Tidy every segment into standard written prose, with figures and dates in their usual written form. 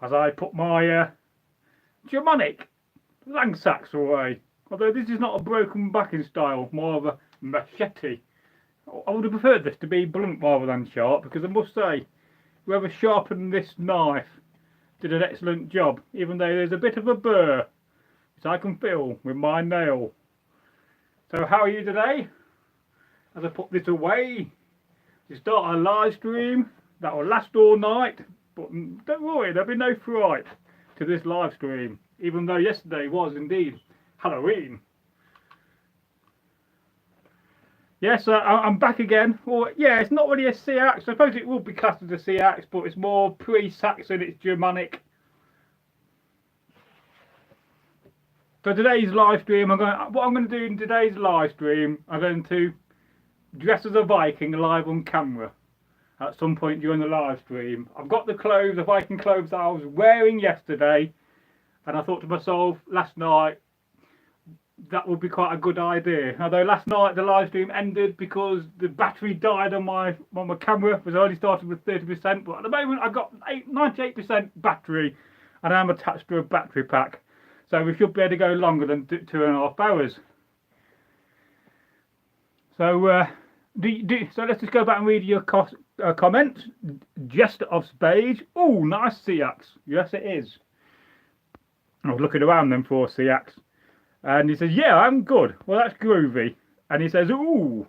as I put my Germanic Langsax away. Although this is not a broken backing style, more of a machete. I would have preferred this to be blunt rather than sharp, because I must say, whoever sharpened this knife did an excellent job, even though there's a bit of a burr, which I can feel with my nail. So how are you today? As I put this away to start a live stream that will last all night, but don't worry, there'll be no fright to this live stream, even though yesterday was indeed Halloween. Yes, I'm back again. Well, yeah, it's not really a sea axe. I suppose it will be classed as a sea axe, but it's more pre-Saxon, it's Germanic. For today's live stream, what I'm going to do in today's live stream, I'm going to dress as a Viking live on camera at some point during the live stream. I've got the clothes, the Viking clothes that I was wearing yesterday, and I thought to myself last night, that would be quite a good idea. Although last night the live stream ended because the battery died on my camera. It was only started with 30%, but at the moment I've got 98% battery, and I'm attached to a battery pack, so we should be able to go longer than 2.5 hours. So so let's just go back and read your comments. Jester of Spade. Oh, nice sea axe. Yes, it is. I was looking around then for a sea axe. And he says, yeah, I'm good. Well, that's groovy. And he says, ooh.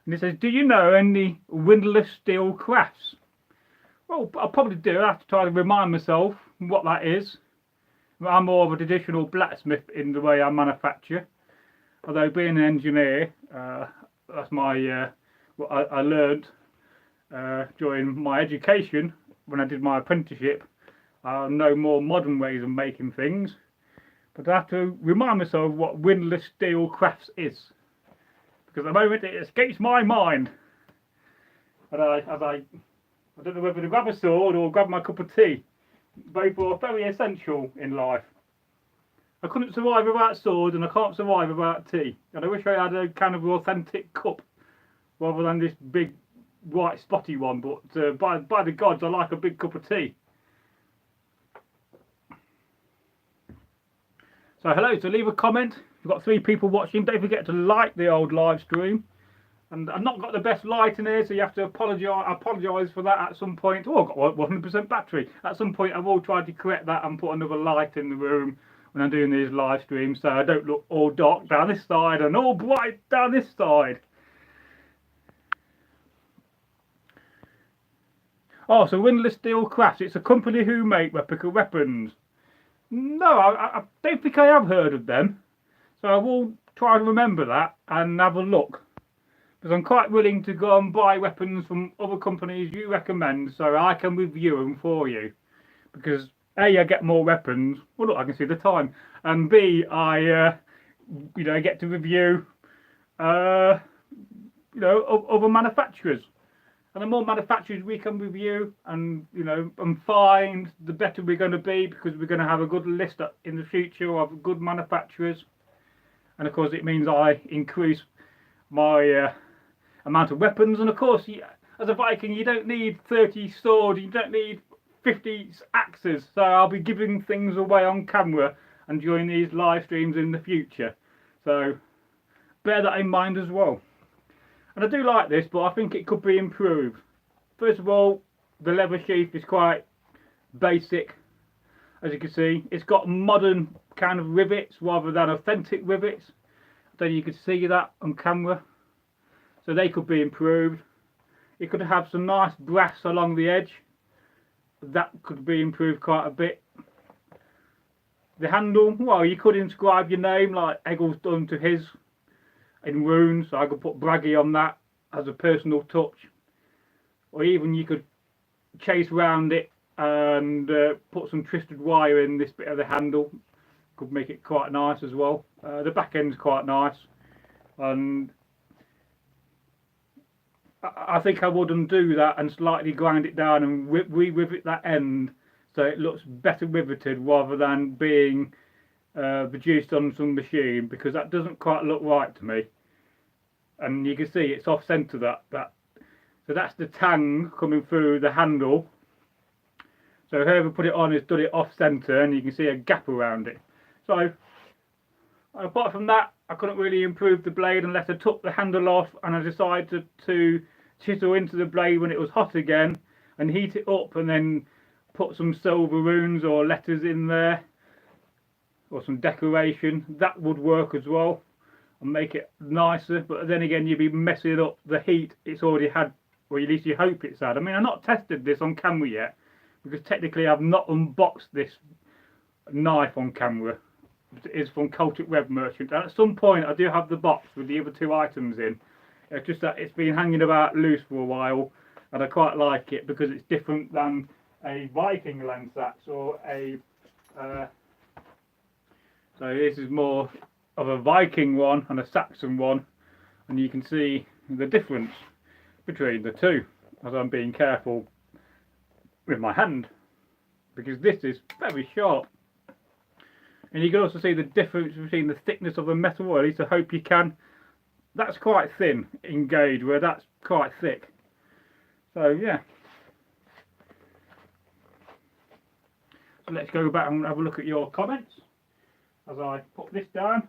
And he says, do you know any windlass steel crafts? Well, I'll probably do. I have to try to remind myself what that is. I'm more of a traditional blacksmith in the way I manufacture. Although being an engineer, that's my what I learned during my education when I did my apprenticeship. I know more modern ways of making things. But I have to remind myself what windlass steel crafts is, because at the moment it escapes my mind. And I don't know whether to grab a sword or grab my cup of tea. Both are very essential in life. I couldn't survive without sword, and I can't survive without tea. And I wish I had a kind of authentic cup rather than this big white spotty one. But by the gods, I like a big cup of tea. So hello, so leave a comment. We've got 3 people watching. Don't forget to like the old live stream. And I've not got the best light in here, so you have to apologise for that at some point. Oh, I've got 100% battery. At some point I will try to correct that and put another light in the room when I'm doing these live streams, so I don't look all dark down this side and all bright down this side. Oh, so Windlass Steel Crafts, it's a company who make replica weapons. No, I don't think I have heard of them, so I will try to remember that and have a look, because I'm quite willing to go and buy weapons from other companies you recommend so I can review them for you, because A, I get more weapons, well look, I can see the time, and B, I get to review other manufacturers. And the more manufacturers we can review and find, the better we're going to be, because we're going to have a good list in the future of good manufacturers. And of course it means I increase my amount of weapons. And of course, as a Viking, you don't need 30 swords, you don't need 50 axes. So I'll be giving things away on camera and during these live streams in the future. So bear that in mind as well. And I do like this, but I think it could be improved. First of all, the leather sheath is quite basic, as you can see. It's got modern kind of rivets rather than authentic rivets. So you can see that on camera. So they could be improved. It could have some nice brass along the edge. That could be improved quite a bit. The handle, well, you could inscribe your name like Eggle's done to his in runes, so I could put Bragi on that as a personal touch, or even you could chase round it and put some twisted wire in this bit of the handle. Could make it quite nice as well. The back end's quite nice, and I think I would undo that and slightly grind it down and re-rivet that end so it looks better riveted rather than being produced on some machine, because that doesn't quite look right to me. And you can see it's off centre, that so that's the tang coming through the handle. So whoever put it on has done it off centre, and you can see a gap around it. So apart from that, I couldn't really improve the blade unless I took the handle off and I decided to chisel into the blade when it was hot again and heat it up, and then put some silver runes or letters in there or some decoration. That would work as well and make it nicer, but then again you'd be messing up the heat it's already had, or at least you hope it's had. I mean, I've not tested this on camera yet because technically I've not unboxed this knife on camera. It is from Celtic Web Merchant, and at some point I do have the box with the other 2 items in. It's just that it's been hanging about loose for a while, and I quite like it because it's different than a Viking lens axe or a so this is more of a Viking one and a Saxon one, and you can see the difference between the two as I'm being careful with my hand, because this is very sharp. And you can also see the difference between the thickness of the metal, or at least I hope you can. That's quite thin in gauge, where that's quite thick. So yeah. So let's go back and have a look at your comments as I put this down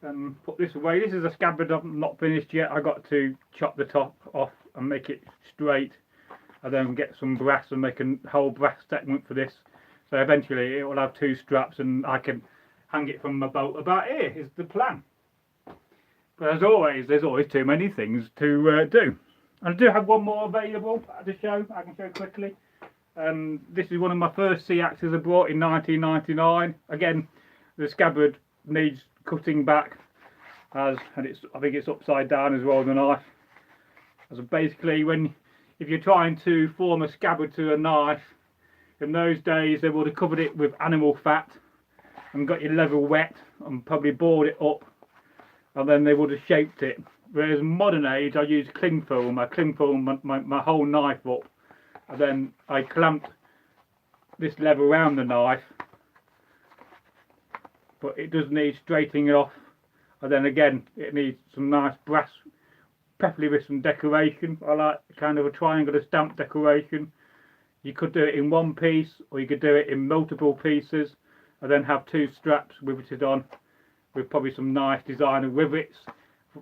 and put this away. This is a scabbard I've not finished yet. I got to chop the top off and make it straight, and then get some brass and make a whole brass segment for this. So eventually it will have 2 straps and I can hang it from my boat about here is the plan. But as always, there's always too many things to do. And I do have one more available to show. I can show quickly. This is one of my first sea axes I bought in 1999. Again, the scabbard needs cutting back, and I think it's upside down as well, the knife. So basically, if you're trying to form a scabbard to a knife, in those days they would have covered it with animal fat and got your leather wet and probably bored it up, and then they would have shaped it. Whereas in modern age I use cling film. I cling film my whole knife up, and then I clamped this leather around the knife, but it does need straightening off, and then again it needs some nice brass, preferably with some decoration. I like kind of a triangular stamp decoration. You could do it in one piece, or you could do it in multiple pieces, and then have 2 straps riveted on with probably some nice designer rivets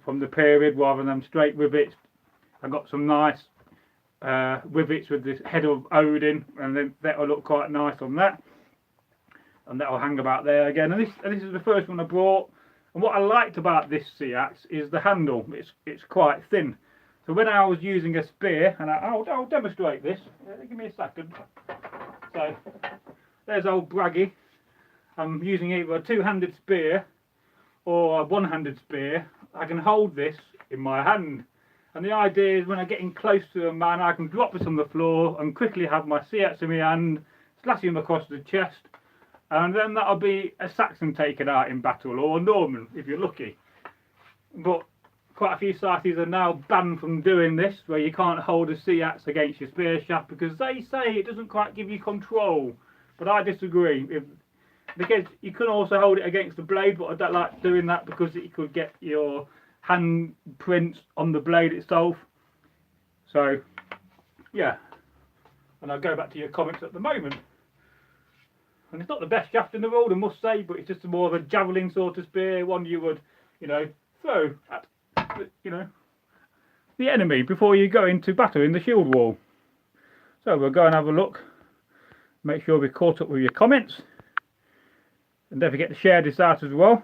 from the period rather than straight rivets. I got some nice rivets with this head of Odin, and then that'll look quite nice on that, and that'll hang about there again. And this is the first one I brought, and what I liked about this sea axe is the handle. It's quite thin. So when I was using a spear, and I'll demonstrate this, give me a second. So there's old Bragi. I'm using either a 2-handed spear or a 1-handed spear. I can hold this in my hand, and the idea is when I'm getting close to a man, I can drop this on the floor and quickly have my sea axe in my hand, slash him across the chest, and then that'll be a Saxon taken out in battle, or a Norman if you're lucky. But quite a few societies are now banned from doing this, where you can't hold a sea axe against your spear shaft because they say it doesn't quite give you control. But I disagree. Because you can also hold it against the blade, but I don't like doing that because it could get your hand prints on the blade itself. So yeah, and I'll go back to your comments at the moment. And it's not the best shaft in the world, I must say, but it's just more of a javelin sort of spear, one you would, throw at the enemy before you go into battle in the shield wall. So we'll go and have a look, make sure we're caught up with your comments, and don't forget to share this out as well.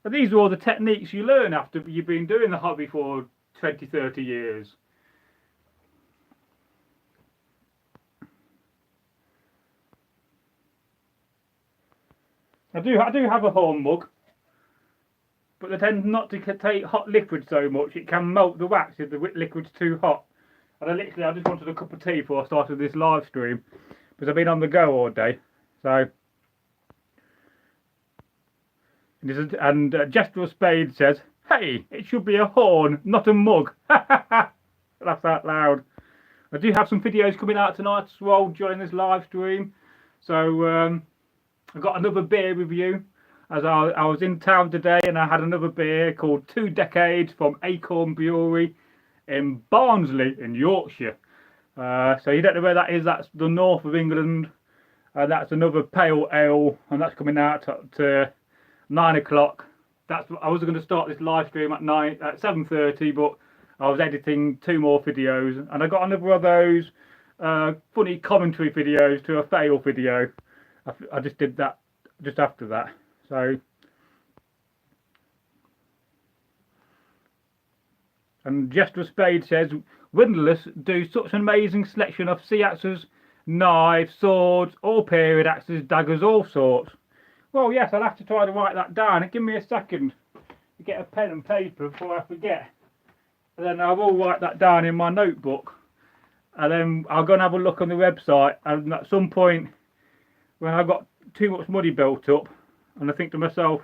But these are all the techniques you learn after you've been doing the hobby for 20-30 years. I do have a horn mug, but they tend not to take hot liquid so much. It can melt the wax if the liquid's too hot. And I just wanted a cup of tea before I started this live stream, because I've been on the go all day. So, and Jester of Spade says, "Hey, it should be a horn, not a mug." Laugh out loud. I do have some videos coming out tonight as well during this live stream. So I got another beer review, as I was in town today and I had another beer called 2 Decades from Acorn Brewery in Barnsley in Yorkshire. So you don't know where that is. That's the north of England. That's another pale ale, and that's coming out at 9 o'clock. I was going to start this live stream at 7:30, but I was editing 2 more videos, and I got another of those funny commentary videos to a fail video. I just did that just after that. So, and Jester Spade says, Windless do such an amazing selection of sea axes, knives, swords, all period axes, daggers, all sorts. Well, yes, I'll have to try to write that down. Give me a second to get a pen and paper before I forget. And then I will write that down in my notebook. And then I'll go and have a look on the website. And at some point, when I've got too much money built up, and I think to myself,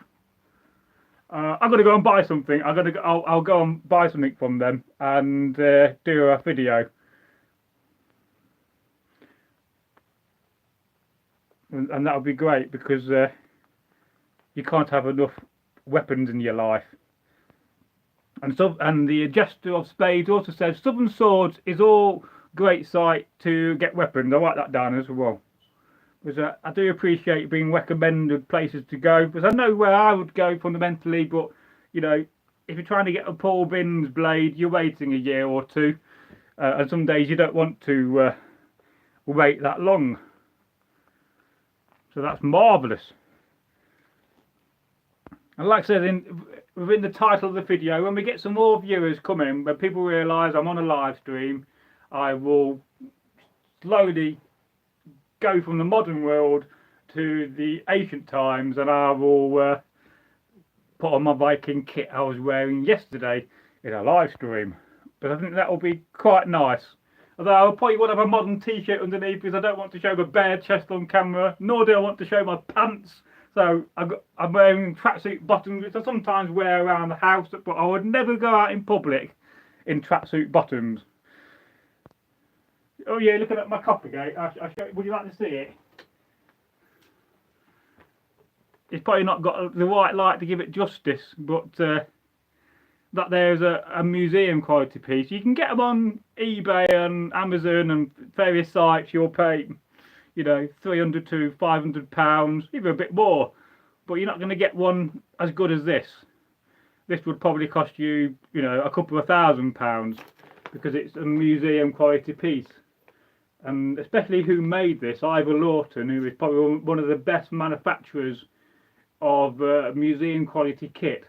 I'm going to go and buy something. I'll go and buy something from them and do a video. And that would be great, because you can't have enough weapons in your life. And the Jester of Spades also says Southern Swords is all great site to get weapons. I'll write that down as well, because I do appreciate being recommended places to go, because I know where I would go fundamentally. But you know, if you're trying to get a Paul Binns blade, you're waiting a year or two, and some days you don't want to wait that long. So that's marvellous. And like I said, within the title of the video, when we get some more viewers coming, when people realise I'm on a live stream, I will slowly go from the modern world to the ancient times, and I will put on my Viking kit I was wearing yesterday in a live stream. But I think that will be quite nice. Although I'll probably want to have a modern t-shirt underneath, because I don't want to show my bare chest on camera, nor do I want to show my pants. So I'm wearing tracksuit bottoms, which I sometimes wear around the house, but I would never go out in public in tracksuit bottoms. Oh yeah, looking at my Coppergate. Would you like to see it? It's probably not got the right light to give it justice, but that there's a museum quality piece. You can get them on eBay and Amazon and various sites. You'll pay, you know, £300 to £500, even a bit more, but you're not going to get one as good as this. This would probably cost you, you know, a couple of £1,000, because it's a museum quality piece. And especially who made this, Ivor Lawton, who is probably one of the best manufacturers of museum quality kit.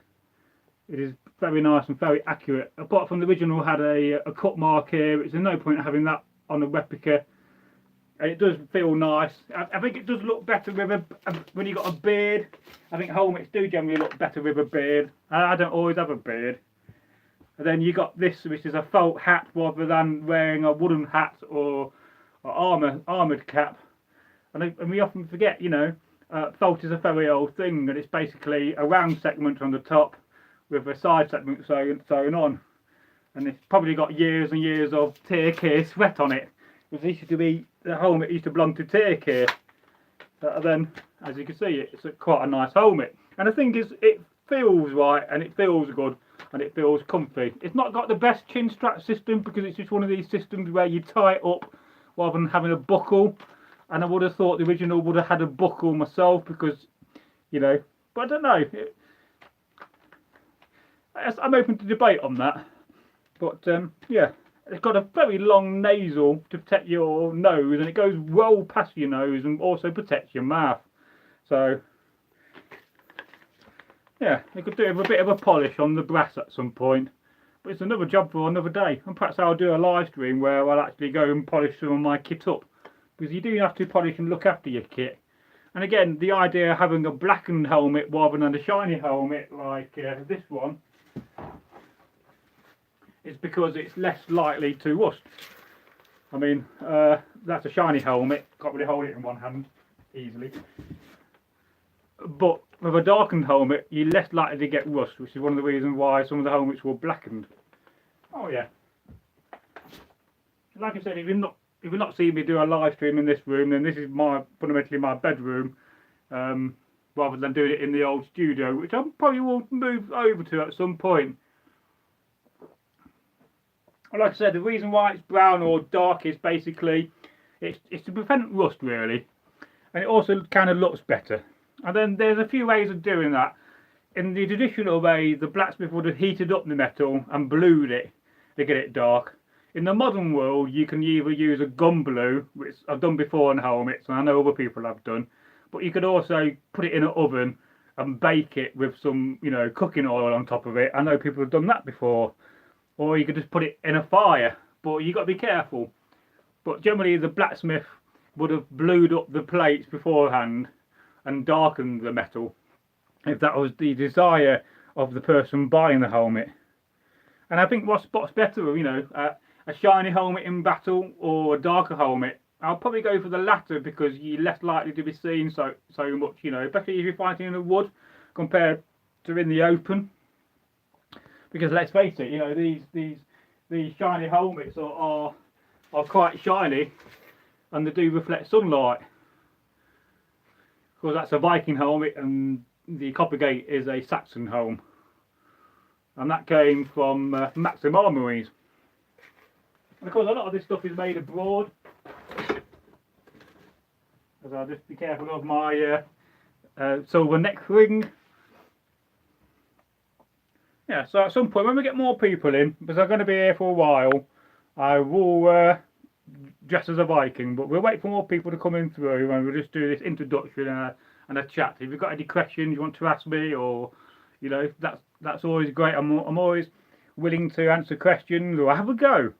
It is very nice and very accurate. Apart from the original had a cut mark here, it's no point having that on a replica. And it does feel nice. I think it does look better with when you got a beard. I think helmets do generally look better with a beard. I don't always have a beard. And then you got this, which is a felt hat rather than wearing a wooden hat or armoured cap. And we often forget, you know, felt is a very old thing, and it's basically a round segment on the top with a side segment sewn on. And it's probably got years and years of tear care sweat on it. It used to be, the helmet used to belong to tear care. Then, as you can see, it's quite a nice helmet. And the thing is, it feels right, and it feels good, and it feels comfy. It's not got the best chin strap system, because it's just one of these systems where you tie it up rather than having a buckle. And I would have thought the original would have had a buckle myself, because, you know, but I don't know. I'm open to debate on that. But yeah, it's got a very long nasal to protect your nose, and it goes well past your nose and also protects your mouth. So yeah, you could do with a bit of a polish on the brass at some point. But it's another job for another day. And perhaps I'll do a live stream where I'll actually go and polish some of my kit up. Because you do have to polish and look after your kit. And again, the idea of having a blackened helmet rather than a shiny helmet like this one is because it's less likely to rust. I mean, that's a shiny helmet. Can't really hold it in one hand easily. But with a darkened helmet, you're less likely to get rust, which is one of the reasons why some of the helmets were blackened. Oh yeah. Like I said, if you've not seen me do a live stream in this room, then this is fundamentally my bedroom, rather than doing it in the old studio, which I probably will move over to at some point. Like I said, the reason why it's brown or dark is basically it's to prevent rust really, and it also kind of looks better. And then there's a few ways of doing that. In the traditional way, the blacksmith would have heated up the metal and blued it to get it dark. In the modern world, you can either use a gun blue, which I've done before on helmets, and I know other people have done, but you could also put it in an oven and bake it with some, cooking oil on top of it. I know people have done that before. Or you could just put it in a fire, but you got to be careful. But generally, the blacksmith would have blued up the plates beforehand and darkened the metal, if that was the desire of the person buying the helmet. And I think what's better, a shiny helmet in battle or a darker helmet. I'll probably go for the latter because you're less likely to be seen so much, especially if you're fighting in the wood compared to in the open. Because let's face it, these shiny helmets are quite shiny, and they do reflect sunlight. Of course, that's a Viking helmet, and the Coppergate is a Saxon helm, and that came from Maxim Armories. And of course, a lot of this stuff is made abroad. As I'll just be careful of my silver neck ring. Yeah, so at some point when we get more people in, because I'm going to be here for a while, I will dress as a Viking, but we'll wait for more people to come in through and we'll just do this introduction and a chat. If you've got any questions you want to ask me, or that's always great. I'm always willing to answer questions or have a go.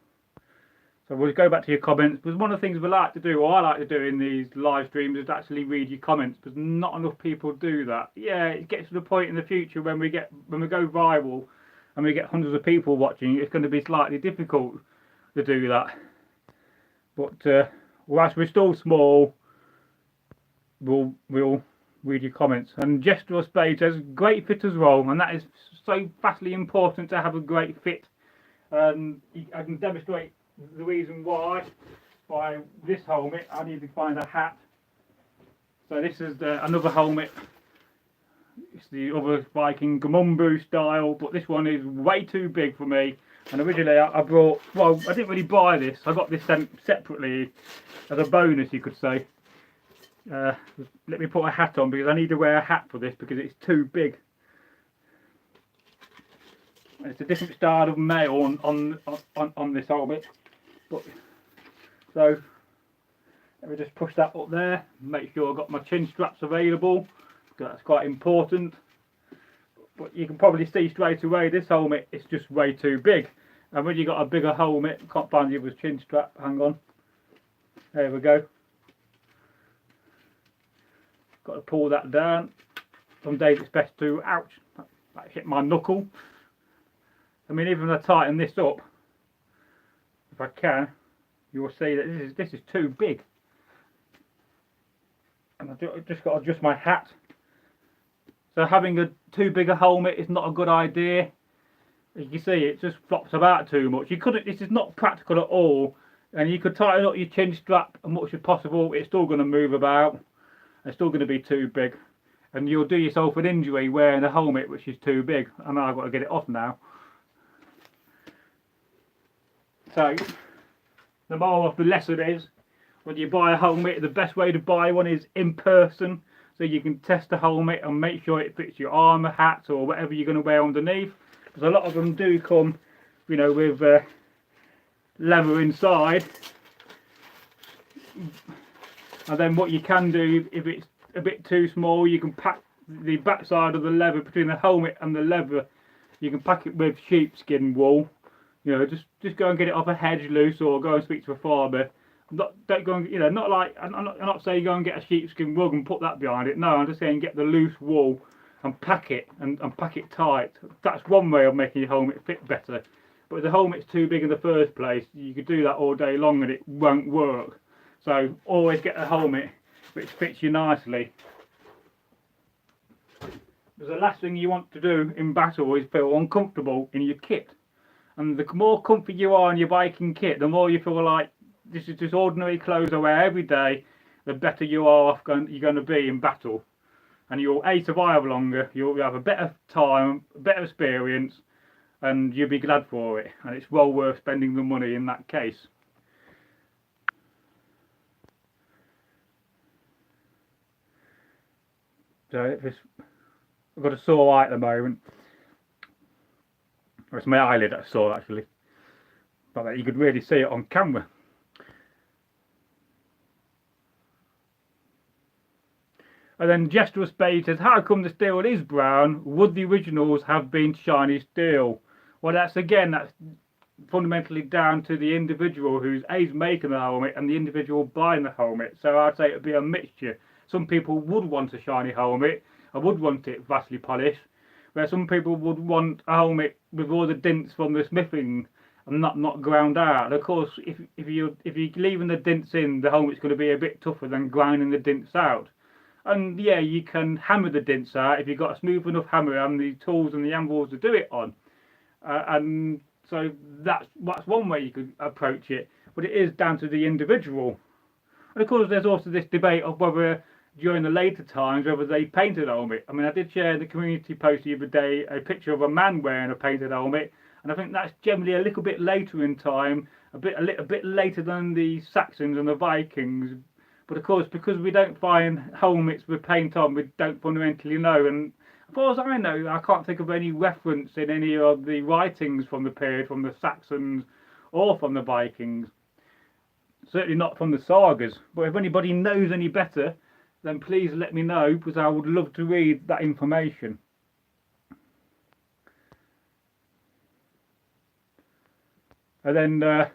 So we'll go back to your comments, because one of the things we like to do, or I like to do in these live streams, is actually read your comments, because not enough people do that. Yeah, it gets to the point in the future when we go viral and we get hundreds of people watching, it's going to be slightly difficult to do that. But whilst we're still small, we'll read your comments. And Jester Spade says, great fit as well, and that is so vastly important to have a great fit. I can demonstrate the reason why by this helmet. I need to find a hat. So this is another helmet. It's the other Viking Gumumbu style, but this one is way too big for me. And originally I brought, well, I didn't really buy this. I got this sent separately as a bonus, you could say. Let me put a hat on, because I need to wear a hat for this because it's too big. It's a different style of mail on this helmet. But, so let me just push that up there, make sure I've got my chin straps available, because that's quite important. But you can probably see straight away this helmet is just way too big, and when you've got a bigger helmet, can't find the other chin strap, hang on, there we go, got to pull that down. Some days it's best to, ouch, that hit my knuckle. I mean, even if I tighten this up, if I can, you will see that this is too big. And I've just got to adjust my hat. So having a too big a helmet is not a good idea. As you can see, it just flops about too much. This is not practical at all. And you could tighten up your chin strap as much as possible. It's still going to move about. It's still going to be too big. And you'll do yourself an injury wearing a helmet which is too big. And I've got to get it off now. So, the moral of the lesson is, when you buy a helmet, the best way to buy one is in person, so you can test the helmet and make sure it fits your armour, hat, or whatever you're going to wear underneath. Because a lot of them do come, with leather inside. And then what you can do, if it's a bit too small, you can pack the backside of the leather between the helmet and the leather. You can pack it with sheepskin wool. Just go and get it off a hedge loose, or go and speak to a farmer. Don't go and, not like, I'm not saying go and get a sheepskin rug and put that behind it. No, I'm just saying get the loose wool and pack it and pack it tight. That's one way of making your helmet fit better. But if the helmet's too big in the first place, you could do that all day long and it won't work. So always get a helmet which fits you nicely. Because the last thing you want to do in battle is feel uncomfortable in your kit. And the more comfy you are in your Viking kit, the more you feel like this is just ordinary clothes I wear every day, the better you're going to be in battle. And you'll survive longer, you'll have a better time, a better experience, and you'll be glad for it, and it's well worth spending the money in that case. So I've got a sore eye at the moment. Or it's my eyelid that's sore actually, but you could really see it on camera. And then Jester Spade says, how come the steel is brown? Would the originals have been shiny steel? Well, that's fundamentally down to the individual who's making the helmet and the individual buying the helmet. So I'd say it'd be a mixture. Some people would want a shiny helmet. I would want it vastly polished. Where some people would want a helmet with all the dints from the smithing and not ground out. And of course, if you're leaving the dints in, the helmet's going to be a bit tougher than grinding the dints out. And yeah, you can hammer the dints out if you've got a smooth enough hammer and the tools and the anvils to do it on. And so that's one way you could approach it, but it is down to the individual. And of course, there's also this debate of whether during the later times, whether they painted a helmet. I mean, I did share in the community post the other day a picture of a man wearing a painted helmet, and I think that's generally a little bit later in time, a little bit later than the Saxons and the Vikings. But of course, because we don't find helmets with paint on, we don't fundamentally know. And as far as I know, I can't think of any reference in any of the writings from the period, from the Saxons or from the Vikings. Certainly not from the sagas. But if anybody knows any better, then please let me know, because I would love to read that information. And then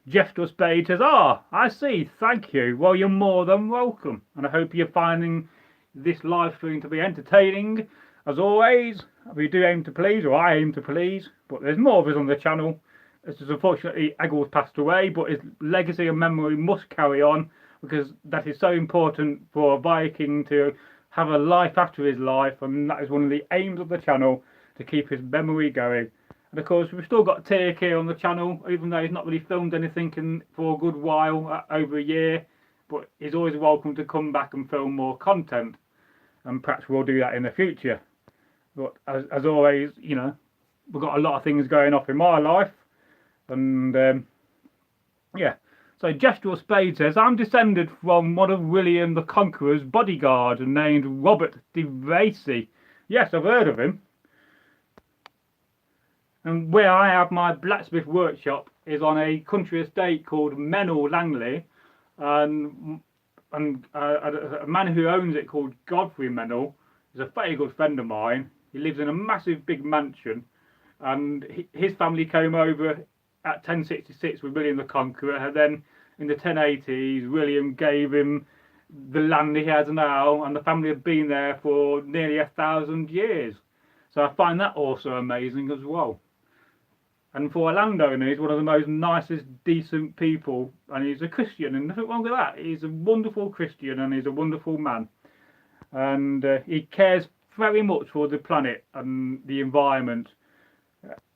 Jester Spade says, I see, thank you. Well, you're more than welcome. And I hope you're finding this live stream to be entertaining. As always, we do aim to please, or I aim to please, but there's more of us on the channel. This is unfortunately, Eggles passed away, but his legacy and memory must carry on, because that is so important for a Viking to have a life after his life, and that is one of the aims of the channel, to keep his memory going. And of course, we've still got Take here on the channel, even though he's not really filmed anything for a good while, over a year. But he's always welcome to come back and film more content. And perhaps we'll do that in the future. But as always, you know, we've got a lot of things going off in my life. And yeah. So Jester Spade says, I'm descended from one of William the Conqueror's bodyguards named Robert de Bracy. Yes, I've heard of him. And where I have my blacksmith workshop is on a country estate called Menell Langley, and a man who owns it, called Godfrey Menell, is a very good friend of mine. He lives in a massive big mansion, and his family came over at 1066 with William the Conqueror, and then in the 1080s William gave him the land he has now, and the family have been there for nearly 1,000 years. So I find that also amazing as well. And for a landowner, he's one of the most nicest, decent people, and he's a Christian, and nothing wrong with that. He's a wonderful Christian, and he's a wonderful man, and he cares very much for the planet and the environment,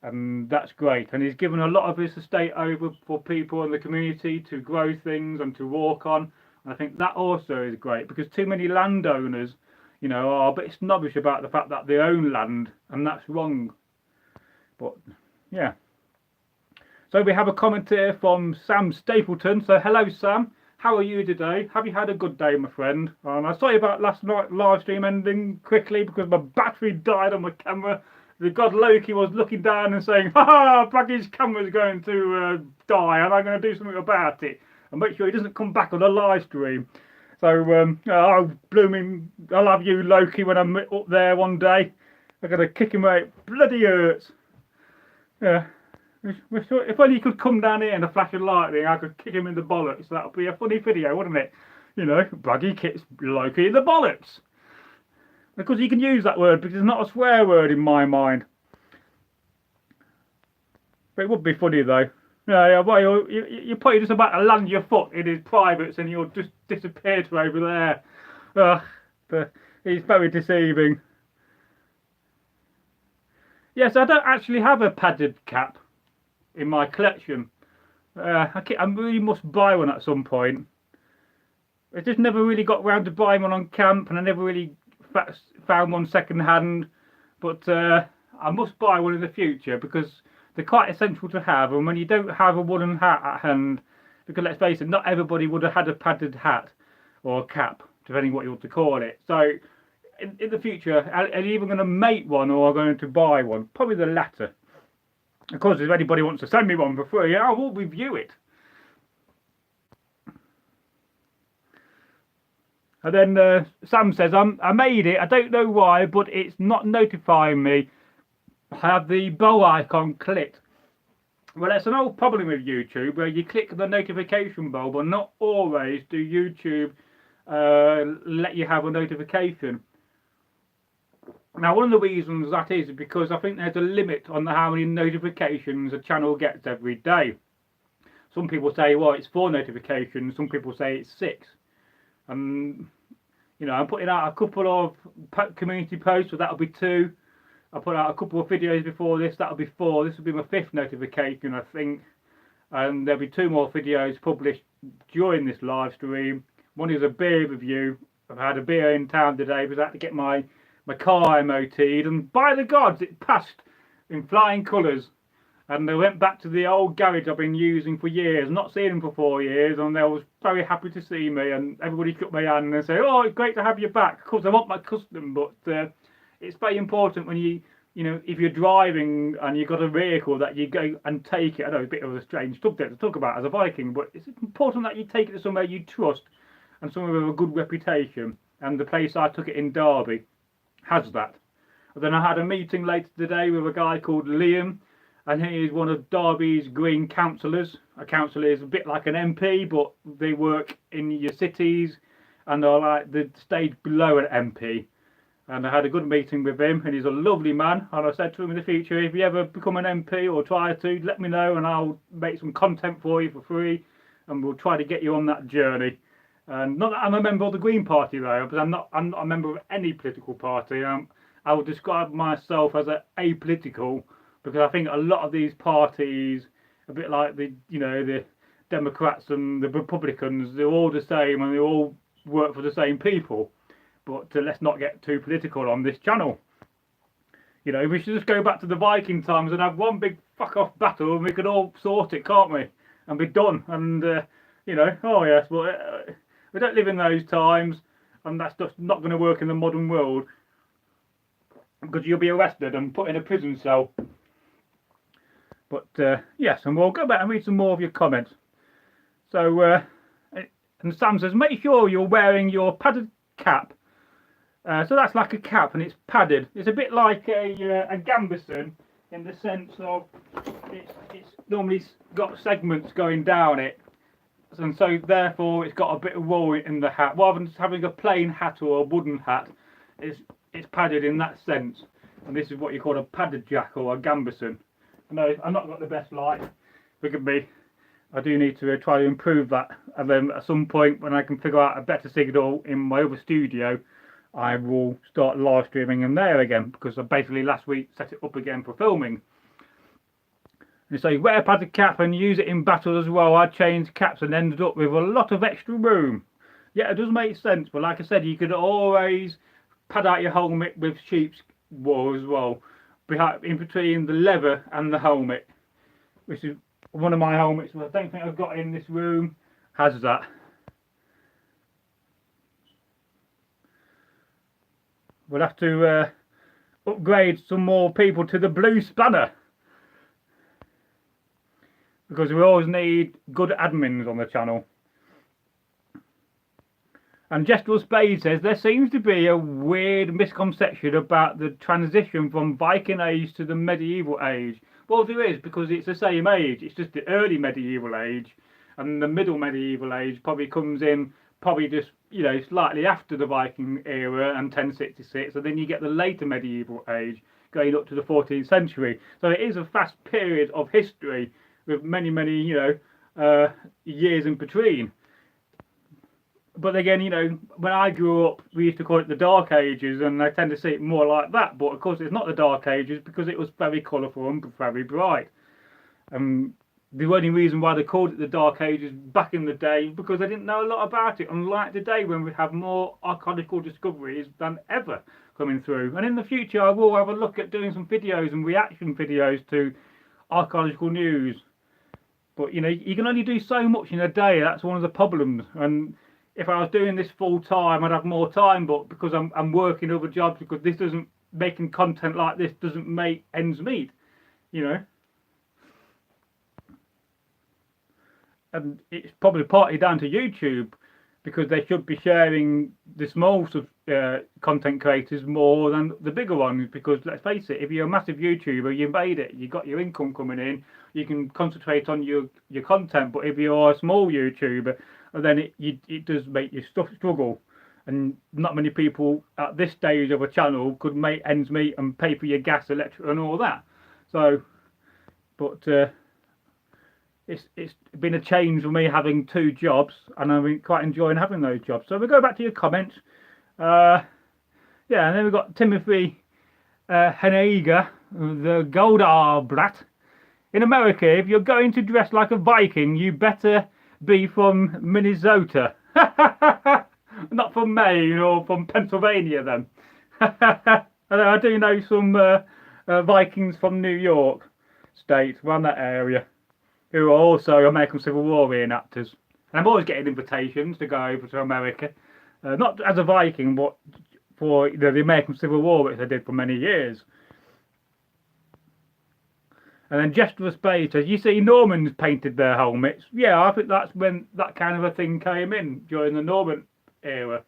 and that's great. And he's given a lot of his estate over for people in the community to grow things and to walk on, and I think that also is great, because too many landowners, you know, are a bit snobbish about the fact that they own land, and that's wrong. But yeah. So we have a comment here from Sam Stapleton. So hello Sam, how are you today? Have you had a good day, my friend? I'm sorry about last night live stream ending quickly because my battery died on my camera. The god Loki was looking down and saying, ha, Bragi's camera's going to die, and I'm going to do something about it and make sure he doesn't come back on the live stream. So I'll have you, Loki, when I'm up there one day. I'm going to kick him out. Bloody hurts. Yeah. If only he could come down here in a flash of lightning, I could kick him in the bollocks. That would be a funny video, wouldn't it? You know, Bragi kicks Loki in the bollocks. Because you can use that word, because it's not a swear word in my mind. But it would be funny though. Yeah, well, you're probably just about to land your foot in his privates and you'll just disappear to over there. He's very deceiving. Yes, I don't actually have a padded cap in my collection. I really must buy one at some point. I just never really got round to buying one on camp, and I never really found one second hand. But I must buy one in the future because they're quite essential to have. And when you don't have a woolen hat at hand, because let's face it, not everybody would have had a padded hat or a cap, depending what you want to call it. So in the future, are you even going to make one or are going to buy one? Probably the latter. Of course, if anybody wants to send me one for free, I will review it. And then Sam says, I made it, I don't know why, but it's not notifying me. I have the bow icon clicked. Well, it's an old problem with YouTube where you click the notification bell, but not always do YouTube let you have a notification. Now, one of the reasons that is because I think there's a limit on how many notifications a channel gets every day. Some people say, well, it's 4 notifications. Some people say it's 6. And, you know, I'm putting out a couple of community posts, so that'll be 2. I put out a couple of videos before this, that'll be 4. This will be my 5th notification, I think. And there'll be 2 more videos published during this live stream. One is a beer review. I've had a beer in town today because I had to get my car MOT'd, and by the gods, it passed in flying colours. And I went back to the old garage I've been using for years, not seen them for 4 years, and they was very happy to see me, and everybody shook my hand and said, oh, it's great to have you back. Of course, I want my custom, but it's very important when you know, if you're driving and you've got a vehicle that you go and take it. I know it's a bit of a strange subject to talk about as a Viking, but it's important that you take it to somewhere you trust and somewhere with a good reputation. And the place I took it in, Derby, has that. And then I had a meeting later today with a guy called Liam, and he is one of Derby's green councillors. A councillor is a bit like an MP, but they work in your cities and are like the stage below an MP. And I had a good meeting with him, and he's a lovely man. And I said to him, in the future, if you ever become an MP or try to, let me know and I'll make some content for you for free, and we'll try to get you on that journey. And not that I'm a member of the Green Party though, but I'm not a member of any political party. I would describe myself as apolitical, because I think a lot of these parties, a bit like the Democrats and the Republicans, they're all the same and they all work for the same people. But let's not get too political on this channel. You know, we should just go back to the Viking times and have one big fuck off battle, and we could all sort it, can't we? And be done. And you know, oh yes, well, we don't live in those times, and that's just not going to work in the modern world, because you'll be arrested and put in a prison cell. But yes, and we'll go back and read some more of your comments. So, and Sam says, make sure you're wearing your padded cap. So that's like a cap, and it's padded. It's a bit like a gambeson in the sense of it's normally got segments going down it, and so therefore it's got a bit of roll in the hat. Rather than just having a plain hat or a wooden hat, it's padded in that sense. And this is what you call a padded jack or a gambeson. I know I've not got the best light. Look at me. I do need to try to improve that, and then at some point when I can figure out a better signal in my other studio, I will start live streaming in there again, because I basically last week set it up again for filming. And so wear a padded cap and use it in battle as well. I changed caps and ended up with a lot of extra room. Yeah, it does make sense, but like I said, you could always pad out your helmet with sheep's wool as well, in between the leather and the helmet, which is one of my helmets, but I don't think I've got in this room, has that. We'll have to upgrade some more people to the blue spanner, because we always need good admins on the channel. And Gestural Spade says, there seems to be a weird misconception about the transition from Viking age to the medieval age. Well, there is, because it's the same age. It's just the early medieval age, and the middle medieval age probably comes in just, you know, slightly after the Viking era and 1066, and then you get the later medieval age going up to the 14th century. So it is a fast period of history with many, you know, years in between. But again, you know, when I grew up, we used to call it the Dark Ages, and I tend to see it more like that. But of course, it's not the Dark Ages because it was very colourful and very bright. the only reason why they called it the Dark Ages back in the day because they didn't know a lot about it, unlike today when we have more archaeological discoveries than ever coming through. And in the future I will have a look at doing some videos and reaction videos to archaeological news. But you know, you can only do so much in a day. That's one of the problems. And if I was doing this full time, I'd have more time, but because I'm working other jobs, because this doesn't, making content like this doesn't make ends meet, you know. And it's probably partly down to YouTube, because they should be sharing the small content creators more than the bigger ones, because let's face it, if you're a massive YouTuber, you made it, you got your income coming in, you can concentrate on your content. But if you're a small YouTuber, then it does make you struggle, and not many people at this stage of a channel could make ends meet and pay for your gas, electric and all that. So but it's been a change for me having 2 jobs, and I've been quite enjoying having those jobs. So we go back to your comments. Yeah, and then we've got Timothy Henniger, the Goldarblatt. In America, if you're going to dress like a Viking, you better be from Minnesota. Not from Maine or from Pennsylvania then. I do know some Vikings from New York State, around that area, who are also American Civil War reenactors. And I'm always getting invitations to go over to America, not as a Viking, but for the American Civil War, which I did for many years. And then Jester of Spades says, you see Normans painted their helmets. Yeah, I think that's when that kind of a thing came in, during the Norman era.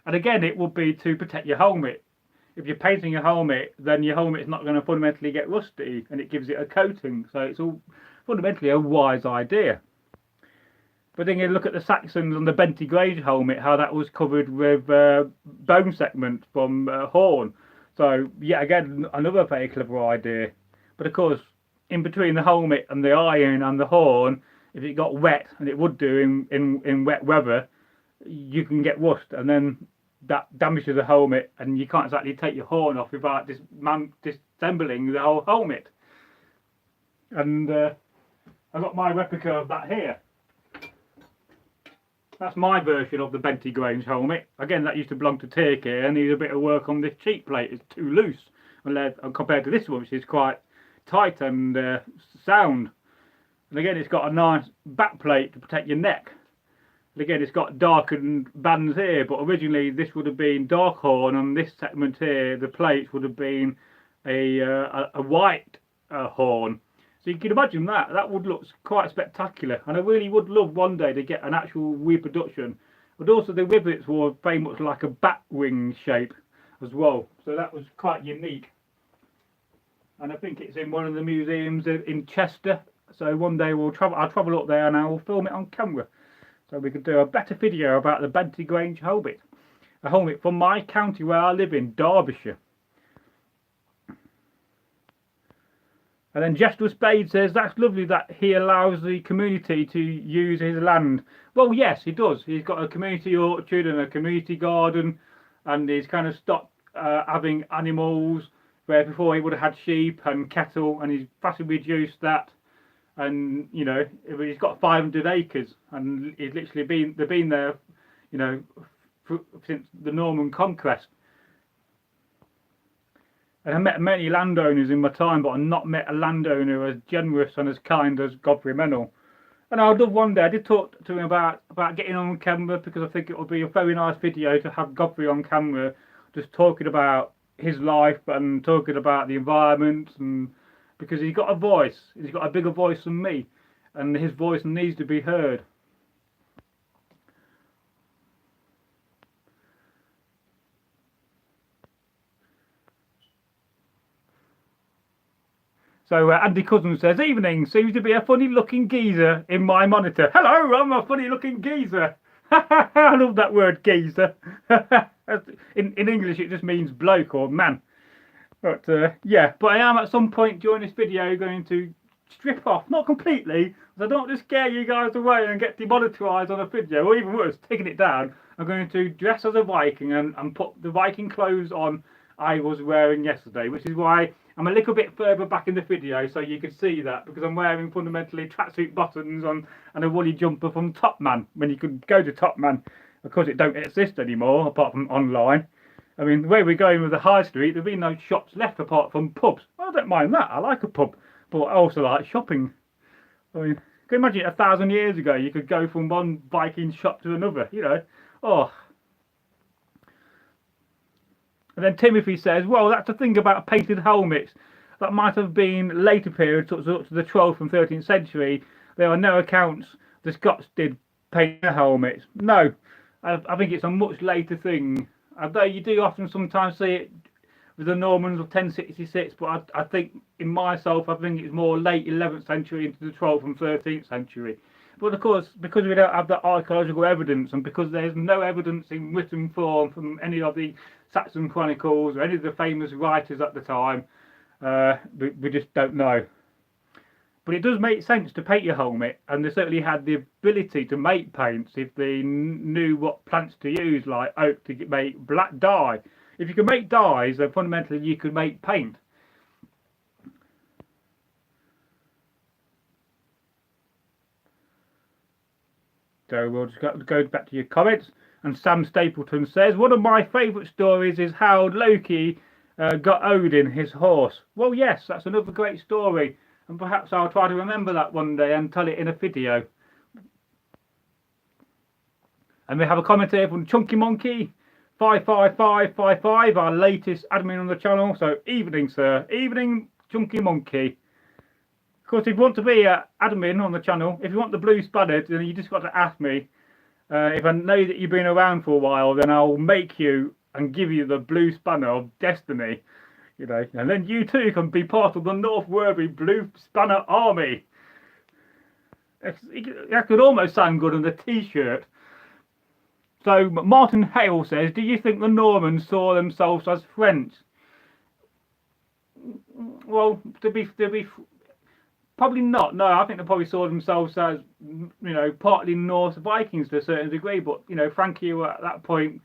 And again, it would be to protect your helmet. If you're painting your helmet, then your helmet's not going to fundamentally get rusty, and it gives it a coating. So it's all fundamentally a wise idea. But then you look at the Saxons and the Benty Grange helmet, how that was covered with bone segment from horn. So yeah, again, another very clever idea. But of course, in between the helmet and the iron and the horn, if it got wet, and it would do in wet weather, you can get rust, and then that damages the helmet, and you can't exactly take your horn off without disassembling the whole helmet. And I've got my replica of that here. That's my version of the Benty Grange helmet. Again, that used to belong to Turkey and needs a bit of work on this cheek plate. It's too loose compared to this one, which is quite tight and sound. And again, it's got a nice back plate to protect your neck. And again, it's got darkened bands here, but originally this would have been dark horn, and this segment here, the plates, would have been a white horn. So you can imagine that would look quite spectacular, and I really would love one day to get an actual reproduction. But also the rivets were very much like a bat wing shape as well, so that was quite unique. And I think it's in one of the museums in Chester. So one day I'll travel up there and I will film it on camera, so we can do a better video about the Benty Grange helmet, a helmet from my county where I live in, Derbyshire. And then Jester of Spades says, that's lovely that he allows the community to use his land. Well, yes, he does. He's got a community orchard and a community garden, and he's kind of stopped having animals, where before he would have had sheep and cattle, and he's vastly reduced that. And you know, he's got 500 acres, and he's literally they've been there, you know, since the Norman conquest. And I met many landowners in my time, but I've not met a landowner as generous and as kind as Godfrey Mennell. And I'd love one day, I did talk to him about getting on camera, because I think it would be a very nice video to have Godfrey on camera, just talking about his life and talking about the environment, and because he's got a voice, he's got a bigger voice than me, and his voice needs to be heard. So Andy Cousin says, evening, seems to be a funny looking geezer in my monitor. Hello, I'm a funny looking geezer. I love that word, geezer. in English it just means bloke or man. But yeah, but I am at some point during this video going to strip off, not completely, because I don't want to scare you guys away and get demonetized on a video, or even worse, taking it down. I'm going to dress as a Viking and put the Viking clothes on I was wearing yesterday, which is why I'm a little bit further back in the video so you can see that, because I'm wearing fundamentally tracksuit bottoms on and a woolly jumper from Top Man, when you could go to Top Man. Of course it don't exist anymore apart from online. I mean, the way we're going with the high street, there'll be no shops left apart from pubs. Well, I don't mind that, I like a pub, but I also like shopping. I mean, can you imagine 1,000 years ago you could go from one Viking shop to another, you know? Oh. And then Timothy says, well, that's the thing about painted helmets. That might have been later periods, sort of the 12th and 13th century. There are no accounts the Scots did paint their helmets. No, I think it's a much later thing. Although you do often sometimes see it with the Normans of 1066, but I think in myself, I think it's more late 11th century into the 12th and 13th century. But of course, because we don't have that archaeological evidence, and because there's no evidence in written form from any of the Saxon chronicles or any of the famous writers at the time, we just don't know. But it does make sense to paint your helmet, and they certainly had the ability to make paints if they knew what plants to use, like oak to make black dye. If you can make dyes, then fundamentally you could make paint. So we'll just go back to your comments. And Sam Stapleton says, one of my favourite stories is how Loki got Odin his horse. Well, yes, that's another great story. And perhaps I'll try to remember that one day and tell it in a video. And we have a comment here from Chunky Monkey 55555, our latest admin on the channel. So evening, sir. Evening, Chunky Monkey. Of course, if you want to be an admin on the channel, if you want the blue spanner, then you just got to ask me. If I know that you've been around for a while, then I'll make you and give you the blue spanner of destiny. You know, and then you too can be part of the Northworthy Blue Spanner Army. That could almost sound good on a t-shirt. So Martin Hale says, do you think the Normans saw themselves as French? Well, to be probably not. No, I think they probably saw themselves as, you know, partly Norse Vikings to a certain degree. But you know, Francia at that point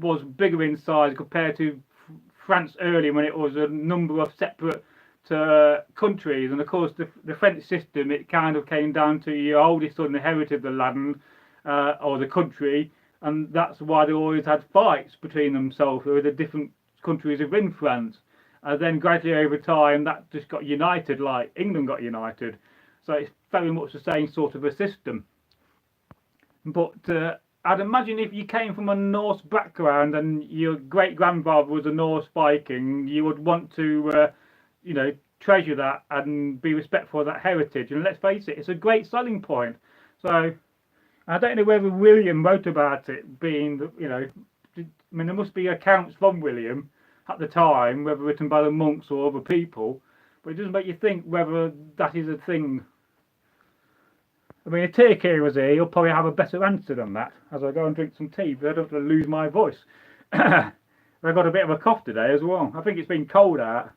was bigger in size compared to France early, when it was a number of separate countries. And of course, the French system, it kind of came down to your oldest son inherited the land or the country, and that's why they always had fights between themselves with the different countries within France. And then gradually over time, that just got united, like England got united. So it's very much the same sort of a system. But I'd imagine if you came from a Norse background and your great-grandfather was a Norse Viking, you would want to, you know, treasure that and be respectful of that heritage. And let's face it, it's a great selling point. So I don't know whether William wrote about it being, you know, I mean, there must be accounts from William at the time, whether written by the monks or other people, but it doesn't make you think whether that is a thing. I mean, if Turkey was here, he'll probably have a better answer than that as I go and drink some tea, but I don't want to lose my voice. I've got a bit of a cough today as well. I think it's been cold out.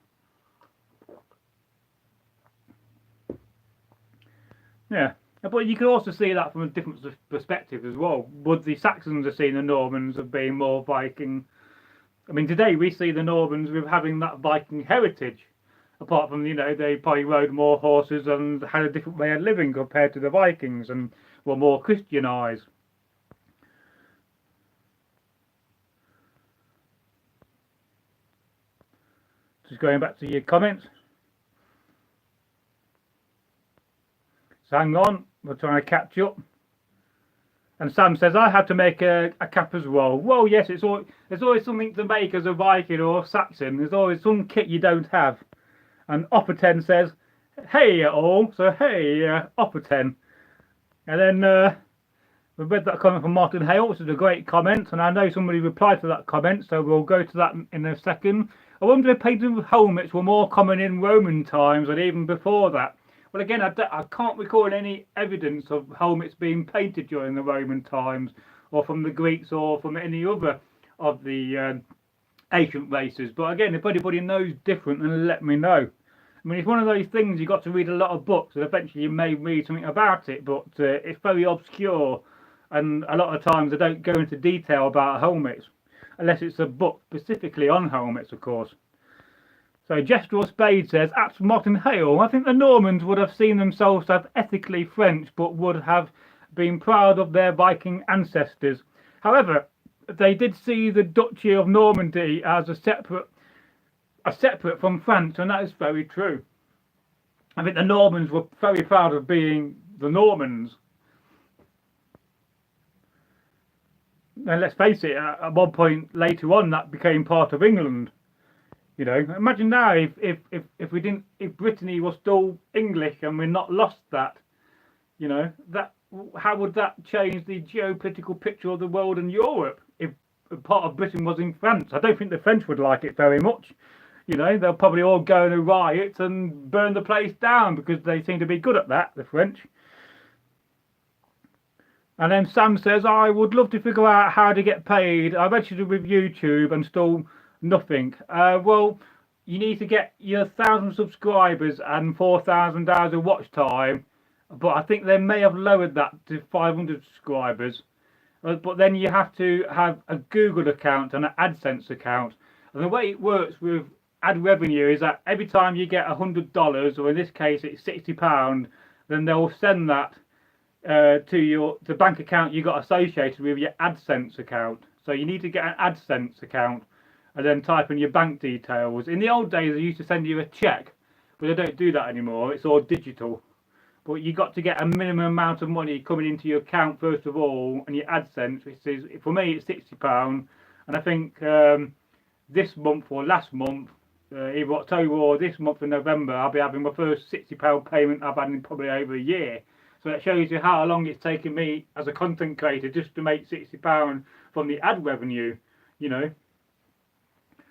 Yeah, but you can also see that from a different perspective as well. Would the Saxons have seen the Normans as being more Viking? I mean, today we see the Normans with having that Viking heritage. Apart from, you know, they probably rode more horses and had a different way of living compared to the Vikings and were more Christianised. Just going back to your comments. So hang on, we're trying to catch up. And Sam says, I had to make a cap as well. Well, yes, there's always something to make as a Viking or a Saxon. There's always some kit you don't have. And Opperten says, hey all, so hey Opperten. And then we read that comment from Martin Hale, which is a great comment, and I know somebody replied to that comment, so we'll go to that in a second. I wonder if painted helmets were more common in Roman times and even before that. Well, again, I can't recall any evidence of helmets being painted during the Roman times, or from the Greeks, or from any other of the ancient races. But again, if anybody knows different, then let me know. I mean, it's one of those things you've got to read a lot of books, and eventually you may read something about it, but it's very obscure, and a lot of times they don't go into detail about helmets. unless it's a book specifically on helmets, of course. So Jester Spade says, at Martin Hale, I think the Normans would have seen themselves as ethically French, but would have been proud of their Viking ancestors. However, they did see the Duchy of Normandy as a separate from France, and that is very true. I think the Normans were very proud of being the Normans. And let's face it, at one point later on, that became part of England. You know, imagine now if Brittany was still English and we're not lost that. You know, that how would that change the geopolitical picture of the world and Europe if part of Britain was in France? I don't think the French would like it very much. You know, they'll probably all go in a riot and burn the place down because they seem to be good at that, the French. And then Sam says, I would love to figure out how to get paid. I registered with YouTube and still nothing. Well, you need to get your 1,000 subscribers and 4,000 hours of watch time. But I think they may have lowered that to 500 subscribers. But then you have to have a Google account and an AdSense account. And the way it works with ad revenue is that every time you get $100, or in this case it's £60, then they'll send that to the bank account you got associated with your AdSense account. So you need to get an AdSense account and then type in your bank details. In the old days they used to send you a check, but they don't do that anymore. It's all digital. But you got to get a minimum amount of money coming into your account first of all, and your AdSense, which is, for me, it's £60. And I think this month or last month, either October or this month in November, I'll be having my first £60 payment I've had in probably over a year. So that shows you how long it's taken me as a content creator just to make £60 from the ad revenue, you know.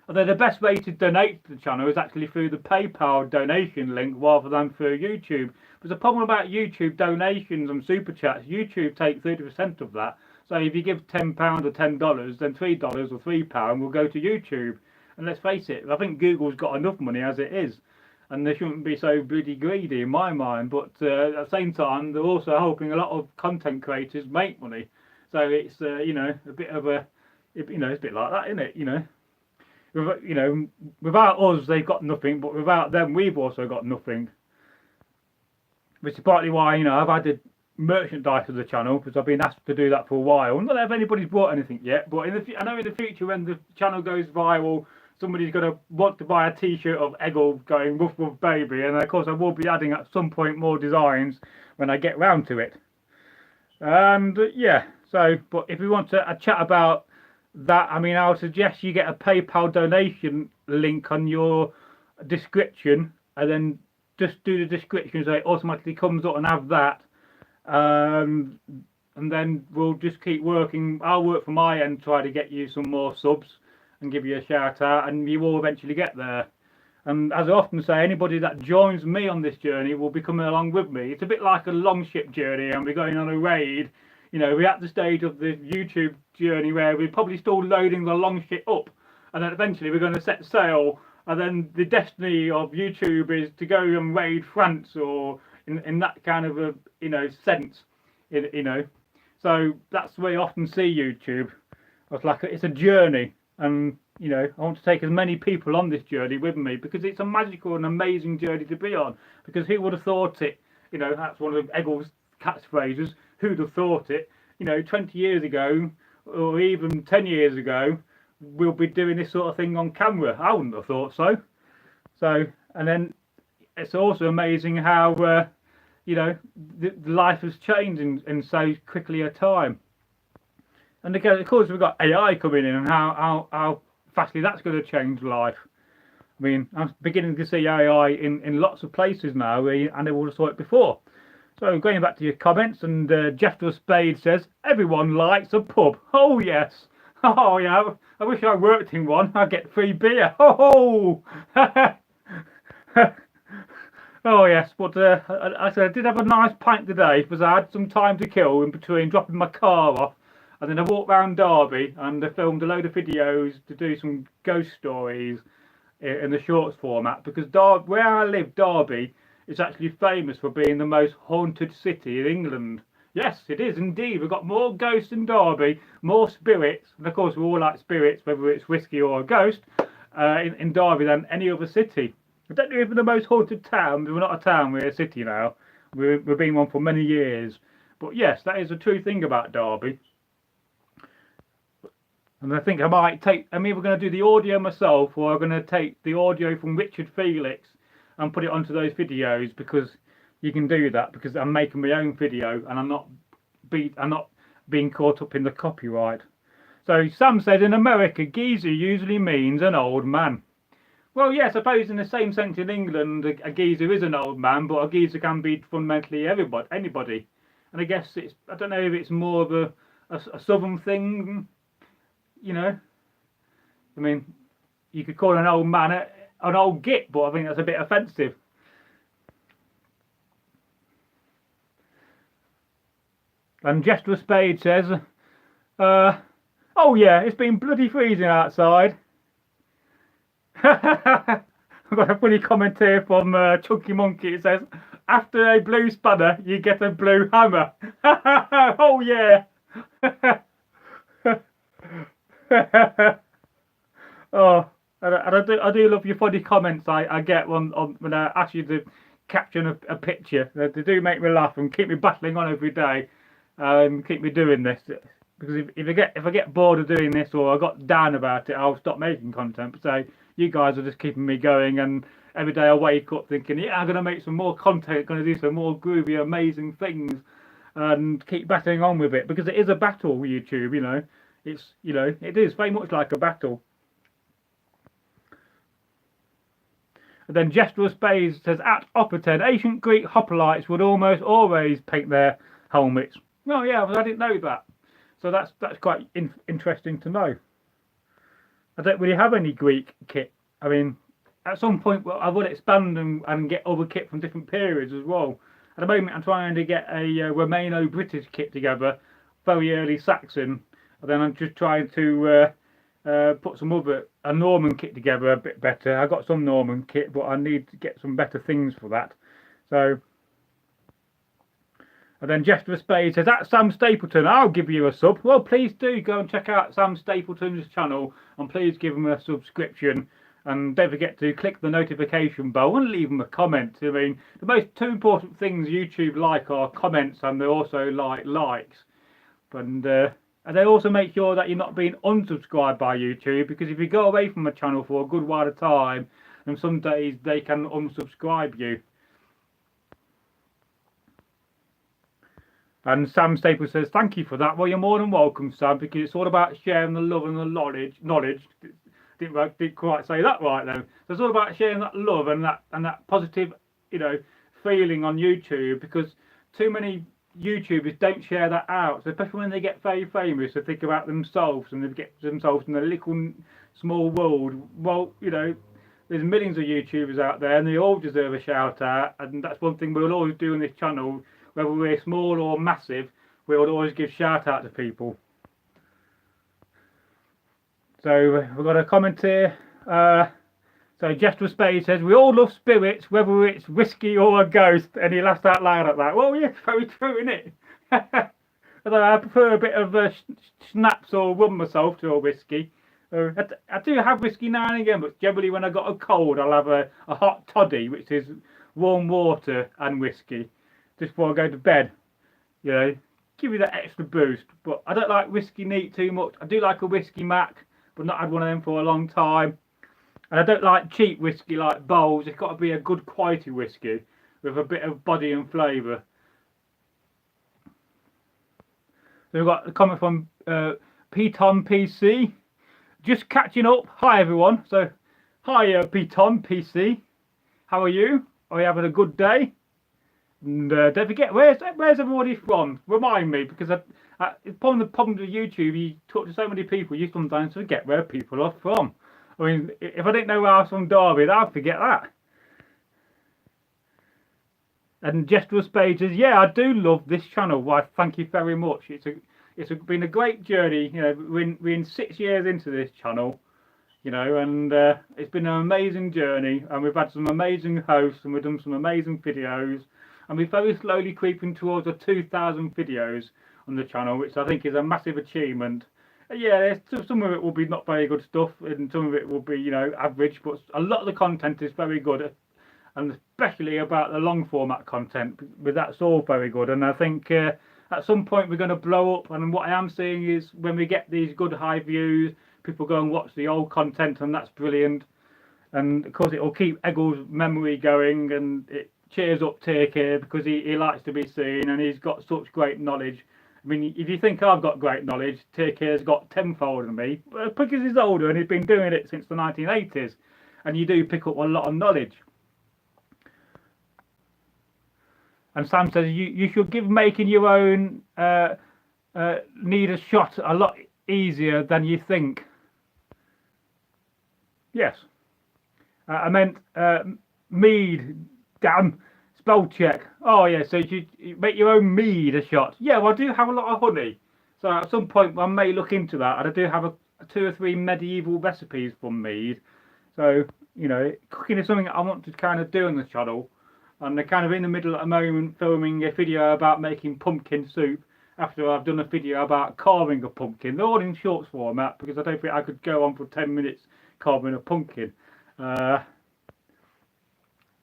Although the best way to donate to the channel is actually through the PayPal donation link rather than through YouTube. There's a problem about YouTube donations and super chats. YouTube takes 30% of that. So if you give £10 or $10, then $3 or £3 will go to YouTube. And let's face it, I think Google's got enough money as it is. And they shouldn't be so bloody greedy in my mind. But at the same time, they're also helping a lot of content creators make money. So it's, you know, a bit of a, you know, it's a bit like that, isn't it? You know, without us, they've got nothing. But without them, we've also got nothing. Which is partly why, you know, I've added merchandise to the channel, because I've been asked to do that for a while. Not that if anybody's bought anything yet, but I know in the future when the channel goes viral, somebody's going to want to buy a t-shirt of Eggle going woof woof baby, and of course I will be adding at some point more designs when I get round to it. And yeah, so, but if we want to chat about that, I mean, I would suggest you get a PayPal donation link on your description, and then just do the description so it automatically comes up and have that. And then we'll just keep working. I'll work from my end, try to get you some more subs and give you a shout out, and you will eventually get there. And as I often say, anybody that joins me on this journey will be coming along with me. It's a bit like a long ship journey, and we're going on a raid. You know, we're at the stage of the YouTube journey where we're probably still loading the long ship up, and then eventually we're going to set sail. And then the destiny of YouTube is to go and raid France, or in that kind of a, you know, sense, you know. So that's the way I often see YouTube. It's like it's a journey. And, you know, I want to take as many people on this journey with me, because it's a magical and amazing journey to be on. Because who would have thought it? You know, that's one of Eggle's catchphrases. Who'd have thought it? You know, 20 years ago, or even 10 years ago, we'll be doing this sort of thing on camera. I wouldn't have thought so. So, and then it's also amazing how, you know, the life has changed in so quickly a time. And again, of course, we've got AI coming in, and how fastly that's going to change life. I mean, I'm beginning to see AI in lots of places now, and they would have saw it before. So going back to your comments, and Jester Spade says, everyone likes a pub. Oh, yes. Oh, yeah. I wish I worked in one. I'd get free beer. Oh! Oh, yes. But I said I did have a nice pint today, because I had some time to kill in between dropping my car off. And then I walked round Derby, and I filmed a load of videos to do some ghost stories in the shorts format, because where I live, Derby, is actually famous for being the most haunted city in England. Yes, it is indeed. We've got more ghosts in Derby, more spirits, and of course we all like spirits, whether it's whiskey or a ghost, in Derby than any other city. I don't know if we're the most haunted town. We're not a town, we're a city now. We've been one for many years. But yes, that is a true thing about Derby. And I think I'm either going to do the audio myself or I'm going to take the audio from Richard Felix and put it onto those videos, because you can do that because I'm making my own video and I'm not being caught up in the copyright. So Sam said in America, geezer usually means an old man. Well, yeah, I suppose in the same sense in England, a geezer is an old man, but a geezer can be fundamentally anybody. And I guess I don't know if it's more of a southern thing, you know. I mean, you could call an old man an old git, but I think that's a bit offensive. And Jester Spade says, oh yeah, it's been bloody freezing outside. I've got a funny comment here from Chunky Monkey. It says, after a blue spanner, you get a blue hammer. Oh yeah. Oh, and I do love your funny comments I get when I ask you to caption a picture. They do make me laugh and keep me battling on every day. Keep me doing this, because if I get bored of doing this or I got down about it, I'll stop making content. So you guys are just keeping me going, and every day I wake up thinking, yeah, I'm gonna make some more content, gonna do some more groovy, amazing things, and keep battling on with it, because it is a battle with YouTube. It is very much like a battle. And then Jester Spades says, at Opperton, ancient Greek hoplites would almost always paint their helmets. Oh yeah, I didn't know that. So that's quite interesting to know. I don't really have any Greek kit. I mean, at some point I will expand and get other kit from different periods as well. At the moment I'm trying to get a Romano-British kit together, very early Saxon, and then I'm just trying to put a Norman kit together a bit better. I got some Norman kit, but I need to get some better things for that. So, and then Jester Spade says, that's Sam Stapleton, I'll give you a sub. Well, please do go and check out Sam Stapleton's channel, and please give him a subscription. And don't forget to click the notification bell and leave him a comment. I mean, the most two important things YouTube like are comments, and they also like likes. And they also make sure that you're not being unsubscribed by YouTube, because if you go away from a channel for a good while of time, then some days they can unsubscribe you. And Sam Staples says, thank you for that. Well, you're more than welcome, Sam, because it's all about sharing the love and the knowledge. Didn't quite say that right though. So it's all about sharing that love and that positive, feeling on YouTube, because too many YouTubers don't share that out. So especially when they get very famous, they think about themselves and they get themselves in a little small world. Well, there's millions of YouTubers out there, and they all deserve a shout out. And that's one thing we'll always do on this channel, whether we're small or massive. We'll always give shout out to people. So we've got a comment here. So Jester Spade says, we all love spirits, whether it's whiskey or a ghost. And he laughed out loud at that. Well, yes, very true, isn't it? Although I prefer a bit of schnapps or rum myself to a whiskey. I do have whiskey now and again, but generally when I got a cold, I'll have a hot toddy, which is warm water and whiskey, just before I go to bed. Give you that extra boost. But I don't like whiskey neat too much. I do like a whiskey mac, but not had one of them for a long time. And I don't like cheap whiskey like bowls. It's got to be a good quality whiskey with a bit of body and flavour. So we've got a comment from Peton PC. Just catching up. Hi everyone. So hi Peton PC. How are you? Are you having a good day? And don't forget, where's everybody from? Remind me, because upon the problem with YouTube, you talk to so many people, you sometimes forget where people are from. I mean, if I didn't know where I was from Derby, I'd forget that. And Jester Spade says, yeah, I do love this channel. Why, thank you very much. It's been a great journey. We're in 6 years into this channel, and it's been an amazing journey, and we've had some amazing hosts, and we've done some amazing videos, and we're very slowly creeping towards the 2,000 videos on the channel, which I think is a massive achievement. Yeah, some of it will be not very good stuff, and some of it will be, you know, average, but a lot of the content is very good, and especially about the long format content, but that's all very good. And I think at some point we're going to blow up, and what I am seeing is when we get these good high views, people go and watch the old content, and that's brilliant. And of course it will keep Eggle's memory going, and it cheers up Take Care because he likes to be seen, and he's got such great knowledge. I mean, if you think I've got great knowledge, Take Care's got tenfold of me, because he's older and he's been doing it since the 1980s, and you do pick up a lot of knowledge. And Sam says you should give making your own need a shot a lot easier than you think. Yes. I meant mead. Damn. Spell check. Oh yeah, so you make your own mead a shot. Yeah, well I do have a lot of honey. So at some point I may look into that. And I do have 2 or 3 medieval recipes from mead. So, you know, cooking is something I want to kind of do on the channel. And they're kind of in the middle at the moment filming a video about making pumpkin soup after I've done a video about carving a pumpkin. They're all in shorts format because I don't think I could go on for 10 minutes carving a pumpkin.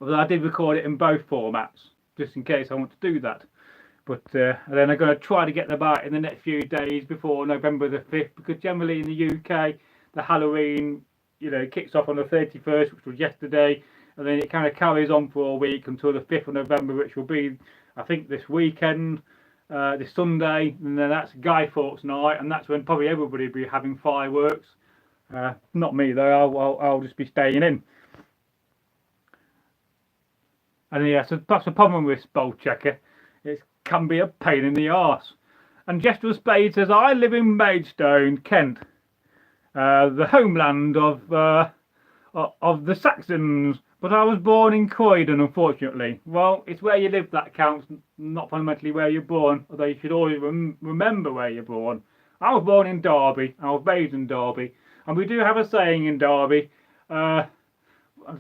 Although I did record it in both formats just in case I want to do that. But then I'm going to try to get them out in the next few days before November the 5th, because generally in the UK the Halloween, you know, kicks off on the 31st, which was yesterday, and then it kind of carries on for a week until the 5th of November, which will be, I think, this weekend, this Sunday, and then that's Guy Fawkes night, and that's when probably everybody will be having fireworks. Not me though, I'll just be staying in. And yeah, so that's the problem with spell checker. It can be a pain in the arse. And Jester Spade says, I live in Maidstone, Kent, the homeland of the Saxons, but I was born in Croydon, unfortunately. Well, it's where you live that counts, not fundamentally where you're born, although you should always remember where you're born. I was born in Derby, I was raised in Derby, and we do have a saying in Derby. I've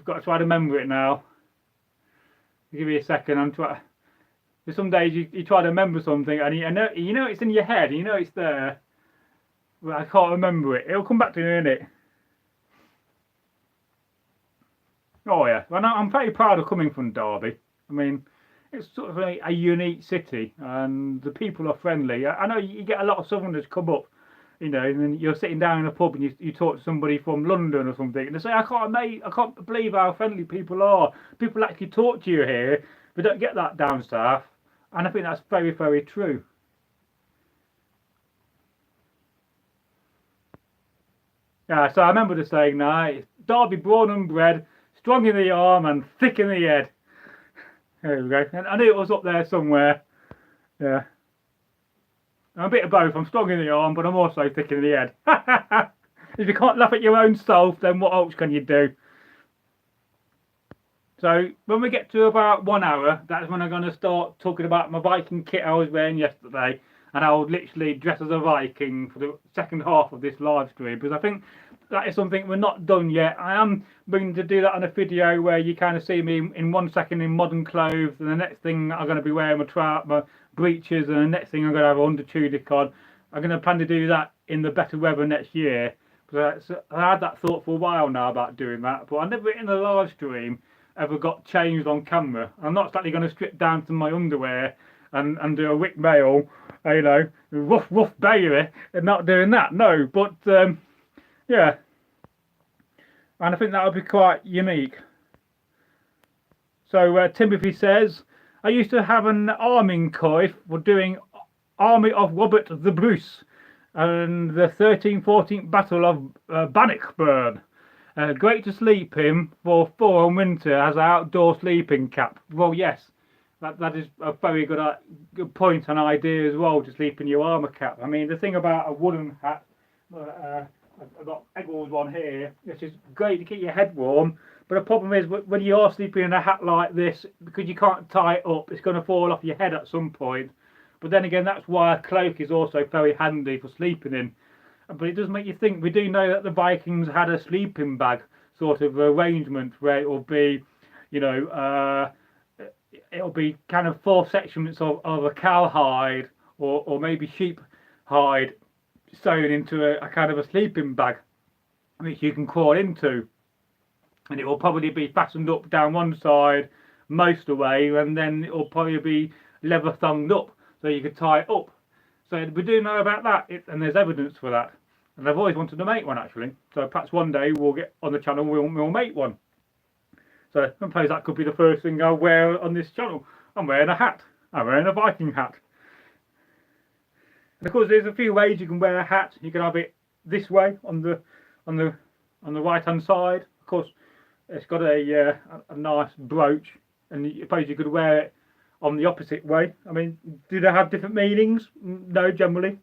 got to try to remember it now. Give me a second. I'm trying. Some days you try to remember something, and you know it's in your head, and you know it's there, but I can't remember it. It'll come back to me in it. Oh yeah, well, I'm very proud of coming from Derby. I mean, it's sort of a unique city, and the people are friendly. I know you get a lot of Southerners come up, you know, and then you're sitting down in a pub and you talk to somebody from London or something, and they say, I can't believe how friendly people are. People actually talk to you here. We don't get that down south, and I think that's very, very true. Yeah, so I remember the saying now, it's Derby born and bred, strong in the arm and thick in the head. There we go. And I knew it was up there somewhere. Yeah. I'm a bit of both. I'm strong in the arm, but I'm also thick in the head. If you can't laugh at your own self, then what else can you do? So when we get to about 1 hour, that's when I'm going to start talking about my Viking kit I was wearing yesterday, and I'll literally dress as a Viking for the second half of this live stream, because I think that is something we're not done yet. I am going to do that on a video where you kind of see me in 1 second in modern clothes, and the next thing I'm going to be wearing my breeches, and the next thing I'm going to have under tunic on. I'm going to plan to do that in the better weather next year. So I had that thought for a while now about doing that, but I never in the live stream ever got changed on camera. I'm not exactly going to strip down to my underwear and do a wick mail, you know, woof baby, and not doing that. No, but yeah, and I think that would be quite unique. So Timothy says, I used to have an arming coif for doing Army of Robert the Bruce and the 13th-14th Battle of Bannockburn. Great to sleep in for fall and winter as an outdoor sleeping cap. Well, yes, that is a very good point and idea as well, to sleep in your armour cap. I mean, the thing about a woolen hat, I've got Eggle's one here, which is great to keep your head warm, but the problem is when you are sleeping in a hat like this, because you can't tie it up, it's going to fall off your head at some point. But then again, that's why a cloak is also very handy for sleeping in. But it does make you think. We do know that the Vikings had a sleeping bag sort of arrangement where it will be, you know, it'll be kind of 4 sections of a cow hide or maybe sheep hide sewn into a kind of a sleeping bag which you can crawl into, and it will probably be fastened up down one side most of the way, and then it will probably be leather thonged up so you could tie it up. So we do know about that, and there's evidence for that, and I've always wanted to make one actually, so perhaps one day we'll get on the channel, we'll make one. So I suppose that could be the first thing I'll wear on this channel. I'm wearing a hat. I'm wearing a Viking hat. And of course there's a few ways you can wear a hat. You can have it this way on the right hand side. Of course it's got a nice brooch, and I suppose you could wear it on the opposite way. I mean, do they have different meanings? No, generally.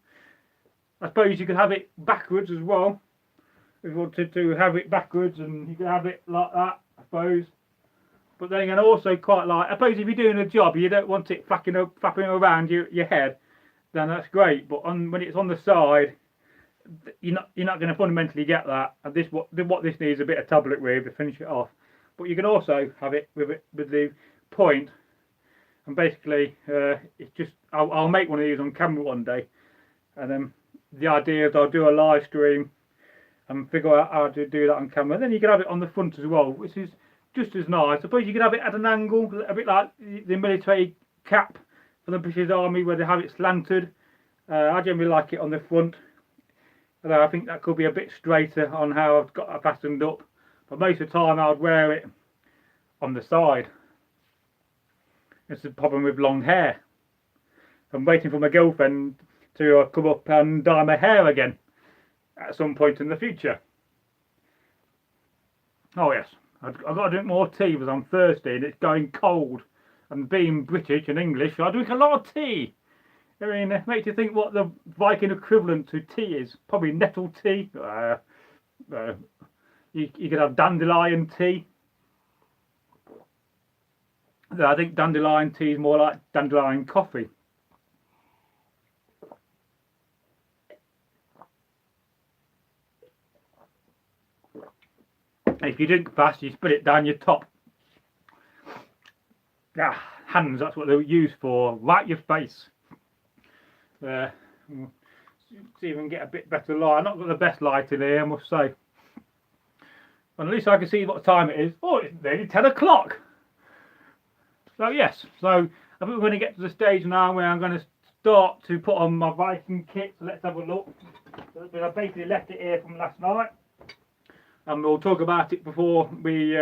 I suppose you could have it backwards as well. If you wanted to have it backwards, and you could have it like that, I suppose. But then again, also quite like, I suppose if you're doing a job, you don't want it flapping around your head, then that's great. But when it's on the side, you're not going to fundamentally get that. And what this needs a bit of tablet with to finish it off. But you can also have it with the point, and basically it's just I'll make one of these on camera one day, and then the idea is I'll do a live stream and figure out how to do that on camera. And then you can have it on the front as well, which is just as nice. I suppose you could have it at an angle, a bit like the military cap for the British Army where they have it slanted. I generally like it on the front, although I think that could be a bit straighter on how I've got it fastened up. But most of the time I'd wear it on the side. It's the problem with long hair. I'm waiting for my girlfriend to come up and dye my hair again at some point in the future. Oh yes, I've got to drink more tea because I'm thirsty and it's going cold. And being British and English, I drink a lot of tea. I mean, it makes you think what the Viking equivalent to tea is. Probably nettle tea. You could have dandelion tea. I think dandelion tea is more like dandelion coffee. If you drink fast, you spit it down your top. Hands, that's what they're used for. Right your face. See if we can get a bit better light. I've not got the best light in here, I must say. But at least I can see what time it is. Oh, it's nearly 10 o'clock. So yes, so I think we're going to get to the stage now where I'm going to start to put on my Viking kit. So let's have a look. I basically left it here from last night, and we'll talk about it before we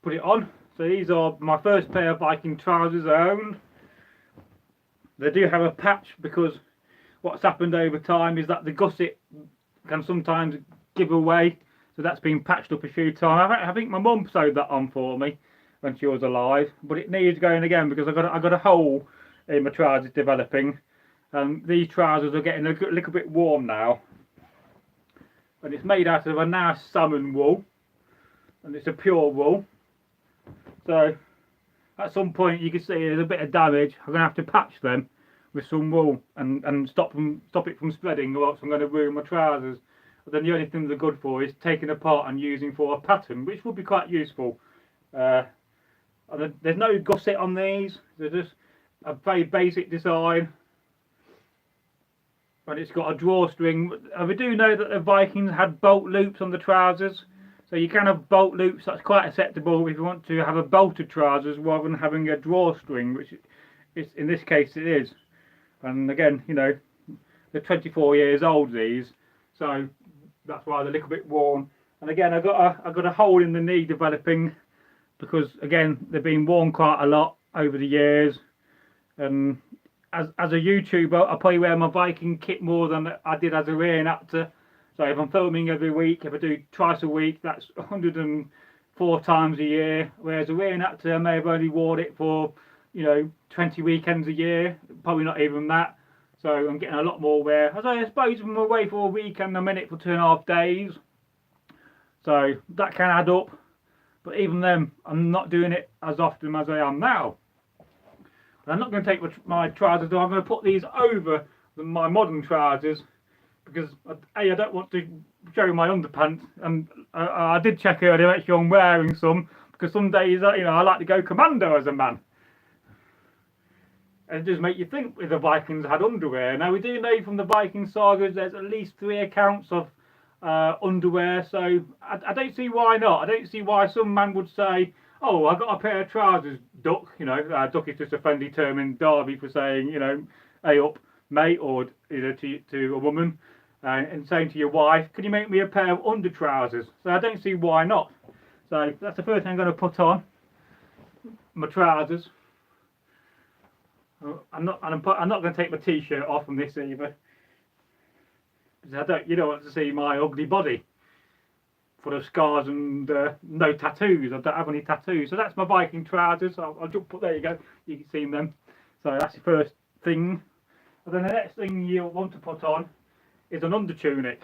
put it on. So these are my first pair of Viking trousers I owned. They do have a patch because what's happened over time is that the gusset can sometimes give away. So that's been patched up a few times. I think my mum sewed that on for me when she was alive, but it needs going again because I got a hole in my trousers developing, and these trousers are getting a little bit warm now. And it's made out of a nice salmon wool, and it's a pure wool. So at some point you can see there's a bit of damage. I'm going to have to patch them with some wool and stop it from spreading, or else I'm going to ruin my trousers. But then the only thing they're good for is taking apart and using for a pattern, which would be quite useful. There's no gusset on these. They're just a very basic design, and it's got a drawstring. We do know that the Vikings had bolt loops on the trousers, so you can have bolt loops. That's quite acceptable if you want to have a bolted trousers rather than having a drawstring, which is, in this case it is. And again, you know, they're 24 years old, these, so that's why they're a little bit worn. And again, I got a hole in the knee developing because again they've been worn quite a lot over the years. And as a YouTuber, I probably wear my Viking kit more than I did as a re-enactor. So if I'm filming every week, if I do twice a week, that's 104 times a year. Whereas a re-enactor, I may have only worn it for, you know, 20 weekends a year, probably not even that. So I'm getting a lot more wear. As I suppose I'm away for a weekend, I'm in it for 2.5 days. So that can add up. But even then, I'm not doing it as often as I am now. I'm not going to take my trousers, I'm going to put these over my modern trousers because I don't want to show my underpants. And I did check earlier, make sure I'm wearing some, because some days, you know, I like to go commando as a man. And it does make you think if the Vikings had underwear. Now we do know from the Viking sagas there's at least 3 accounts of underwear, so I don't see why not. I don't see why some man would say, oh, I got a pair of trousers, duck. You know, duck is just a friendly term in Derby for saying, you know, hey up, mate, or you know, to a woman, and saying to your wife, can you make me a pair of under trousers? So I don't see why not. So that's the first thing I'm going to put on, my trousers. I'm not going to take my t-shirt off from this either, because you don't want to see my ugly body full of scars and no tattoos. I don't have any tattoos. So that's my Viking trousers. I'll jump up. There you go. You can see them. So that's the first thing. And then the next thing you'll want to put on is an under tunic.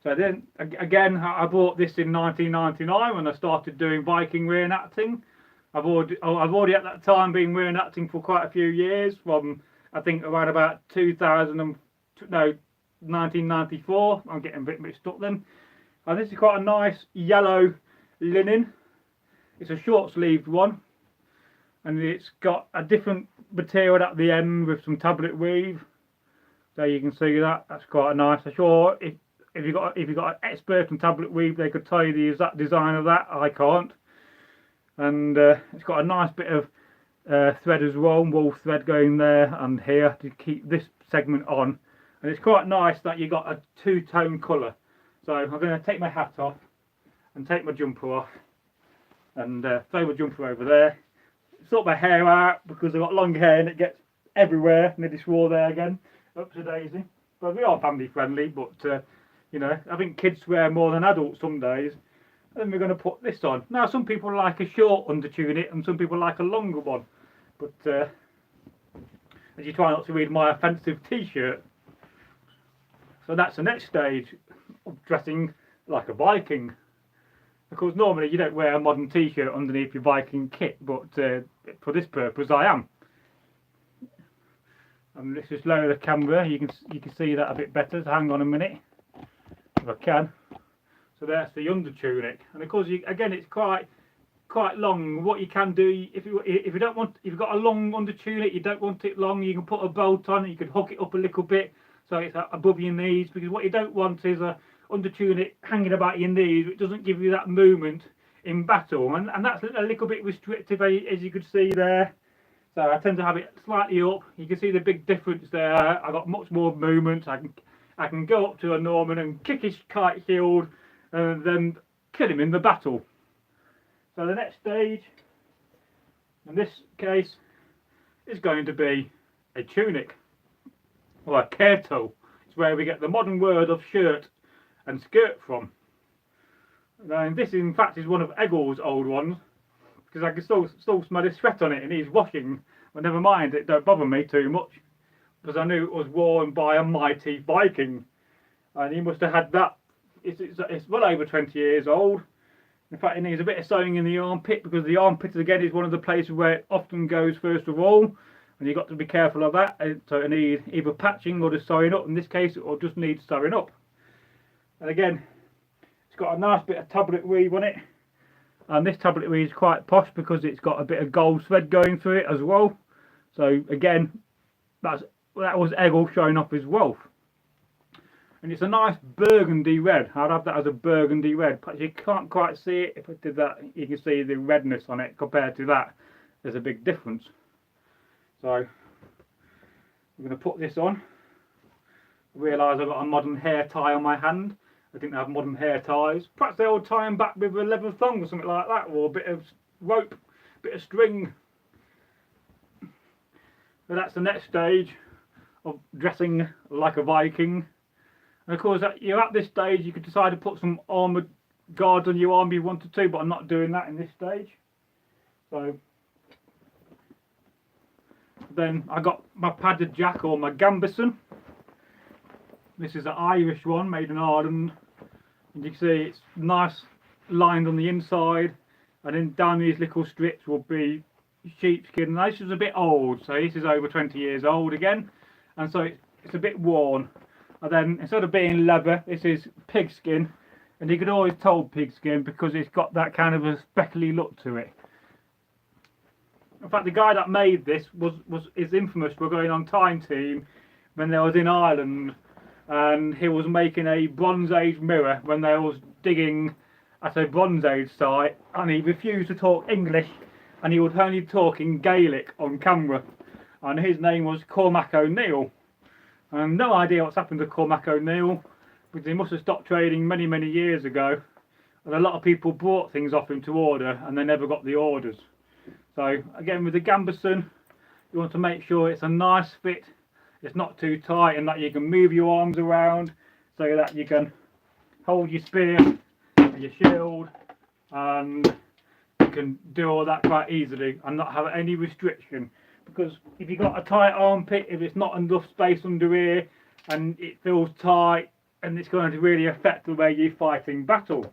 So then again, I bought this in 1999 when I started doing Viking reenacting. I've already at that time been reenacting for quite a few years, from I think around about 1994. I'm getting a bit mixed up then. And this is quite a nice yellow linen. It's a short sleeved one, and it's got a different material at the end with some tablet weave. So you can see that. That's quite nice. I'm sure if you got an expert in tablet weave, they could tell you the exact design of that. I can't. And it's got a nice bit of thread as well, wool thread going there and here to keep this segment on. And it's quite nice that you got a 2-tone colour. So I'm going to take my hat off and take my jumper off and throw my jumper over there. Sort my hair out because I've got long hair and it gets everywhere. Nearly swore there again. Up to daisy. But we are family friendly, but you know, I think kids swear more than adults some days. Then we're going to put this on. Now some people like a short under tunic and some people like a longer one, but as you try not to read my offensive t-shirt. So that's the next stage of dressing like a Viking. Of course normally you don't wear a modern t-shirt underneath your Viking kit, but for this purpose I am. And let's just lower the camera, you can see that a bit better, so hang on a minute if I can. So that's the under tunic, and of course again it's quite long. What you can do if you don't want, if you've got a long under tunic, you don't want it long, you can put a belt on, you can hook it up a little bit so it's above your knees, because what you don't want is a under tunic hanging about your knees, which doesn't give you that movement in battle, and that's a little bit restrictive, as you could see there. So I tend to have it slightly up. You can see the big difference there. I've got much more movement. I can go up to a Norman and kick his kite shield and then kill him in the battle. So the next stage, in this case, is going to be a tunic, or a kirtle. It's where we get the modern word of shirt and skirt from. And this in fact is one of Egil's old ones, because I can still smell his sweat on it and he's washing. But never mind, it don't bother me too much, because I knew it was worn by a mighty Viking, and he must have had that. It's well over 20 years old. In fact, it needs a bit of sewing in the armpit, because the armpit again is one of the places where it often goes first of all, and you've got to be careful of that. So it needs either patching or just sewing up. In this case, it will just need sewing up. And again, it's got a nice bit of tablet weave on it, and this tablet weave is quite posh because it's got a bit of gold thread going through it as well. So again, that was Egil showing off his wealth. And it's a nice burgundy red. I'd have that as a burgundy red. But you can't quite see it. If I did that, you can see the redness on it compared to that. There's a big difference. So I'm going to put this on. I realise I've got a modern hair tie on my hand. I didn't have modern hair ties. Perhaps they'll tie them back with a leather thong or something like that, or a bit of rope, a bit of string. So that's the next stage of dressing like a Viking. And of course, you're at this stage, you could decide to put some armoured guards on your arm if you wanted to, but I'm not doing that in this stage. So then I got my padded jack, or my gambeson. This is an Irish one made in Ireland, and you can see it's nice lined on the inside, and then down these little strips will be sheepskin. Now this is a bit old, so this is over 20 years old again, and so it's a bit worn. And then instead of being leather, this is pigskin, and you could always tell pigskin because it's got that kind of a speckly look to it. In fact, the guy that made this is infamous for going on Time Team when they was in Ireland, and he was making a Bronze Age mirror when they was digging at a Bronze Age site, and he refused to talk English, and he was only talking Gaelic on camera, and his name was Cormac O'Neill. And no idea what's happened to Cormac O'Neill, because he must have stopped trading many years ago, and a lot of people bought things off him to order and they never got the orders. So again, with the gambeson, you want to make sure it's a nice fit, it's not too tight, and that you can move your arms around so that you can hold your spear and your shield, and you can do all that quite easily and not have any restriction. Because if you've got a tight armpit, if it's not enough space under here and it feels tight, and it's going to really affect the way you fight in battle.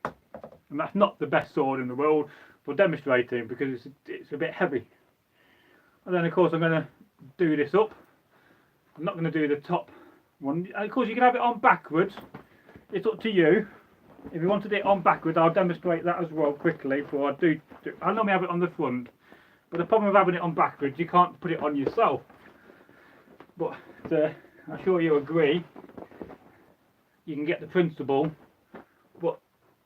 And that's not the best sword in the world for demonstrating, because it's a bit heavy. And then of course I'm going to do this up. I'm not going to do the top one. And of course you can have it on backwards. It's up to you. If you wanted it on backwards, I'll demonstrate that as well quickly before I do. I normally have it on the front, but the problem with having it on backwards, you can't put it on yourself. But I'm sure you agree, you can get the principle. But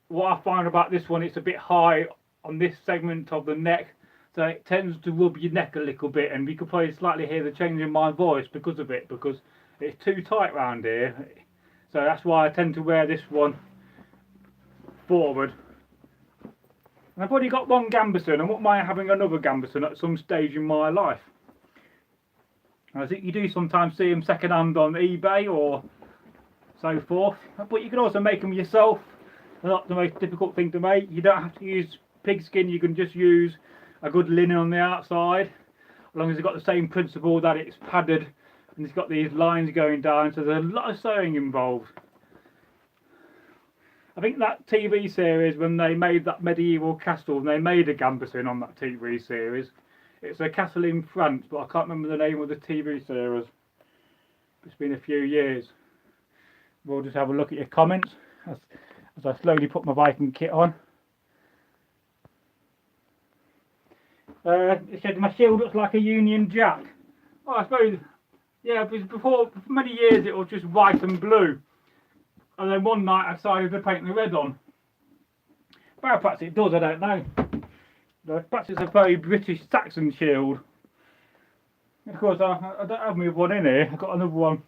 what I find about this one, it's a bit high on this segment of the neck, so it tends to rub your neck a little bit, and you could probably slightly hear the change in my voice because of it, because it's too tight round here. So that's why I tend to wear this one forward. And I've already got one gambeson, and what mind having another gambeson at some stage in my life. And I think you do sometimes see them second hand on eBay or so forth, but you can also make them yourself. They're not the most difficult thing to make. You don't have to use pigskin, you can just use a good linen on the outside, as long as it's got the same principle that it's padded and it's got these lines going down, so there's a lot of sewing involved. I think that TV series, when they made that medieval castle, and they made a gambeson on that TV series, it's a castle in France, but I can't remember the name of the TV series. It's been a few years. We'll just have a look at your comments as I slowly put my Viking kit on. It said my shield looks like a Union Jack. Well, I suppose, yeah, because before, for many years it was just white and blue. And then one night I decided to paint the red on. Well, perhaps it does, I don't know. Perhaps it's a very British Saxon shield. Of course, I don't have my one in here. I've got another one,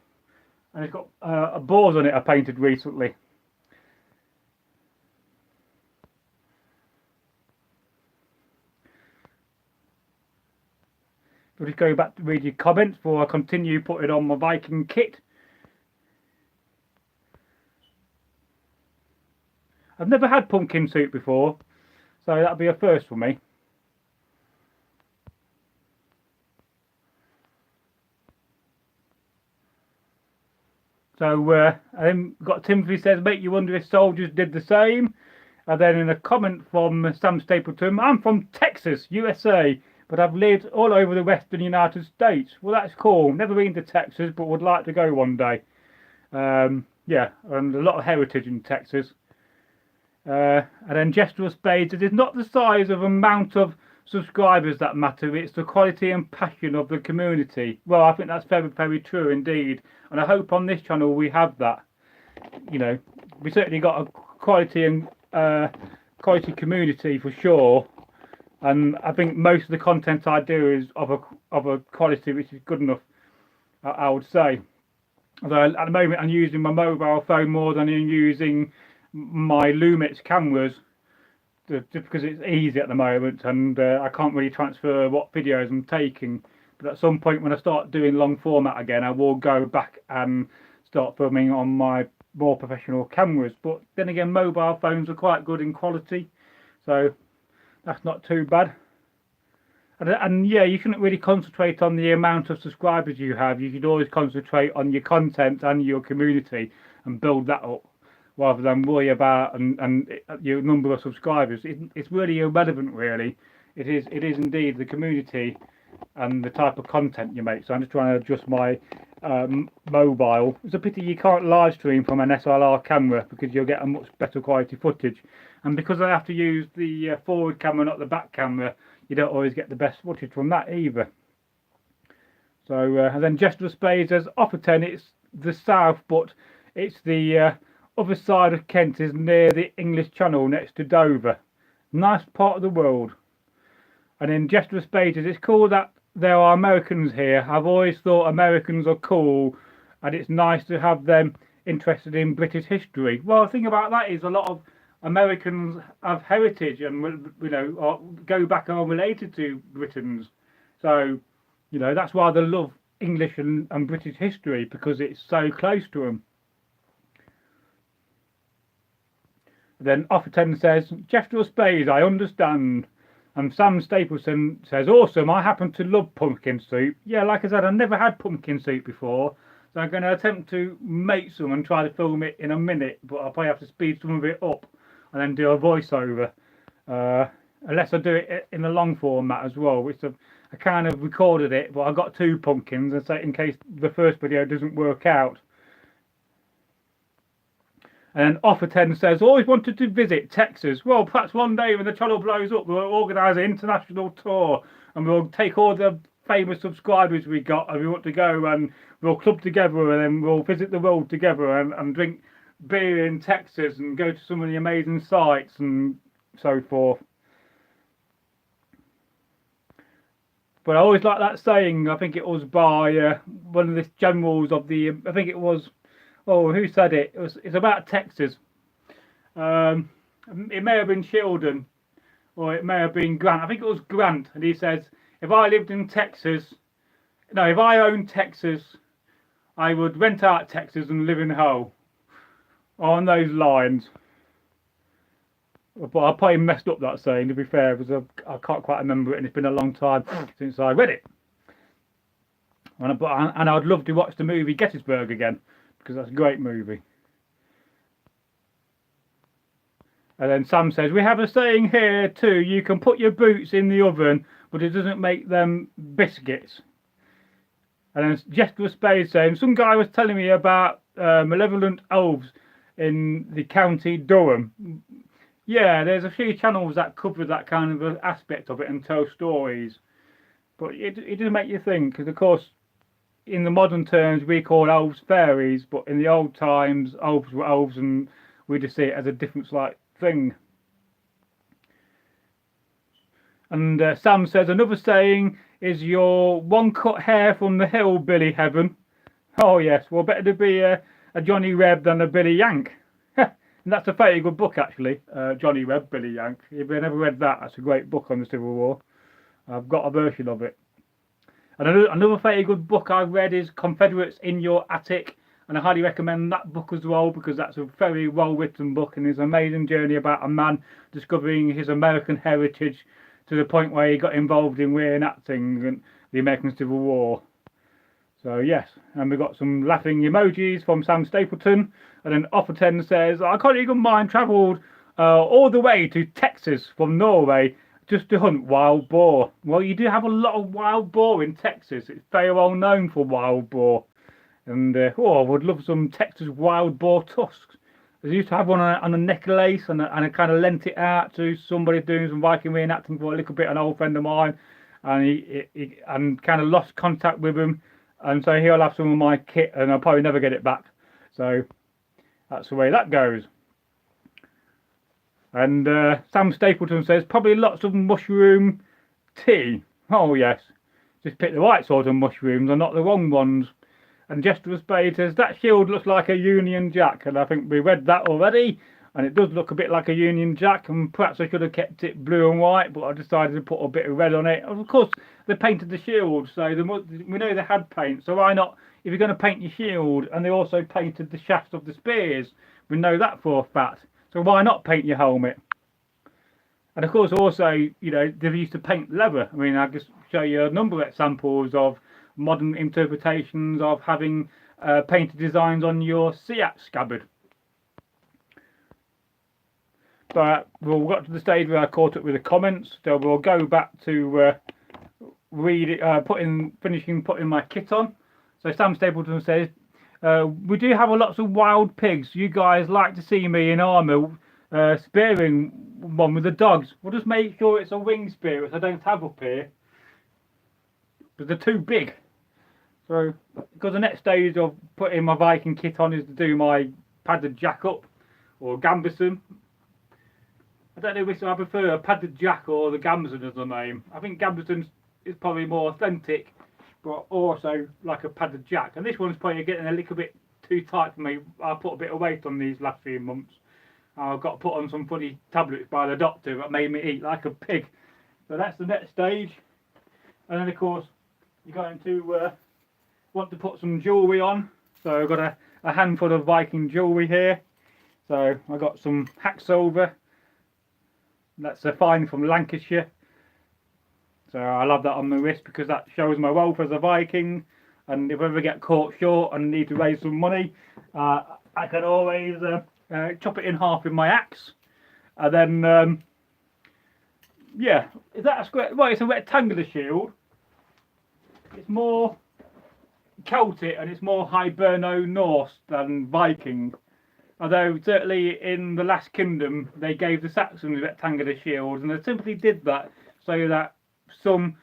and it's got a boars on it I painted recently. I'll just go back to read your comments before I continue putting on my Viking kit. I've never had pumpkin soup before, so that'll be a first for me. So, and then we've got Timothy says, make you wonder if soldiers did the same. And then in a comment from Sam Stapleton, I'm from Texas, USA, but I've lived all over the western United States. Well, that's cool. Never been to Texas, but would like to go one day. Yeah, and a lot of heritage in Texas. And then Gestural Spades, it is not the size of amount of subscribers that matter, it's the quality and passion of the community. Well, I think that's very true indeed, and I hope on this channel we have that. You know, we certainly got a quality and quality community for sure, and I think most of the content I do is of a quality which is good enough, I would say. Although at the moment I'm using my mobile phone more than I'm using my Lumix cameras, just because it's easy at the moment, and I can't really transfer what videos I'm taking. But at some point when I start doing long format again, I will go back and start filming on my more professional cameras. But then again, mobile phones are quite good in quality, so that's not too bad. And yeah, you shouldn't really concentrate on the amount of subscribers you have. You should always concentrate on your content and your community and build that up, rather than worry about and your number of subscribers. It's really irrelevant, really. It is indeed the community and the type of content you make. So I'm just trying to adjust my mobile. It's a pity you can't live stream from an SLR camera, because you'll get a much better quality footage. and because I have to use the forward camera, not the back camera, you don't always get the best footage from that either. So and then Jester of Spades says Offerton, it's the south, but it's the other side of Kent, is near the English Channel next to Dover. Nice part of the world. And then Jester of Spades says it's cool that there are Americans here. I've always thought Americans are cool, and it's nice to have them interested in British history. Well, the thing about that is a lot of Americans have heritage and, you know, go back and are related to Britons. So, you know, that's why they love English and British history, because it's so close to them. Then Offerton says, Jester of Spades, I understand. And Sam Stapleton says, awesome, I happen to love pumpkin soup. Yeah, like I said, I've never had pumpkin soup before, so I'm going to attempt to make some and try to film it in a minute, but I'll probably have to speed some of it up and then do a voiceover. Unless I do it in a long format as well, which I kind of recorded it, but I got 2 pumpkins, and so in case the first video doesn't work out. And Offerton says, always wanted to visit Texas. Well, perhaps one day when the channel blows up, we'll organise an international tour, and we'll take all the famous subscribers we got, and we want to go, and we'll club together, and then we'll visit the world together, and drink beer in Texas, and go to some of the amazing sites, and so forth. But I always like that saying, I think it was by one of the generals of the, I think it was, oh, who said it? It's about Texas. It may have been Sheldon, or it may have been Grant. I think it was Grant, and he says, if I lived in Texas, no, if I owned Texas, I would rent out Texas and live in Hull. On those lines. But I probably messed up that saying, to be fair, because I can't quite remember it, and it's been a long time since I read it. And I'd love to watch the movie Gettysburg again, because that's a great movie. And then Sam says, we have a saying here too, you can put your boots in the oven, but it doesn't make them biscuits. And then Jester of Spades saying, some guy was telling me about malevolent elves in the county Durham. Yeah, there's a few channels that cover that kind of aspect of it and tell stories. But it does make you think, because of course, in the modern terms, we call elves fairies, but in the old times, elves were elves, and we just see it as a different slight thing. And Sam says, another saying is your one cut hair from the hillbilly heaven. Oh yes, well, better to be a Johnny Reb than a Billy Yank. And that's a very good book, actually, Johnny Reb, Billy Yank. If you've never read that, that's a great book on the Civil War. I've got a version of it. And another very good book I've read is Confederates in Your Attic, and I highly recommend that book as well, because that's a very well written book, and it's an amazing journey about a man discovering his American heritage to the point where he got involved in reenacting the American Civil War. So yes, and we've got some laughing emojis from Sam Stapleton, and then Offerton says, I can't even mind travelled all the way to Texas from Norway just to hunt wild boar. Well, you do have a lot of wild boar in Texas. It's very well known for wild boar. And I would love some Texas wild boar tusks. I used to have one on a necklace, and I kind of lent it out to somebody doing some Viking reenacting for a little bit, an old friend of mine, and he kind of lost contact with him. And so he'll have some of my kit, and I'll probably never get it back. So that's the way that goes. And Sam Stapleton says, probably lots of mushroom tea. Oh yes, just pick the right sort of mushrooms and not the wrong ones. And Jester of Spades says, that shield looks like a Union Jack. And I think we read that already. And it does look a bit like a Union Jack. And perhaps I should have kept it blue and white, but I decided to put a bit of red on it. Of course, they painted the shield, so we know they had paint. So why not, if you're going to paint your shield, and they also painted the shafts of the spears, we know that for a fact. So why not paint your helmet? And of course, also, you know, they used to paint leather. I mean, I can show you a number of examples of modern interpretations of having painted designs on your Seat scabbard. But we'll got to the stage where I caught up with the comments, so we'll go back to finishing putting my kit on. So Sam Stapleton says, we do have lots of wild pigs. You guys like to see me in armour spearing one with the dogs. We'll just make sure it's a wing spear, which I don't have up here, but they're too big. So, because the next stage of putting my Viking kit on is to do my padded jack up, or gambeson. I don't know which I prefer, a padded jack or the gambeson as the name. I think gambeson is probably more authentic, but also like a padded jack. And this one's probably getting a little bit too tight for me. I put a bit of weight on these last few months. I've got to put on some funny tablets by the doctor that made me eat like a pig. So that's the next stage. And then of course you're going to want to put some jewellery on. So I've got a handful of Viking jewellery here. So I got some hack silver. That's a find from Lancashire. So I love that on my wrist because that shows my wealth as a Viking. And if I ever get caught short and need to raise some money, I can always chop it in half with my axe. And then, yeah, is that a square? Well, it's a rectangular shield. It's more Celtic and it's more Hiberno-Norse than Viking. Although certainly in the last kingdom they gave the Saxons rectangular shields, and they simply did that so that some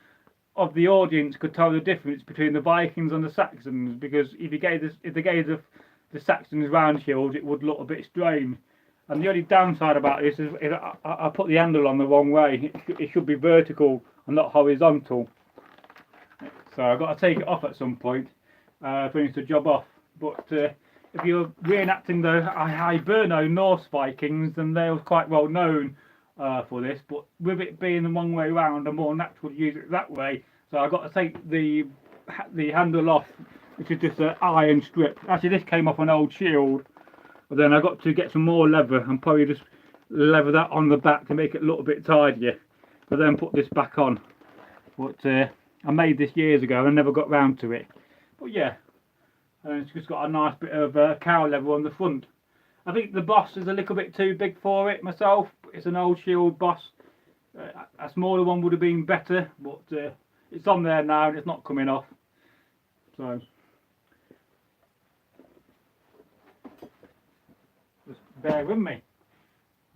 of the audience could tell the difference between the Vikings and the Saxons. Because if they gave the Saxons round shields, it would look a bit strange. And the only downside about this is I put the handle on the wrong way. It should be vertical and not horizontal. So I've got to take it off at some point, finish the job off. But if you're reenacting the Hiberno Norse Vikings, then they were quite well known for this. But with it being the wrong way around, I'm more natural to use it that way. So I've got to take the handle off, which is just an iron strip. Actually, this came off an old shield. But then I got to get some more leather and probably just leather that on the back to make it look a bit tidier. But then put this back on. But I made this years ago and I never got round to it. But yeah, and it's just got a nice bit of cow leather on the front. I think the boss is a little bit too big for it myself. It's an old shield boss. A smaller one would have been better, but it's on there now and it's not coming off. So just bear with me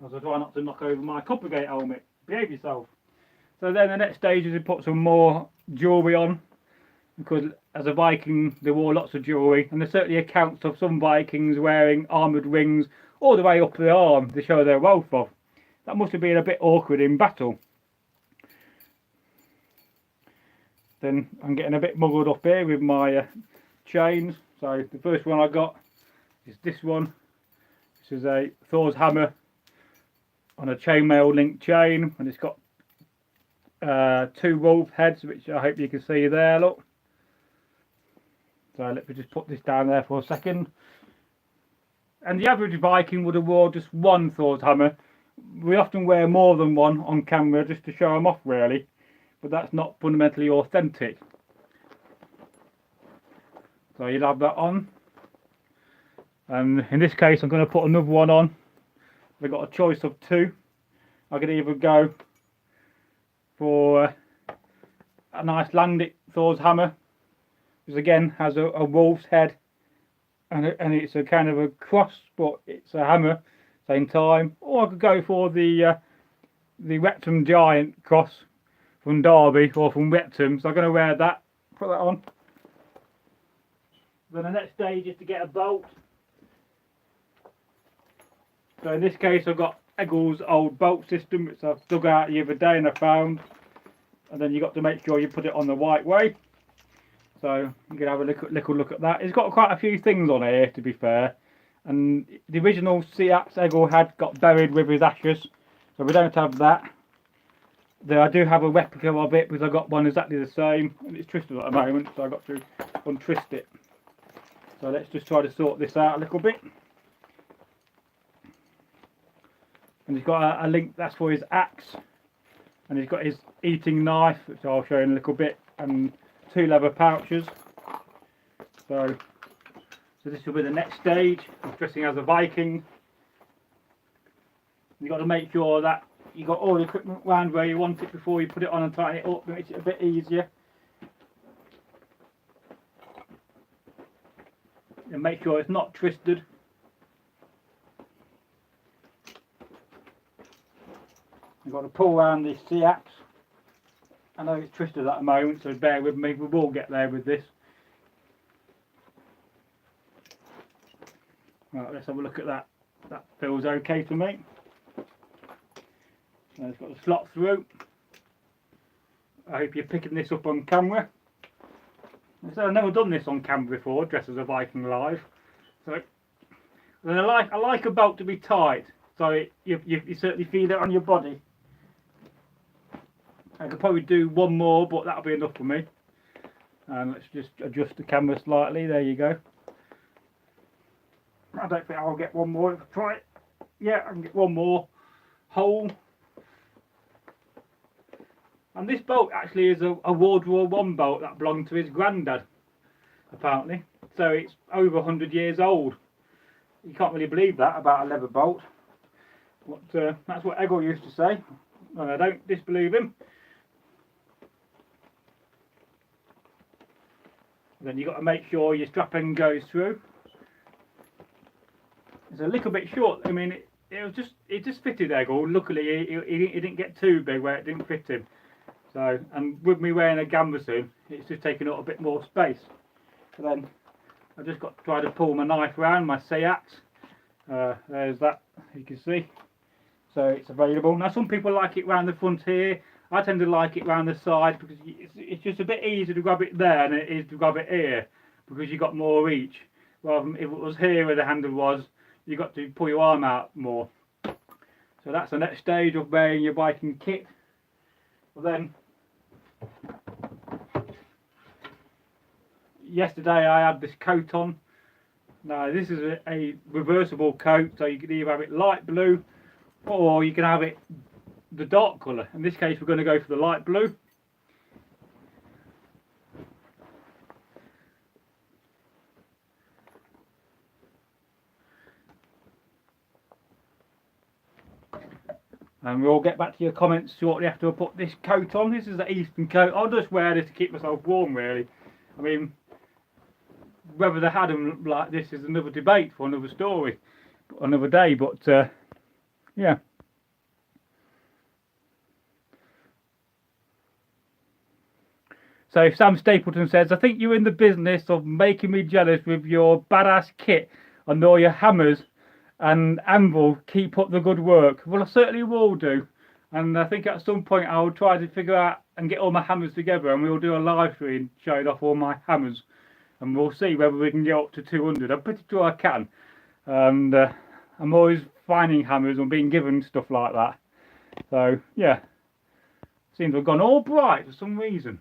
as I try not to knock over my Coppergate helmet. Behave yourself. So then the next stage is to put some more jewellery on, because as a Viking they wore lots of jewellery, and there's certainly accounts of some Vikings wearing armoured rings all the way up the arm to show their wealth of. That must have been a bit awkward in battle. Then I'm getting a bit muddled up here with my chains. So the first one I got is this one. This is a Thor's hammer on a chainmail link chain, and it's got two wolf heads, which I hope you can see there, look. So let me just put this down there for a second. And the average Viking would have worn just one Thor's hammer. We often wear more than one on camera just to show them off really, but that's not fundamentally authentic. So you'll have that on, and in this case I'm going to put another one on. I've got a choice of two. I could either go for a nice Landic Thor's hammer, which again has a wolf's head, and it's a kind of a cross, but it's a hammer same time. Or I could go for the Wrexham Giant cross from Derby or from Wrexham. So I'm going to wear that, put that on. Then the next stage is to get a bolt. So in this case I've got Eggle's old bolt system, which I've dug out the other day and I found. And then you've got to make sure you put it on the right way. So you can have a little look at that. It's got quite a few things on here, to be fair. And the original sea axe Eggle had got buried with his ashes, so we don't have that. Though I do have a replica of it, because I got one exactly the same, and it's twisted at the moment, so I got to untwist it. So let's just try to sort this out a little bit. And he's got a link, that's for his axe, and he's got his eating knife, which I'll show you in a little bit, and two leather pouches. So this will be the next stage of dressing as a Viking. You've got to make sure that you've got all the equipment round where you want it before you put it on and tighten it up. It makes it a bit easier. And make sure it's not twisted. I've got to pull around this C-axe. I know it's twisted at the moment, so bear with me, we will get there with this. Right, let's have a look at that. That feels okay to me. So it's got the slot through. I hope you're picking this up on camera. So I've never done this on camera before, dressed as a Viking live. So and I like a belt to be tight, so you certainly feel it on your body. I could probably do one more, but that'll be enough for me. And let's just adjust the camera slightly. There you go. I don't think I'll get one more if I try it. Yeah, I can get one more hole. And this boat actually is a World War I boat that belonged to his granddad, apparently. So it's over 100 years old. You can't really believe that about a leather boat. But that's what Eggle used to say, and I don't disbelieve him. Then you've got to make sure your strapping goes through. It's a little bit short. I mean, it just fitted Eggle. Luckily, he didn't get too big where it didn't fit him. So, and with me wearing a gambeson, it's just taking up a bit more space. So then I've just got to try to pull my knife around, my C-axe. There's that, you can see. So it's available. Now some people like it round the front here. I tend to like it round the side because it's just a bit easier to grab it there than it is to grab it here, because you've got more reach. Rather than if it was here where the handle was, you've got to pull your arm out more. So that's the next stage of wearing your Viking kit. Well then, yesterday I had this coat on. Now this is a reversible coat, so you can either have it light blue or you can have it the dark colour. In this case we're going to go for the light blue. And we'll get back to your comments shortly after I put this coat on. This is the Eastern coat. I'll just wear this to keep myself warm, really. I mean, whether they had them like this is another debate for another story, another day, but yeah. So Sam Stapleton says, I think you're in the business of making me jealous with your badass kit and all your hammers and anvil. Keep up the good work. Well, I certainly will do, and I think at some point I will try to figure out and get all my hammers together, and we'll do a live stream showing off all my hammers, and we'll see whether we can get up to 200. I'm pretty sure I can, and I'm always finding hammers and being given stuff like that. So yeah, seems to have gone all bright for some reason.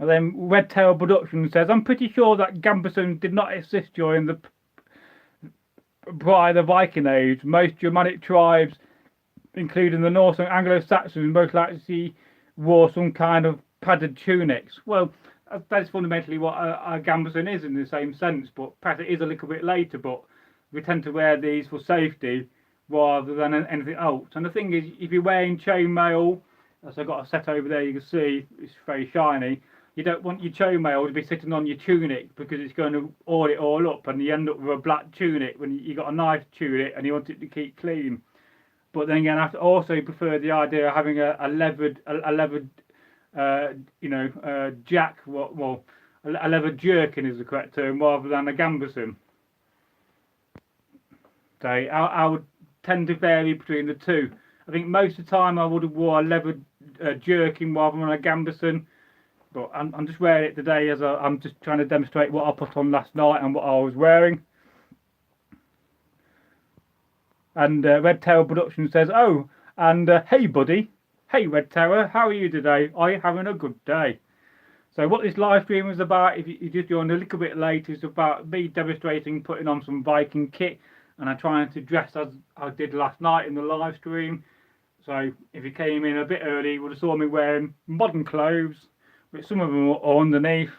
And then Red Tail Production says, I'm pretty sure that Gambeson did not exist during the prior Viking Age. Most Germanic tribes, including the Norse and Anglo-Saxons, most likely wore some kind of padded tunics. Well, that's fundamentally what a Gambeson is in the same sense, but perhaps it is a little bit later, but we tend to wear these for safety rather than anything else. And the thing is, if you're wearing chainmail, as I've got a set over there, you can see it's very shiny. You don't want your chainmail to be sitting on your tunic because it's going to oil it all up, and you end up with a black tunic when you got a nice tunic and you want it to keep clean. But then again, I have to also prefer the idea of having a leathered jack. Well, a leather jerkin is the correct term, rather than a gambeson. So I would tend to vary between the two. I think most of the time I would have wore a leather jerkin rather than a gambeson. But I'm just wearing it today as I'm just trying to demonstrate what I put on last night and what I was wearing. And Red Tail Production says, oh, and hey buddy, hey Red Tail, how are you today? Are you having a good day? So what this live stream is about, if you just joined a little bit late, is about me demonstrating putting on some Viking kit, and I'm trying to dress as I did last night in the live stream. So if you came in a bit early, you would have saw me wearing modern clothes. But some of them are underneath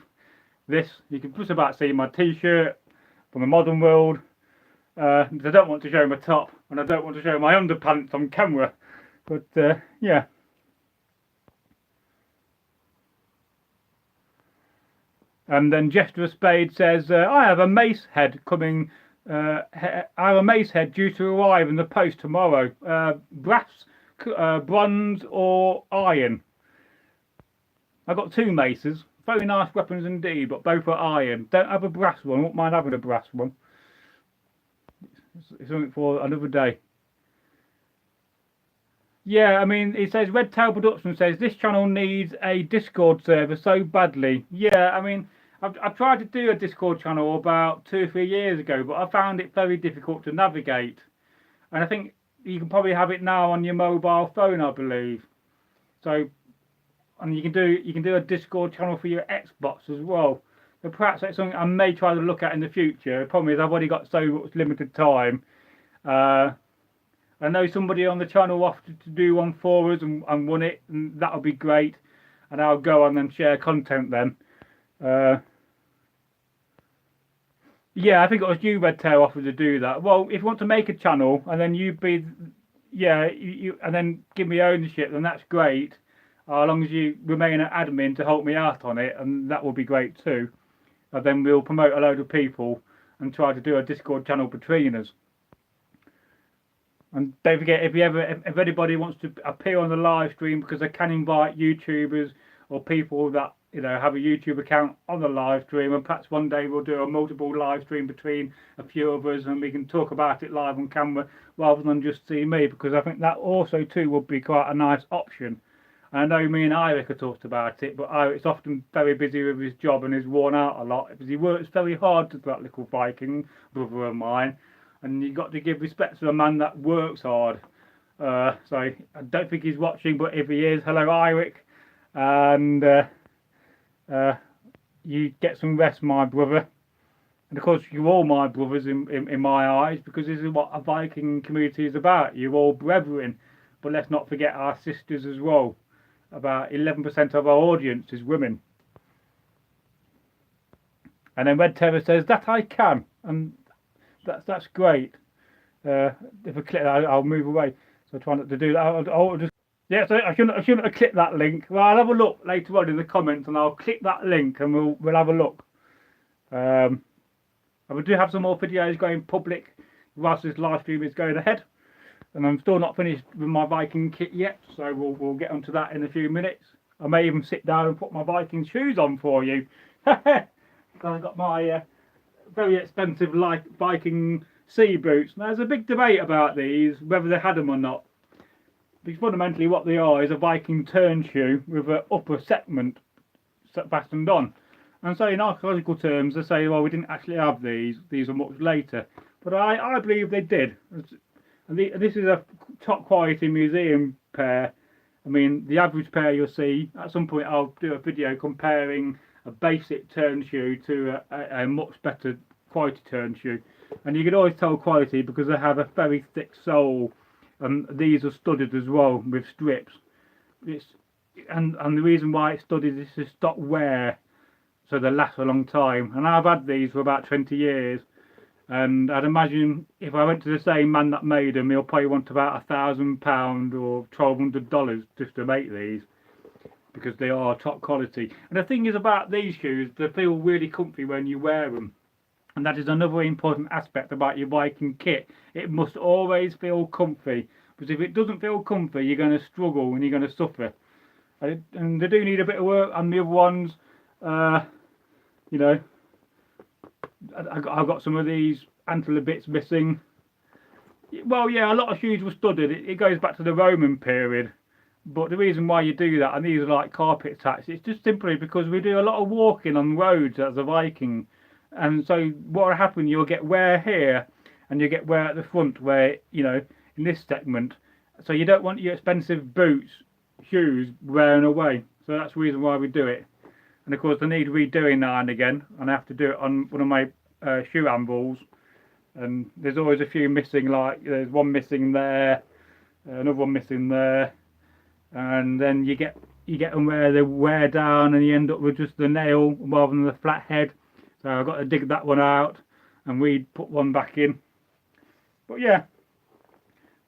this. You can just about see my t-shirt from the modern world. I don't want to show my top, and I don't want to show my underpants on camera. But yeah. And then Jester of Spade says, I have a mace head coming Our mace head due to arrive in the post tomorrow. Brass, bronze or iron. I've got 2 maces. Very nice weapons indeed, but both are iron. Don't have a brass one. Won't mind having a brass one. It's something for another day. Yeah, I mean, it says Red Tail Production says this channel needs a Discord server so badly. Yeah, I mean, I've tried to do a Discord channel about 2 or 3 years ago, but I found it very difficult to navigate. And I think you can probably have it now on your mobile phone, I believe. So, and you can do a Discord channel for your Xbox as well. So perhaps that's something I may try to look at in the future. The problem is I've already got so much limited time. I know somebody on the channel offered to do one for us and won it, and that'll be great. And I'll go on and share content then. Yeah, I think it was you, Red Tail, offered to do that. Well, if you want to make a channel and then and then give me ownership, then that's great. As long as you remain an admin to help me out on it, and that will be great too. And then we'll promote a load of people and try to do a Discord channel between us. And don't forget, if anybody wants to appear on the live stream, because I can invite YouTubers or people that have a YouTube account on the live stream, and perhaps one day we'll do a multiple live stream between a few of us, and we can talk about it live on camera rather than just see me, because I think that also too would be quite a nice option. And I know me and Eric have talked about it, but Eric's often very busy with his job and is worn out a lot because he works very hard to that little Viking brother of mine. And you've got to give respect to a man that works hard. So I don't think he's watching, but if he is, hello Eric. And you get some rest, my brother. And of course, you're all my brothers in my eyes, because this is what a Viking community is about. You're all brethren. But let's not forget our sisters as well. About 11% of our audience is women. And then Red Terror says, that I can. And that's great. If I click that, I'll move away. So I try not to do that. I'll just so I shouldn't have clicked that link. Well, I'll have a look later on in the comments, and I'll click that link, and we'll have a look. And we do have some more videos going public whilst this live stream is going ahead. And I'm still not finished with my Viking kit yet, so we'll get onto that in a few minutes. I may even sit down and put my Viking shoes on for you. Because I've got my very expensive Viking sea boots. Now, there's a big debate about these, whether they had them or not. Because fundamentally what they are is a Viking turn shoe with an upper segment fastened on. And so in archaeological terms they say, well, we didn't actually have these are much later. But I believe they did. And this is a top quality museum pair. I mean, the average pair you'll see, at some point I'll do a video comparing a basic turn shoe to a much better quality turn shoe. And you can always tell quality because they have a very thick sole, and these are studded as well with strips. And the reason why it's studded is to stop wear, so they last a long time. And I've had these for about 20 years. And I'd imagine if I went to the same man that made them, he'll probably want about £1,000 or $1,200 just to make these, because they are top quality. And the thing is about these shoes, they feel really comfy when you wear them. And that is another important aspect about your Viking kit. It must always feel comfy, because if it doesn't feel comfy, you're going to struggle and you're going to suffer. And they do need a bit of work on the other ones. I've got some of these antler bits missing. Well, yeah, a lot of shoes were studded. It goes back to the Roman period. But the reason why you do that, and these are like carpet tacks, it's just simply because we do a lot of walking on roads as a Viking. And so what will happen, you'll get wear here, and you get wear at the front where, in this segment. So you don't want your expensive boots, shoes wearing away. So that's the reason why we do it. And of course, they need redoing now and again, and I have to do it on one of my shoe anvils. And there's always a few missing, like there's one missing there, another one missing there, and then you get them where they wear down, and you end up with just the nail rather than the flat head. So I've got to dig that one out, and we put one back in. But yeah,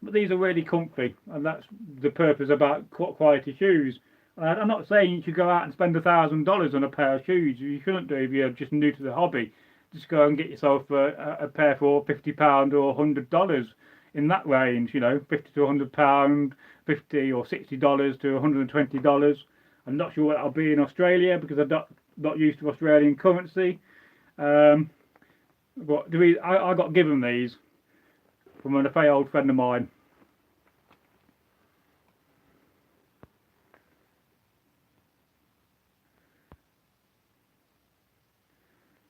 but these are really comfy, and that's the purpose about quality shoes. I'm not saying you should go out and spend $1,000 on a pair of shoes. You shouldn't do if you're just new to the hobby. just go and get yourself a pair for £50 or $100 in that range. You know, £50 to £100, $50 or $60 to $120. I'm not sure what that'll be in Australia because I'm not used to Australian currency. But I got given these from a very old friend of mine.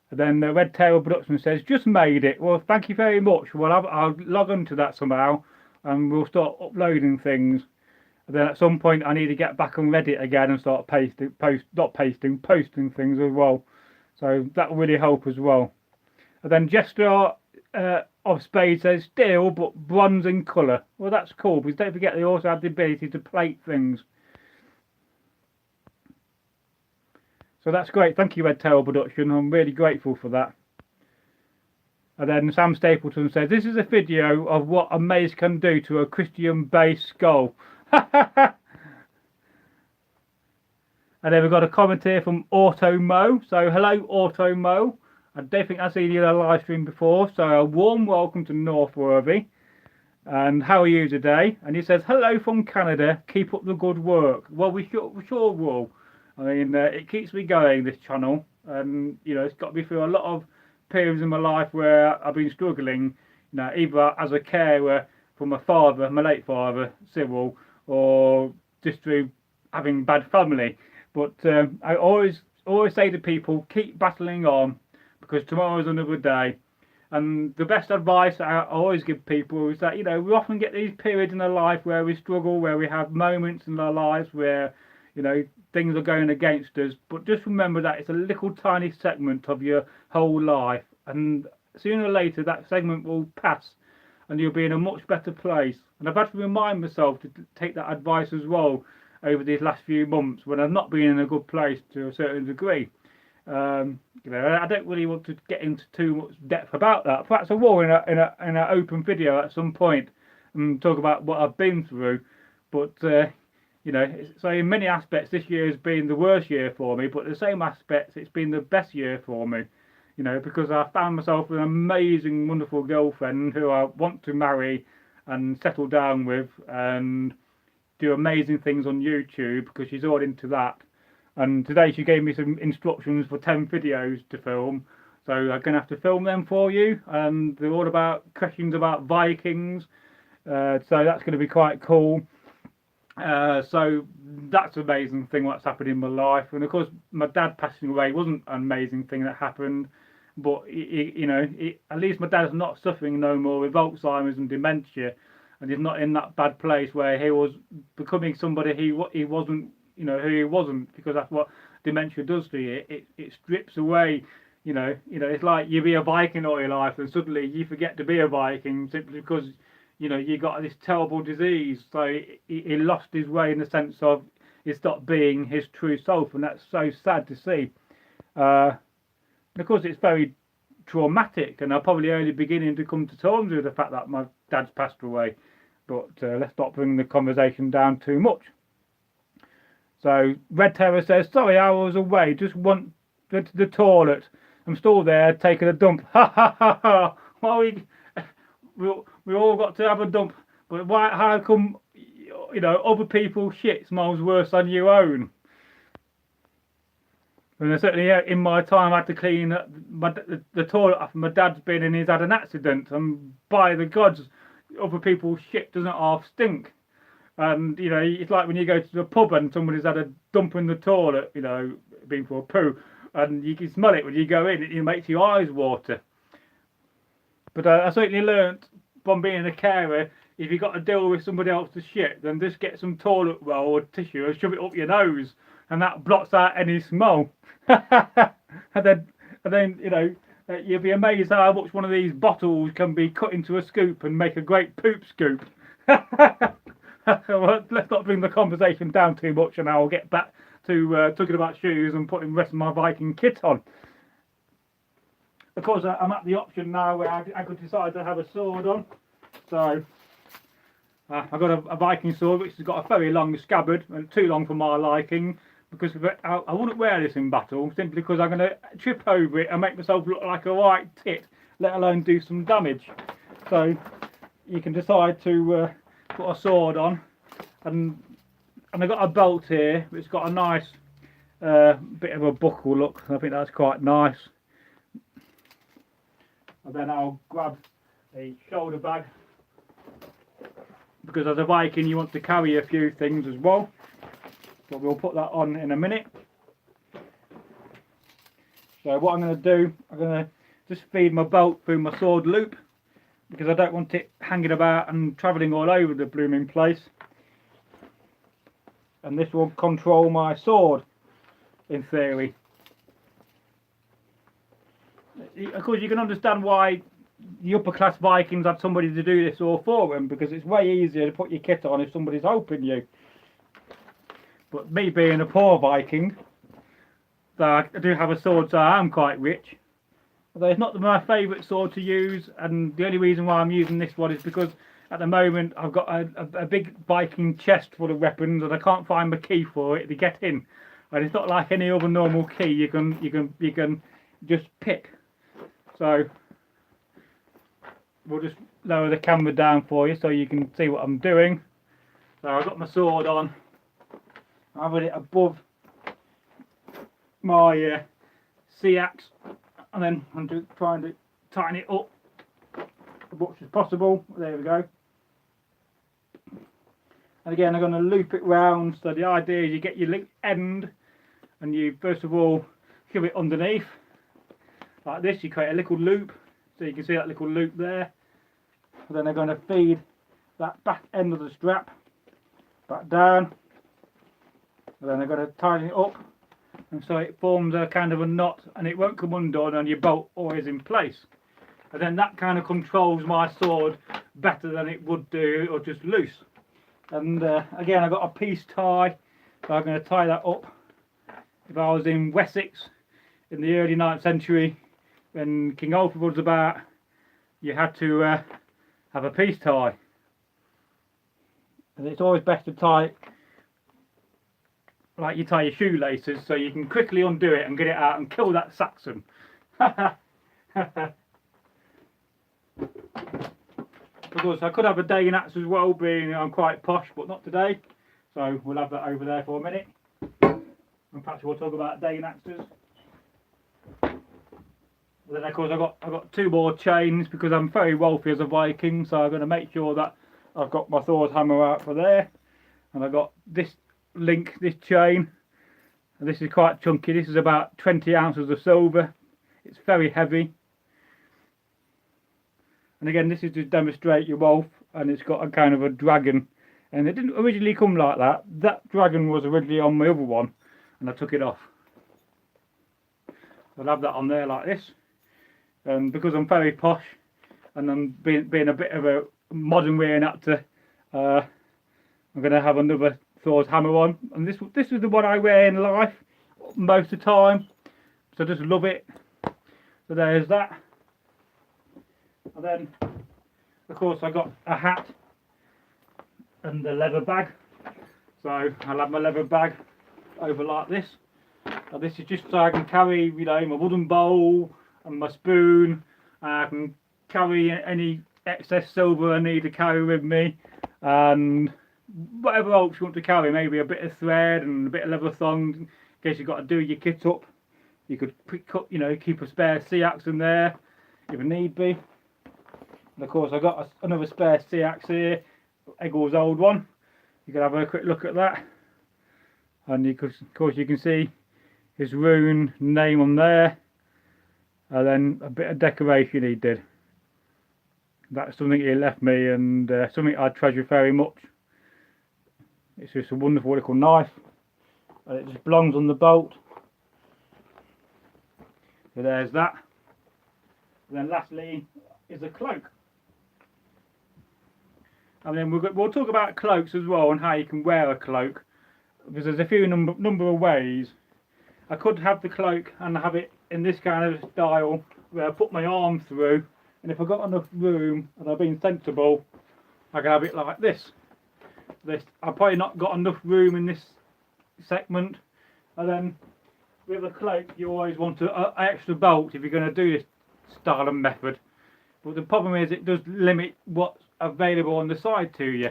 And then Red Tail Production says, just made it. Well, thank you very much. Well, I'll log on to that somehow and we'll start uploading things. And then at some point I need to get back on Reddit again and start posting things as well. So that will really help as well. And then Jester of Spades says, steel but bronze in colour. Well, that's cool, because don't forget they also have the ability to plate things. So that's great. Thank you, Red Tail Production. I'm really grateful for that. And then Sam Stapleton says, this is a video of what a mace can do to a Christian-based skull. And then we've got a comment here from Automo. So hello, Automo. I don't think I've seen you in a live stream before. So a warm welcome to Northworthy. And how are you today? And he says, hello from Canada. Keep up the good work. Well, we sure will. I mean, it keeps me going, this channel, and you know, it's got me through a lot of periods in my life where I've been struggling, you know, either as a carer for my father, my late father, Cyril, or just through having bad family. But I always say to people, keep battling on, because tomorrow's another day. And the best advice I always give people is that, you know, we often get these periods in our life where we struggle, where we have moments in our lives where, you know, things are going against us, but just remember that it's a little tiny segment of your whole life, and sooner or later that segment will pass and you'll be in a much better place. And I've had to remind myself to take that advice as well over these last few months when I've not been in a good place to a certain degree. You know, I don't really want to get into too much depth about that. Perhaps I will in an open video at some point and talk about what I've been through. But you know, so in many aspects this year has been the worst year for me, but in the same aspects it's been the best year for me, you know, because I found myself an amazing, wonderful girlfriend who I want to marry and settle down with and do amazing things on YouTube, because she's all into that. And today she gave me some instructions for 10 videos to film, so I'm going to have to film them for you, and they're all about questions about Vikings, so that's going to be quite cool. So that's an amazing thing what's happened in my life. And of course my dad passing away wasn't an amazing thing that happened, but you know, at least my dad's not suffering no more with Alzheimer's and dementia, and he's not in that bad place where he was becoming somebody he wasn't, you know, who he wasn't, because that's what dementia does to you. It strips away, you know, it's like you be a Viking all your life and suddenly you forget to be a Viking simply because, you know, you got this terrible disease. So he lost his way in the sense of he stopped being his true self, and that's so sad to see. And of course it's very traumatic, and I'm probably only beginning to come to terms with the fact that my dad's passed away. But let's not bring the conversation down too much. So Red Terror says, sorry I was away, just went to the toilet. I'm still there taking a dump. Ha ha ha ha. Well, we all got to have a dump, but why? How come, you know, other people's shit smells worse than your own? And certainly in my time I had to clean the toilet after my dad's been and he's had an accident, and by the gods, other people's shit doesn't half stink. And you know, it's like when you go to the pub and somebody's had a dump in the toilet, you know, been for a poo, and you can smell it when you go in, it makes your eyes water. But I certainly learnt from being a carer, if you've got to deal with somebody else's shit, then just get some toilet roll or tissue and shove it up your nose, and that blots out any smell. and then you know, you'll be amazed how much one of these bottles can be cut into a scoop and make a great poop scoop. Well, let's not bring the conversation down too much, and I'll get back to talking about shoes and putting the rest of my Viking kit on. Of course, I'm at the option now where I could decide to have a sword on. So I've got a Viking sword which has got a very long scabbard, and too long for my liking, because I wouldn't wear this in battle simply because I'm going to trip over it and make myself look like a right tit, let alone do some damage. So you can decide to put a sword on, and I've got a belt here which got a nice bit of a buckle look. I think that's quite nice. And then I'll grab a shoulder bag, because as a Viking you want to carry a few things as well, but we'll put that on in a minute. So what I'm going to do, I'm going to just feed my belt through my sword loop, because I don't want it hanging about and travelling all over the blooming place. And this will control my sword, in theory. Of course, you can understand why the upper class Vikings had somebody to do this all for them, because it's way easier to put your kit on if somebody's helping you. But me being a poor Viking, though I do have a sword, so I am quite rich. Although it's not my favourite sword to use, and the only reason why I'm using this one is because at the moment I've got a big Viking chest full of weapons, and I can't find my key for it to get in. And it's not like any other normal key you can just pick. So we'll just lower the camera down for you so you can see what I'm doing. So I've got my sword on. I've got it above my sea axe, and then I'm just trying to tighten it up as much as possible. There we go. And again, I'm going to loop it round. So the idea is you get your end, and you first of all shove it underneath like this. You create a little loop, so you can see that little loop there. And then I'm going to feed that back end of the strap back down, and then I'm going to tighten it up, and so it forms a kind of a knot, and it won't come undone, and your bolt always in place. And then that kind of controls my sword better than it would do or just loose. And again, I've got a piece tie, so I'm going to tie that up. If I was in Wessex in the early 9th century, when King Alfred was about, you had to have a piece tie. And it's always best to tie it like you tie your shoelaces, so you can quickly undo it and get it out and kill that Saxon. Of course, I could have a Dane axe as well, being I'm quite posh, but not today. So we'll have that over there for a minute. In fact, we'll talk about Dane axes. Then of course I've got 2 more chains, because I'm very wealthy as a Viking, so I'm going to make sure that I've got my Thor's hammer out for there. And I've got this link, this chain, and this is quite chunky. This is about 20 ounces of silver. It's very heavy. And again, this is to demonstrate your wealth, and it's got a kind of a dragon, and it didn't originally come like that. That dragon was originally on my other one, and I took it off. I'll have that on there like this, and because I'm very posh and I'm being a bit of a modern re-enactor, I'm going to have another Thor's hammer on, and this is the one I wear in life most of the time, so I just love it. So there's that. And then of course I got a hat and a leather bag, so I'll have my leather bag over like this. Now this is just so I can carry, you know, my wooden bowl and my spoon. I can carry any excess silver I need to carry with me, and whatever else you want to carry, maybe a bit of thread and a bit of leather thongs in case you've got to do your kit up. You could pick up, you know, keep a spare sea axe in there if need be. And of course I've got another spare sea axe here, Eggle's old one. You can have a quick look at that, and you could, of course you can see his rune name on there, and then a bit of decoration he did. That's something he left me, and something I treasure very much. It's just a wonderful little knife, and it just belongs on the belt. So there's that. And then lastly is a cloak. And then we'll talk about cloaks as well, and how you can wear a cloak, because there's a few number of ways. I could have the cloak and have it in this kind of style, where I put my arm through, and if I've got enough room and I've been sensible, I can have it like this. I've probably not got enough room in this segment, And then with a cloak, you always want an extra bolt if you're going to do this style of method. But the problem is it does limit what's available on the side to you.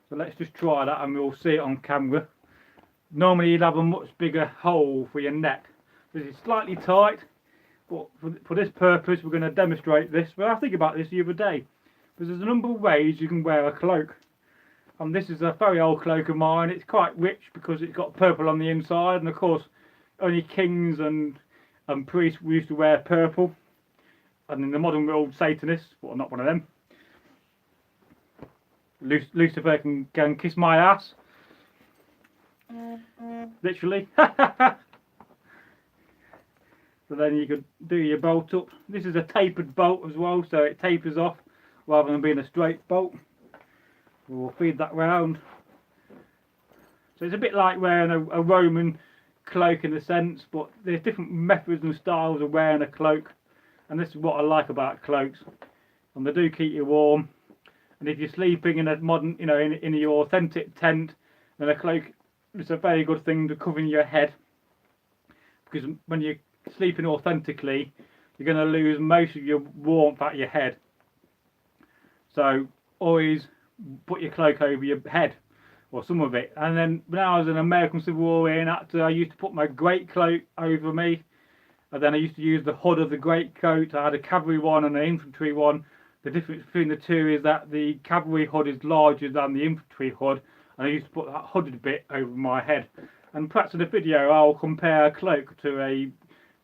So let's just try that and we'll see it on camera. Normally you'd have a much bigger hole for your neck. This is slightly tight, but for this purpose we're going to demonstrate this. But I think about this the other day, because there's a number of ways you can wear a cloak. And this is a very old cloak of mine. It's quite rich because it's got purple on the inside, and of course only kings and priests used to wear purple. And in the modern world, Satanists, well, not one of them. Lucifer can kiss my ass. Literally. So then you could do your bolt up. This is a tapered bolt as well, so it tapers off rather than being a straight bolt. We'll feed that round. So it's a bit like wearing a Roman cloak in a sense, but there's different methods and styles of wearing a cloak. And this is what I like about cloaks, and they do keep you warm. And if you're sleeping in a modern, you know, in your authentic tent, then a cloak is a very good thing to cover your head, because when you're sleeping authentically, you're going to lose most of your warmth at your head. So always put your cloak over your head, or some of it. And then when I was an American Civil War reenactor, I used to put my great cloak over me. And then I used to use the hood of the greatcoat. I had a cavalry one and an infantry one. The difference between the two is that the cavalry hood is larger than the infantry hood, and I used to put that hooded bit over my head. And perhaps in the video I'll compare a cloak to a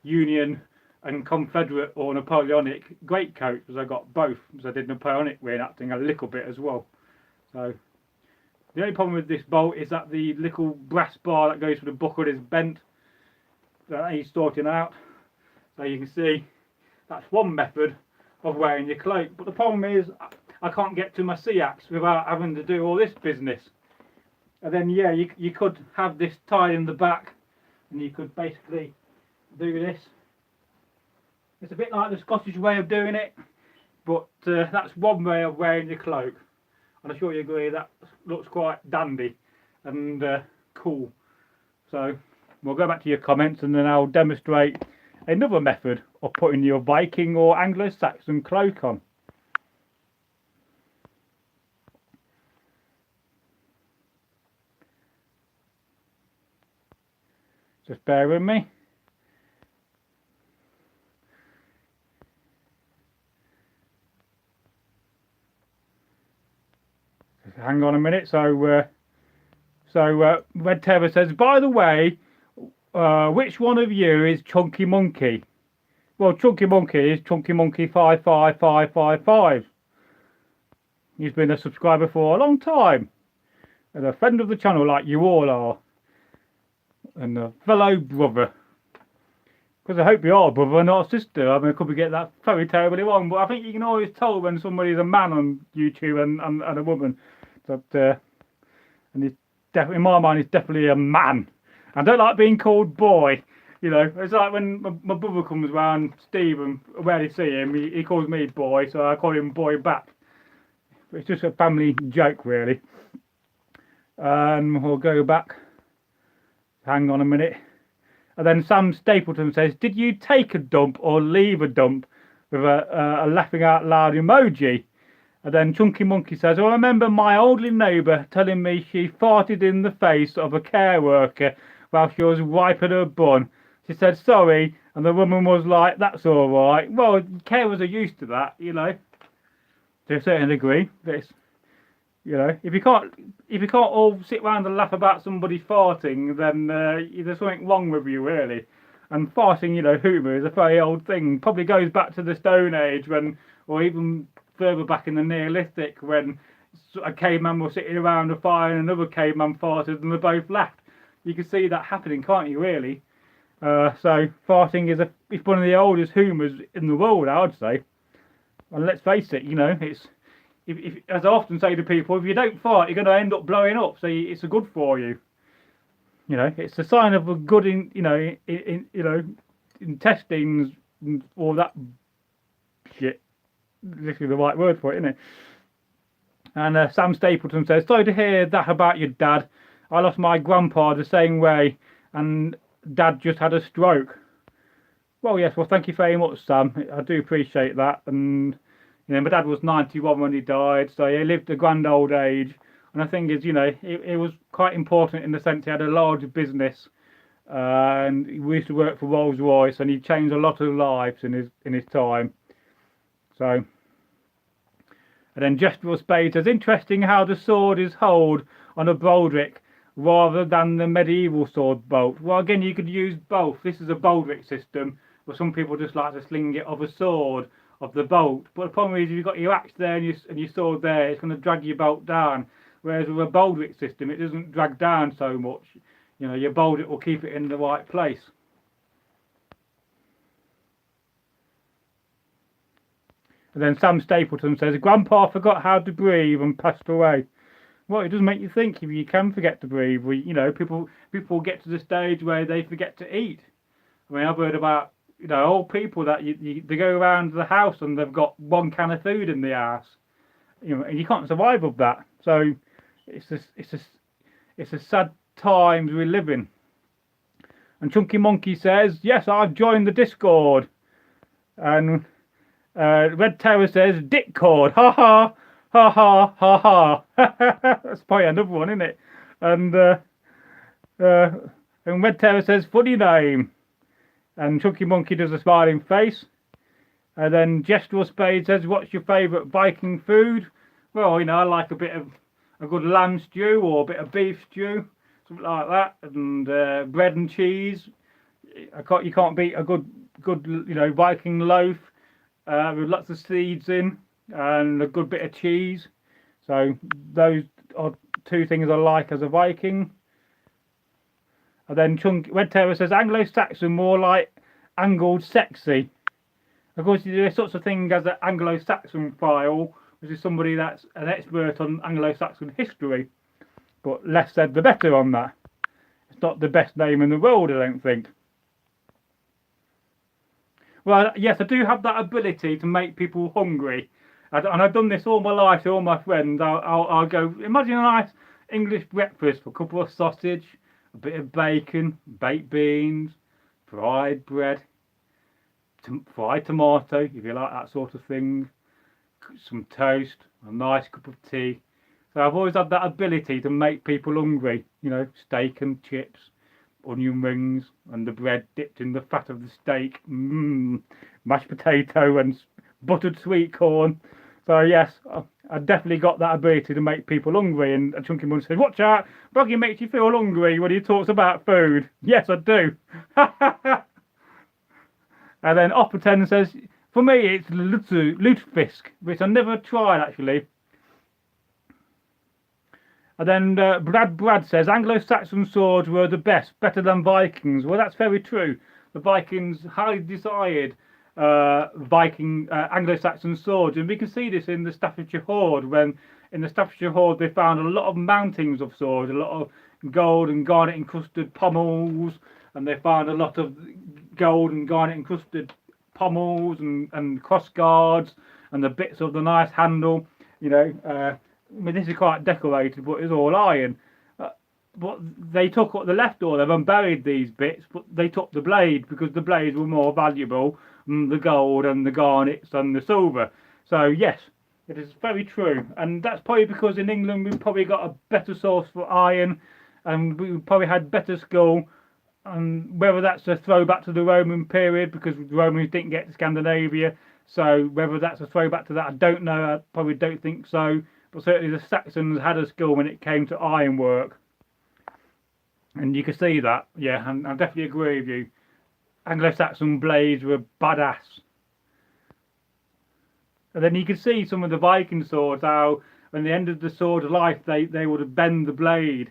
Union and Confederate or Napoleonic greatcoat, because I got both, because I did Napoleonic reenacting a little bit as well. So the only problem with this bolt is that the little brass bar that goes for the buckle is bent. So he's sorting out. So you can see that's one method of wearing your cloak. But the problem is I can't get to my sea axe without having to do all this business. And then yeah, you could have this tied in the back, and you could basically do this. It's a bit like the Scottish way of doing it, but that's one way of wearing your cloak. And I'm sure you agree that looks quite dandy and cool. So we'll go back to your comments, and then I'll demonstrate another method of putting your Viking or Anglo-Saxon cloak on. Just bear with me. Just hang on a minute. So Red Terror says, by the way, which one of you is Chunky Monkey? Well, Chunky Monkey is Chunky Monkey 55555. He's been a subscriber for a long time, and a friend of the channel like you all are, and a fellow brother. Because I hope you are a brother, not a sister. I mean, I could be getting that very terribly wrong, but I think you can always tell when somebody's a man on YouTube and a woman. But and he's definitely, in my mind, he's definitely a man. I don't like being called boy. You know, it's like when my brother comes round, Steve, and where they see him, he calls me boy, so I call him boy back. But it's just a family joke, really. We'll go back. Hang on a minute. And then Sam Stapleton says, did you take a dump or leave a dump, with a laughing out loud emoji? And then Chunky Monkey says, I remember my elderly neighbour telling me she farted in the face of a care worker while she was wiping her bun. She said sorry, and the woman was like, that's all right. Well, carers are used to that, you know, to a certain degree. This, you know, if you can't all sit around and laugh about somebody farting, then there's something wrong with you, really. And farting, you know, humour is a very old thing. Probably goes back to the Stone Age, when, or even further back in the Neolithic, when a caveman was sitting around a fire and another caveman farted and they both laughed. You can see that happening, can't you, really? So farting is one of the oldest humours in the world, I would say. And let's face it, you know, it's if as I often say to people, if you don't fart, you're going to end up blowing up. So it's a good for you. You know, it's a sign of a good, intestines and all that shit. Literally the right word for it, isn't it? And Sam Stapleton says, sorry to hear that about your dad. I lost my grandpa the same way, and Dad just had a stroke. Well, yes, well, thank you very much, Sam. I do appreciate that. And, you know, my dad was 91 when he died, so he lived a grand old age. And the thing is, you know, it was quite important in the sense he had a large business. And he used to work for Rolls-Royce, and he changed a lot of lives in his time. So, and then Gestural Spade says, interesting how the sword is held on a baldric rather than the medieval sword bolt. Well, again, you could use both. This is a baldric system, but some people just like to sling it of a sword, of the bolt. But the problem is, if you've got your axe there and your sword there, it's going to drag your bolt down. Whereas with a baldric system, it doesn't drag down so much. You know, your baldric will keep it in the right place. And then Sam Stapleton says, Grandpa forgot how to breathe and passed away. Well, it does make you think if you can forget to breathe. You know, people get to the stage where they forget to eat. I mean, I've heard about, you know, old people that they go around the house and they've got one can of food in the house. You know, and you can't survive with that. So it's a sad times we live in. And Chunky Monkey says, yes, I've joined the Discord. And Red Terror says, Dickcord, ha ha, ha ha, ha ha. That's probably another one, isn't it? And Red Terror says, funny name. And Chunky Monkey does a smiling face. And then Gestural Spade says, what's your favourite Viking food? Well, you know, I like a good lamb stew or a bit of beef stew, something like that, and bread and cheese. You can't beat a good you know, Viking loaf with lots of seeds in and a good bit of cheese. So those are two things I like as a Viking. And then Red Terror says Anglo-Saxon more like angled sexy. Of course, there's sorts of thing as an Anglo-Saxon file, which is somebody that's an expert on Anglo-Saxon history. But less said the better on that. It's not the best name in the world, I don't think. Well, yes, I do have that ability to make people hungry. And I've done this all my life to all my friends. I'll go, imagine a nice English breakfast for a couple of sausage, a bit of bacon, baked beans, fried bread, fried tomato, if you like that sort of thing, some toast, a nice cup of tea. So I've always had that ability to make people hungry, you know, steak and chips, onion rings, and the bread dipped in the fat of the steak, mashed potato and buttered sweet corn. So yes, I definitely got that ability to make people hungry. And Chunky Monkey said, watch out, Bragi makes you feel hungry when he talks about food. Yes, I do. And then Opperton says, for me it's lutefisk, which I never tried actually. And then Brad says, Anglo-Saxon swords were the best, better than Vikings. Well, that's very true. The Vikings highly desired Anglo-Saxon swords. And we can see this in the Staffordshire Hoard, when in the Staffordshire Hoard they found a lot of mountings of swords, a lot of gold and garnet encrusted pommels, and they found a lot of gold and garnet encrusted pommels and cross guards and the bits of the nice handle, you know. I mean, this is quite decorated, but it's all iron. But they took what they left all of them and buried these bits, but they took the blade because the blades were more valuable than the gold and the garnets and the silver. So yes, it is very true. And that's probably because in England we've probably got a better source for iron, and we probably had better skill. And whether that's a throwback to the Roman period, because the Romans didn't get to Scandinavia, so whether that's a throwback to that, I don't know. I probably don't think so. But certainly the Saxons had a skill when it came to ironwork. And you can see that, yeah, and I definitely agree with you. Anglo-Saxon blades were badass. And then you can see some of the Viking swords, how when they ended the sword's life, they would bend the blade.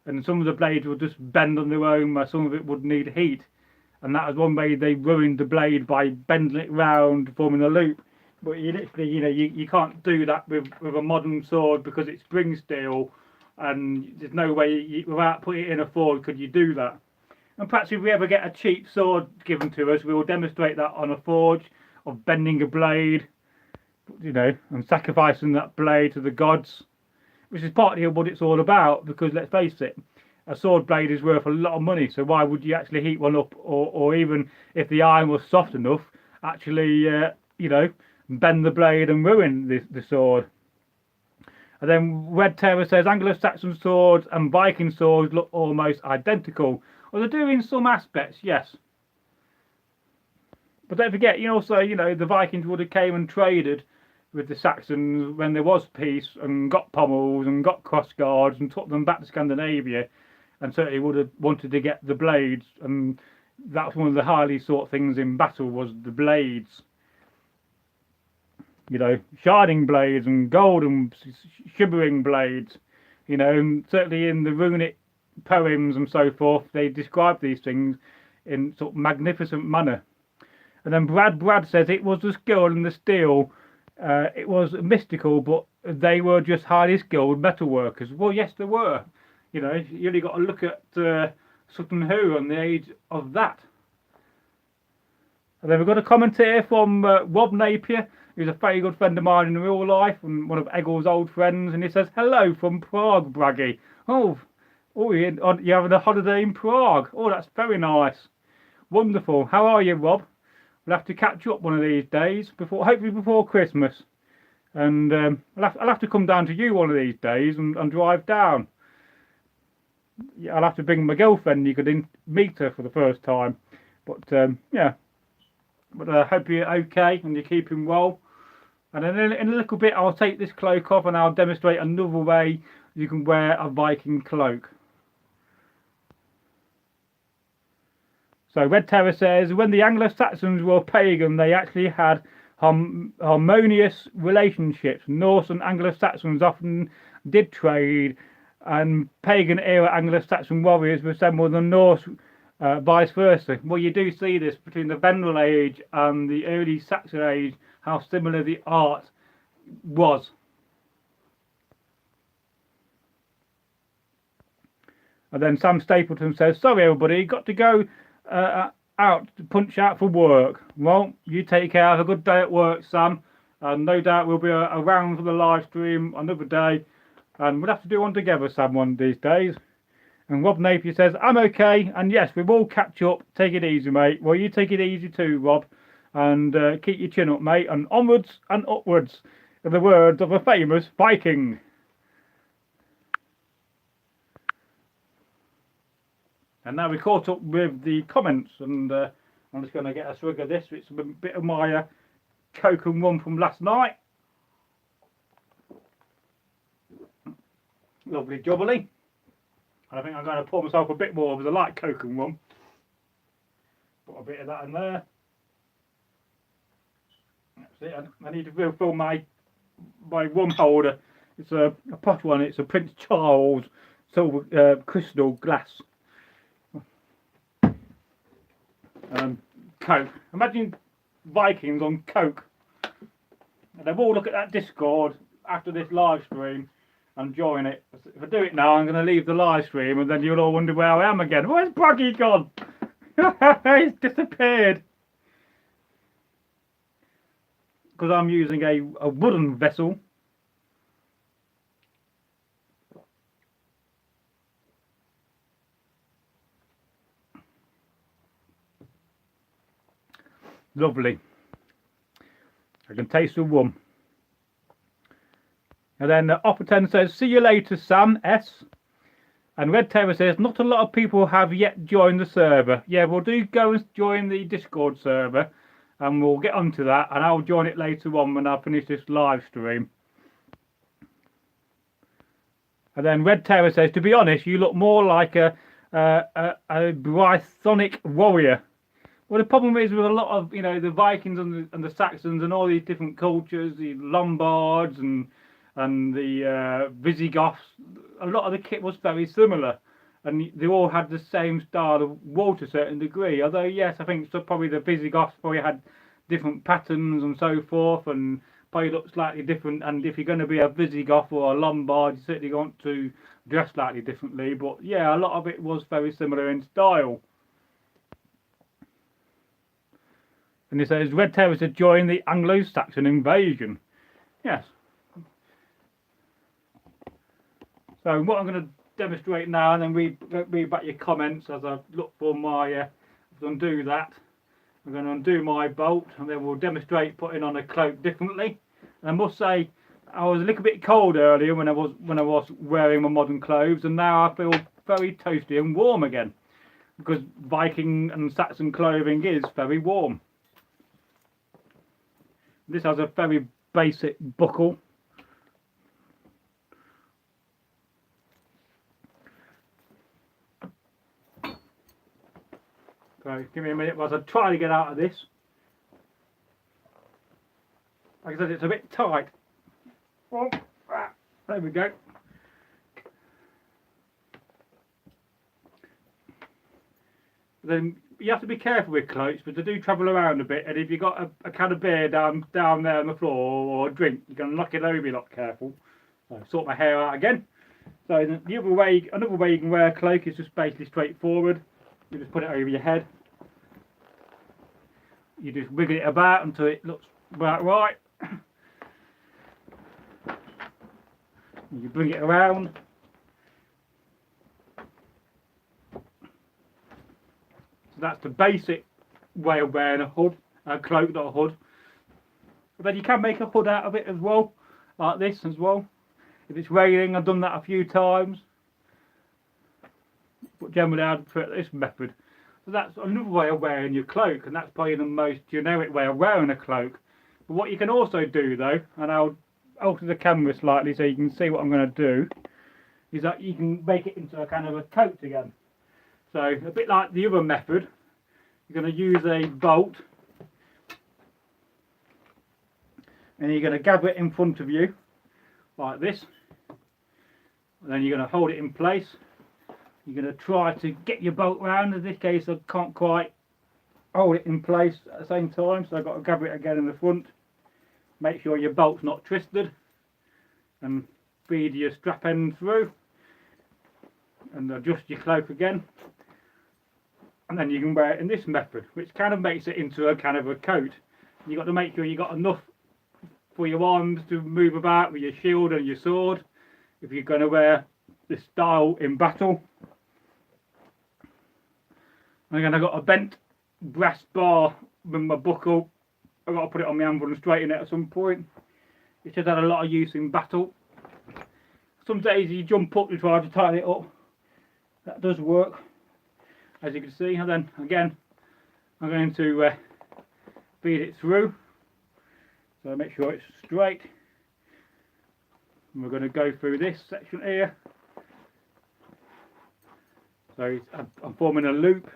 And some of the blades would just bend on their own, where some of it would need heat. And that was one way they ruined the blade, by bending it round, forming a loop. But you literally, you know, you can't do that with a modern sword because it's spring steel, and there's no way without putting it in a forge could you do that. And perhaps if we ever get a cheap sword given to us, we will demonstrate that on a forge, of bending a blade, you know, and sacrificing that blade to the gods, which is partly what it's all about. Because let's face it, a sword blade is worth a lot of money, so why would you actually heat one up, or even if the iron was soft enough, actually, you know, bend the blade and ruin the sword? And then Red Terror says Anglo-Saxon swords and Viking swords look almost identical. Well, they do in some aspects, yes. But don't forget, you also, you know, the Vikings would have came and traded with the Saxons when there was peace, and got pommels and got crossguards and took them back to Scandinavia, and certainly would have wanted to get the blades, and that's one of the highly sought things in battle, was the blades. You know, shining blades and golden shimmering blades, you know, and certainly in the runic poems and so forth, they describe these things in sort of magnificent manner. And then Brad says it was the skill and the steel. It was mystical, but they were just highly skilled metal workers. Well, yes, they were. You know, you only got to look at Sutton Hoo and the age of that. And then we've got a comment here from Rob Napier, who's a very good friend of mine in real life and one of Eggle's old friends. And he says, hello from Prague, Bragi. Oh, you're having a holiday in Prague. Oh, that's very nice. Wonderful. How are you, Rob? We'll have to catch up one of these days, hopefully before Christmas. And I'll have to come down to you one of these days and drive down. Yeah, I'll have to bring my girlfriend. You could meet her for the first time. But yeah. But I hope you're okay and you're keeping well. And then in a little bit, I'll take this cloak off and I'll demonstrate another way you can wear a Viking cloak. So Red Terror says, when the Anglo-Saxons were pagan, they actually had harmonious relationships. Norse and Anglo-Saxons often did trade, and pagan-era Anglo-Saxon warriors resembled the Norse, vice versa. Well, you do see this between the Vendel Age and the early Saxon Age, how similar the art was. And then Sam Stapleton says, sorry everybody, got to go out to punch out for work. Well, you take care, have a good day at work, Sam, and no doubt we'll be around for the live stream another day, and we'll have to do one together, Sam, one of these days. And Rob Napier says, I'm okay, and yes, we will catch up. Take it easy, mate. Well, you take it easy too, Rob, and keep your chin up, mate, and onwards and upwards, in the words of a famous Viking. And now we caught up with the comments, and I'm just going to get a swig of this. It's a bit of my Coke and rum from last night. Lovely jubbly. And I think I'm going to pour myself a bit more because I like Coke and rum. Put a bit of that in there. That's it. I need to refill my rum holder. It's a posh one. It's a Prince Charles silver crystal glass. Coke. Imagine Vikings on Coke. And they'll all look at that Discord after this live stream and join it. If I do it now, I'm going to leave the live stream and then you'll all wonder where I am again. Where's Bragi gone? He's disappeared. Because I'm using a wooden vessel. Lovely. I can taste the rum. And then Opera 10 says, see you later, Sam S. And Red Terror says, not a lot of people have yet joined the server. Yeah, we'll do go and join the Discord server, and we'll get onto that, and I'll join it later on when I finish this live stream. And then Red Terror says, to be honest, you look more like a Brythonic warrior. Well, the problem is with a lot of, you know, the Vikings and the Saxons and all these different cultures, the Lombards and the Visigoths, a lot of the kit was very similar, and they all had the same style of war to a certain degree. Although, yes, I think so probably the Visigoths probably had different patterns and so forth, and probably looked slightly different. And if you're going to be a Visigoth or a Lombard, you certainly want to dress slightly differently. But yeah, a lot of it was very similar in style. And he says, Red Terror to join the Anglo-Saxon invasion. Yes. So what I'm going to demonstrate now and then read back your comments as I look for my, undo that. I'm going to undo my bolt and then we'll demonstrate putting on a cloak differently. And I must say, I was a little bit cold earlier when I was wearing my modern clothes, and now I feel very toasty and warm again, because Viking and Saxon clothing is very warm. This has a very basic buckle. So give me a minute whilst I try to get out of this. Like I said, it's a bit tight. Oh, there we go. Then you have to be careful with cloaks, but they do travel around a bit, and if you've got a can of beer down there on the floor or a drink, you're going to knock it over, you're not careful. So sort my hair out again. So the other way, another way you can wear a cloak is just basically straightforward. You just put it over your head. You just wiggle it about until it looks about right. You bring it around. So that's the basic way of wearing a hood, a cloak, not a hood. But then you can make a hood out of it as well, like this as well. If it's raining, I've done that a few times. But generally I'd prefer this method. So that's another way of wearing your cloak, and that's probably the most generic way of wearing a cloak. But what you can also do though, and I'll alter the camera slightly so you can see what I'm going to do, is that you can make it into a kind of a coat again. So a bit like the other method, you're going to use a bolt and you're going to gather it in front of you like this, and then you're going to hold it in place. You're going to try to get your bolt round. In this case I can't quite hold it in place at the same time, so I've got to gather it again in the front. Make sure your bolt's not twisted, and feed your strap end through and adjust your cloak again, and then you can wear it in this method, which kind of makes it into a kind of a coat. You've got to make sure you got enough for your arms to move about with your shield and your sword if you're going to wear this style in battle. And again, I've got a bent brass bar with my buckle. I've got to put it on my anvil and straighten it at some point. It has had a lot of use in battle. Some days you jump up to try to tighten it up. That does work, as you can see. And then again, I'm going to feed it through. So make sure it's straight. And we're going to go through this section here. So I'm forming a loop,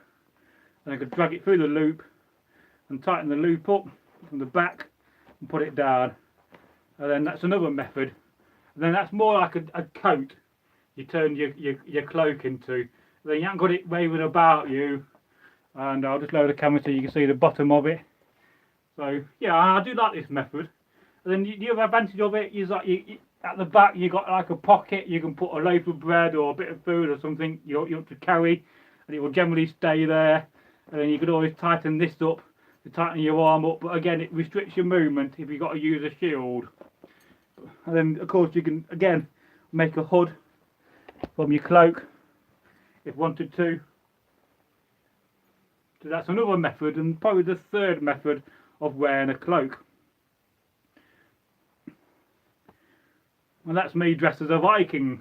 and I can drag it through the loop and tighten the loop up from the back and put it down. And then that's another method. And then that's more like a coat you turn your cloak into. Then you haven't got it waving about you. And I'll just lower the camera so you can see the bottom of it. So yeah, I do like this method. And then the other advantage of it is that at the back you got like a pocket. You can put a loaf of bread or a bit of food or something you want to carry, and it will generally stay there. And then you could always tighten this up to tighten your arm up, but again it restricts your movement if you've got to use a shield. And then of course you can again make a hood from your cloak if wanted to. So that's another method, and probably the third method of wearing a cloak. And that's me dressed as a Viking.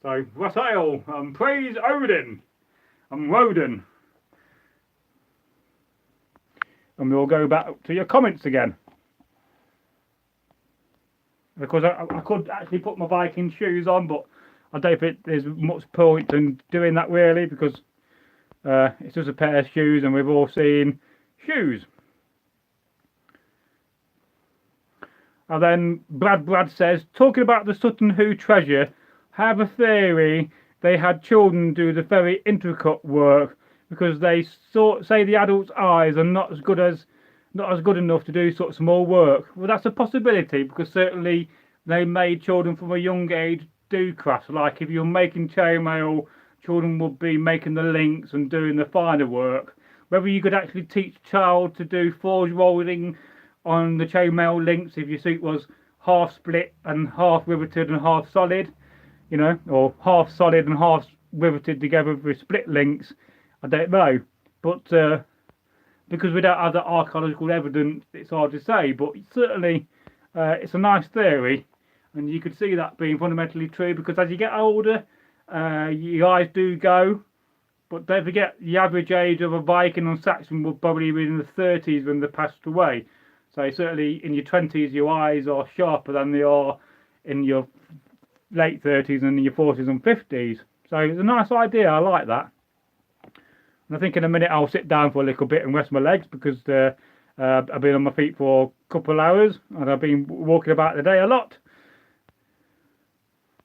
So, Wassail, praise Odin, and Woden. And we'll go back to your comments again. Because I could actually put my Viking shoes on, but I don't think there's much point in doing that really, because it's just a pair of shoes and we've all seen shoes. And then Brad says, talking about the Sutton Hoo treasure, have a theory they had children do the very intricate work because they say the adults' eyes are not as good enough to do such small work. Well, that's a possibility, because certainly they made children from a young age do crafts. Like if you're making chainmail, children would be making the links and doing the finer work. Whether you could actually teach a child to do forge welding on the chainmail links if your suit was half split and half riveted and half solid, you know, or half solid and half riveted together with split links. I don't know, but because we don't have that archaeological evidence, it's hard to say. But certainly, it's a nice theory, and you could see that being fundamentally true. Because as you get older, your eyes do go. But don't forget, the average age of a Viking or Saxon will probably be in the 30s when they passed away. So certainly in your 20s, your eyes are sharper than they are in your late 30s and in your 40s and 50s. So it's a nice idea. I like that. And I think in a minute I'll sit down for a little bit and rest my legs, because I've been on my feet for a couple of hours and I've been walking about the day a lot.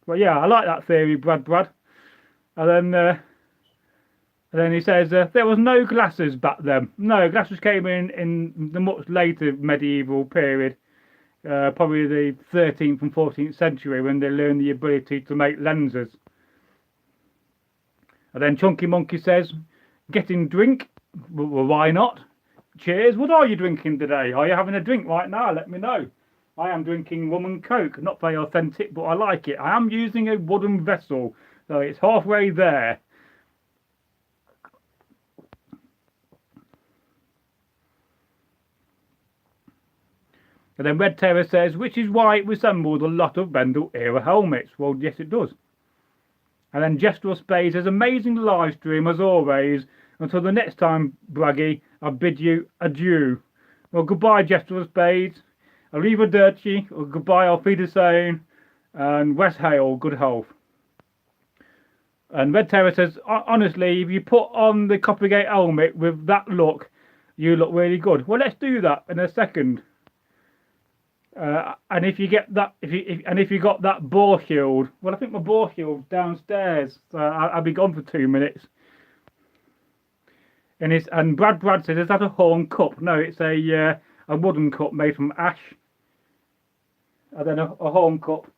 But yeah, I like that theory, Brad. And then he says, there was no glasses back then. No, glasses came in the much later medieval period, probably the 13th and 14th century, when they learned the ability to make lenses. And then Chunky Monkey says, getting drink? Well, why not? Cheers. What are you drinking today? Are you having a drink right now? Let me know. I am drinking rum and coke. Not very authentic, but I like it. I am using a wooden vessel, so it's halfway there. And then Red Terror says, which is why it resembles a lot of Vendel era helmets. Well, yes, it does. And then Jester of Spades says, amazing live stream as always. Until the next time, Bragi, I bid you adieu. Well, goodbye, Jester of Spades. Arrivederci, or goodbye, Auf Wiedersehen. And West Hale, good health. And Red Terror says, honestly, if you put on the Coppergate helmet with that look, you look really good. Well, let's do that in a second. And if you get that, if you got that boar shield, well, I think my boar shield's downstairs, so I'll be gone for 2 minutes. And Brad says, is that a horn cup? No, it's a wooden cup made from ash. And then a horn cup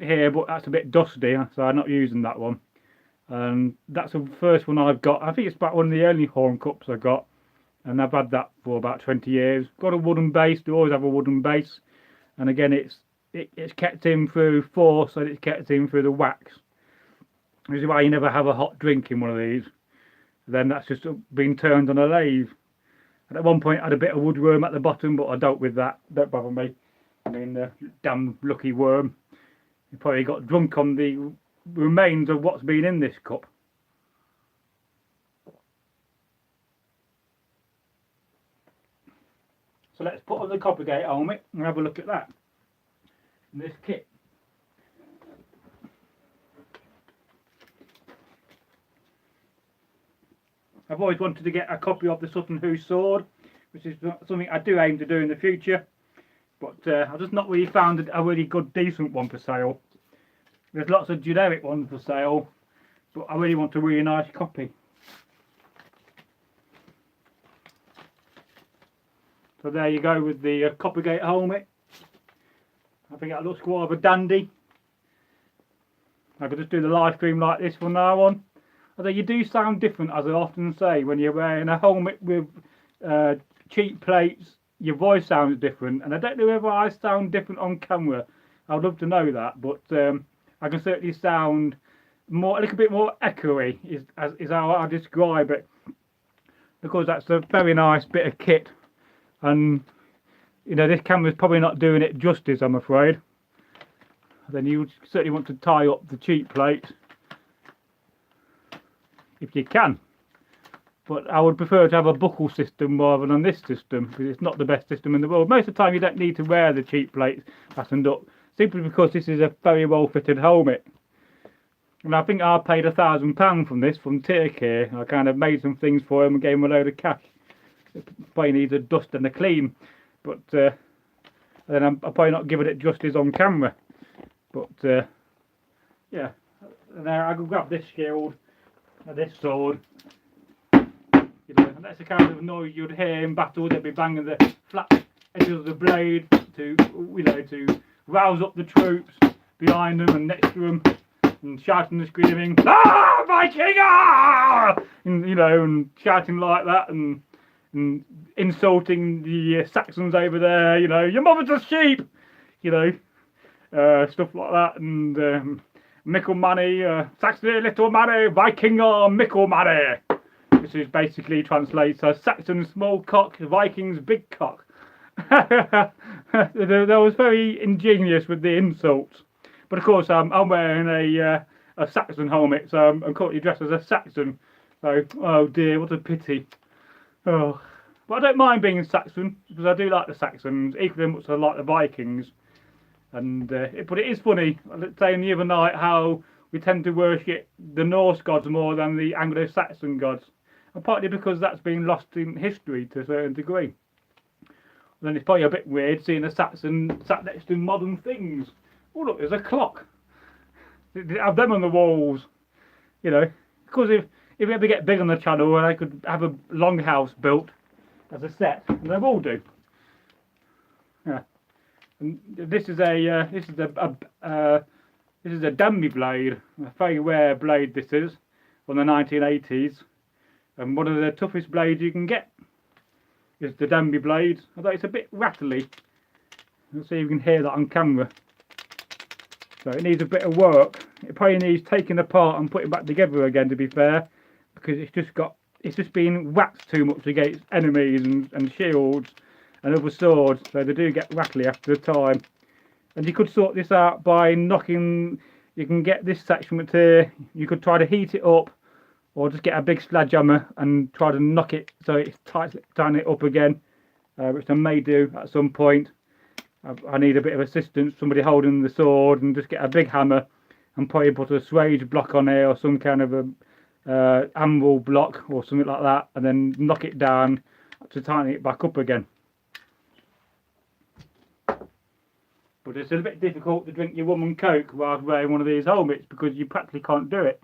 here, but that's a bit dusty, so I'm not using that one. And that's the first one I've got. I think it's about one of the only horn cups I got, and I've had that for about 20 years. Got a wooden base. They always have a wooden base. And again, it's kept in through force, and it's kept in through the wax. Which is why you never have a hot drink in one of these. Then that's just been turned on a lathe. And at one point I had a bit of woodworm at the bottom, but I dealt with that. Don't bother me. I mean, damn lucky worm. You probably got drunk on the remains of what's been in this cup. So let's put on the Coppergate helmet and have a look at that in this kit. I've always wanted to get a copy of the Sutton Hoo sword, which is something I do aim to do in the future, but I've just not really found a really good, decent one for sale. There's lots of generic ones for sale, but I really want a really nice copy. So there you go with the Coppergate helmet. I think that looks rather dandy. I could just do the live stream like this from now on. Although you do sound different, as I often say, when you're wearing a helmet with cheap plates, your voice sounds different. And I don't know whether I sound different on camera. I'd love to know that, but I can certainly sound a little bit more echoey, is how I describe it. Because that's a very nice bit of kit. And you know, this camera's probably not doing it justice, I'm afraid. Then you certainly want to tie up the cheap plates if you can, but I would prefer to have a buckle system rather than this system, because it's not the best system in the world. Most of the time you don't need to wear the cheap plates fastened up, simply because this is a very well fitted helmet. And I think I paid £1,000 from this from Turkey. I kind of made some things for him and gave him a load of cash. It probably needs a dust and a clean, but then I'm probably not giving it justice on camera. But yeah, and then I could grab this shield and this sword. You know, and that's the kind of noise you'd hear in battle. They'd be banging the flat edges of the blade to, you know, to rouse up the troops behind them and next to them, and shouting and screaming, "Ah, Viking! Ah!" And you know, and shouting like that, and insulting the Saxons over there. You know, your mother's a sheep. You know, stuff like that, and Mickle money, Saxon little money, Viking or mickle money. This is basically translates as Saxon small cock, Vikings big cock. That was very ingenious with the insults. But of course, I'm wearing a Saxon helmet, so I'm currently dressed as a Saxon. So, oh dear, what a pity. Oh, but I don't mind being a Saxon because I do like the Saxons equally much as I like the Vikings. And but it is funny, I was saying the other night how we tend to worship the Norse gods more than the Anglo-Saxon gods, and partly because that's been lost in history to a certain degree. Then it's probably a bit weird seeing a Saxon sat next to modern things. Oh look, there's a clock. They have them on the walls, you know. Because if we ever get big on the channel, I could have a longhouse built as a set, and they will do. Yeah. And this is a Danby blade, a very rare blade. This is from the 1980s, and one of the toughest blades you can get is the Danby blade. Although it's a bit rattly. Let's see if you can hear that on camera. So it needs a bit of work. It probably needs taking apart and putting back together again, to be fair, because it's just been whacked too much against enemies and shields and other swords, so they do get rattly after a time. And you could sort this out by knocking. You can get this section here. You could try to heat it up, or just get a big sledgehammer and try to knock it so it's tighten it up again, which I may do at some point. I need a bit of assistance, somebody holding the sword, and just get a big hammer and probably put a swage block on there or some kind of a anvil block or something like that, and then knock it down to tighten it back up again. But it's a bit difficult to drink your rum and coke while wearing one of these helmets because you practically can't do it.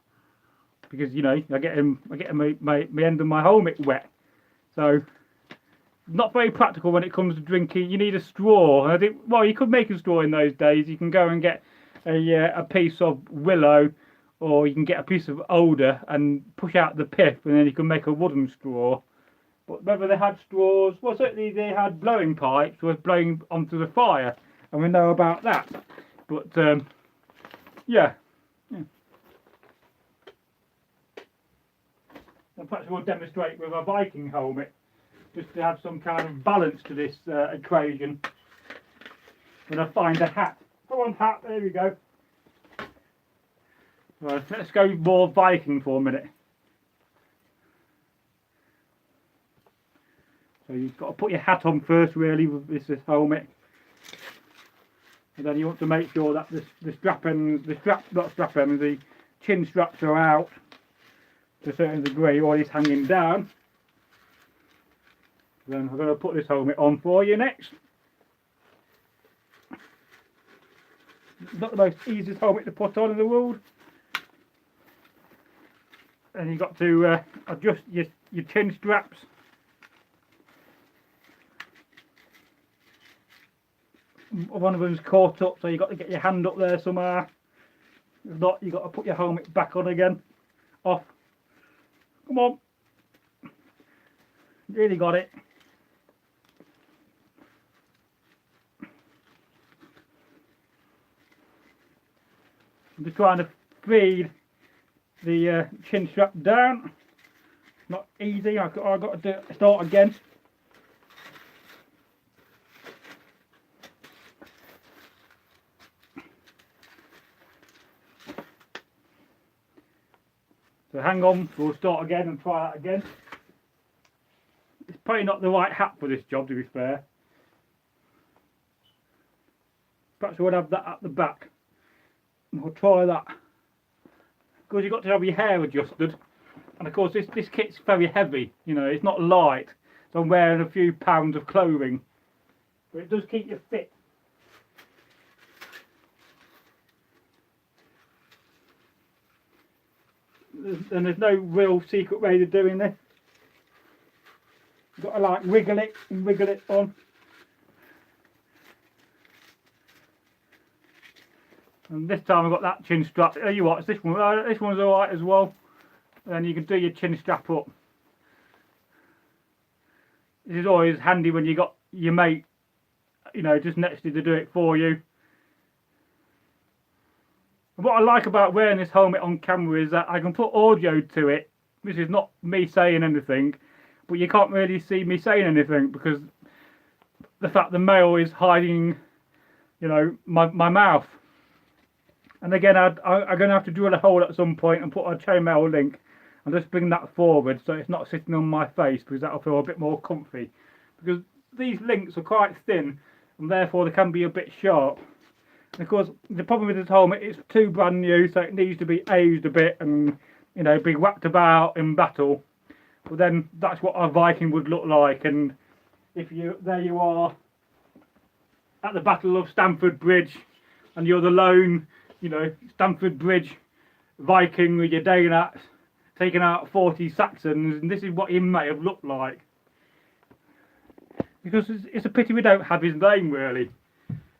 Because, you know, I get my end of my helmet wet. So, not very practical when it comes to drinking. You need a straw. And I think, well, you could make a straw in those days. You can go and get a piece of willow, or you can get a piece of alder and push out the pith, and then you can make a wooden straw. But whether they had straws, well, certainly they had blowing pipes, was blowing onto the fire, and we know about that. But yeah. And perhaps we'll demonstrate with a Viking helmet, just to have some kind of balance to this equation. When I find a hat. Come on, hat, there we go. Right, let's go more Viking for a minute. So you've got to put your hat on first, really, with this helmet. And then you want to make sure that the chin straps are out to a certain degree, or it's hanging down. Then I'm going to put this helmet on for you next. It's not the most easiest helmet to put on in the world. And you've got to adjust your chin straps. One of them's caught up, so you've got to get your hand up there somewhere. If not, you've got to put your helmet back on again. Off. Come on. Really got it. I'm just trying to feed the chin strap down. Not easy. I've got to start again. So hang on, we'll start again and try that again. It's probably not the right hat for this job, to be fair. Perhaps we'll have that at the back. We'll try that. Because you've got to have your hair adjusted. And of course this kit's very heavy, you know, it's not light. So I'm wearing a few pounds of clothing. But it does keep you fit. And there's no real secret way to doing this. You've got to like wiggle it and wiggle it on. And this time I've got that chin strap. Tell you what, it's this one. This one's alright as well. And you can do your chin strap up. This is always handy when you got your mate, you know, just next to you to do it for you. And what I like about wearing this helmet on camera is that I can put audio to it, which is not me saying anything, but you can't really see me saying anything because the fact the male is hiding, you know, my mouth. And again, I'm going to have to drill a hole at some point and put a chainmail link and just bring that forward so it's not sitting on my face, because that'll feel a bit more comfy. Because these links are quite thin and therefore they can be a bit sharp. And of course, the problem with this helmet, it's too brand new, so it needs to be aged a bit and, you know, be whacked about in battle. But then that's what a Viking would look like. And if you, there you are at the Battle of Stamford Bridge, and you're the lone, you know, Stamford Bridge Viking with your Dane axe taking out 40 Saxons, and this is what he may have looked like. Because it's a pity we don't have his name, really.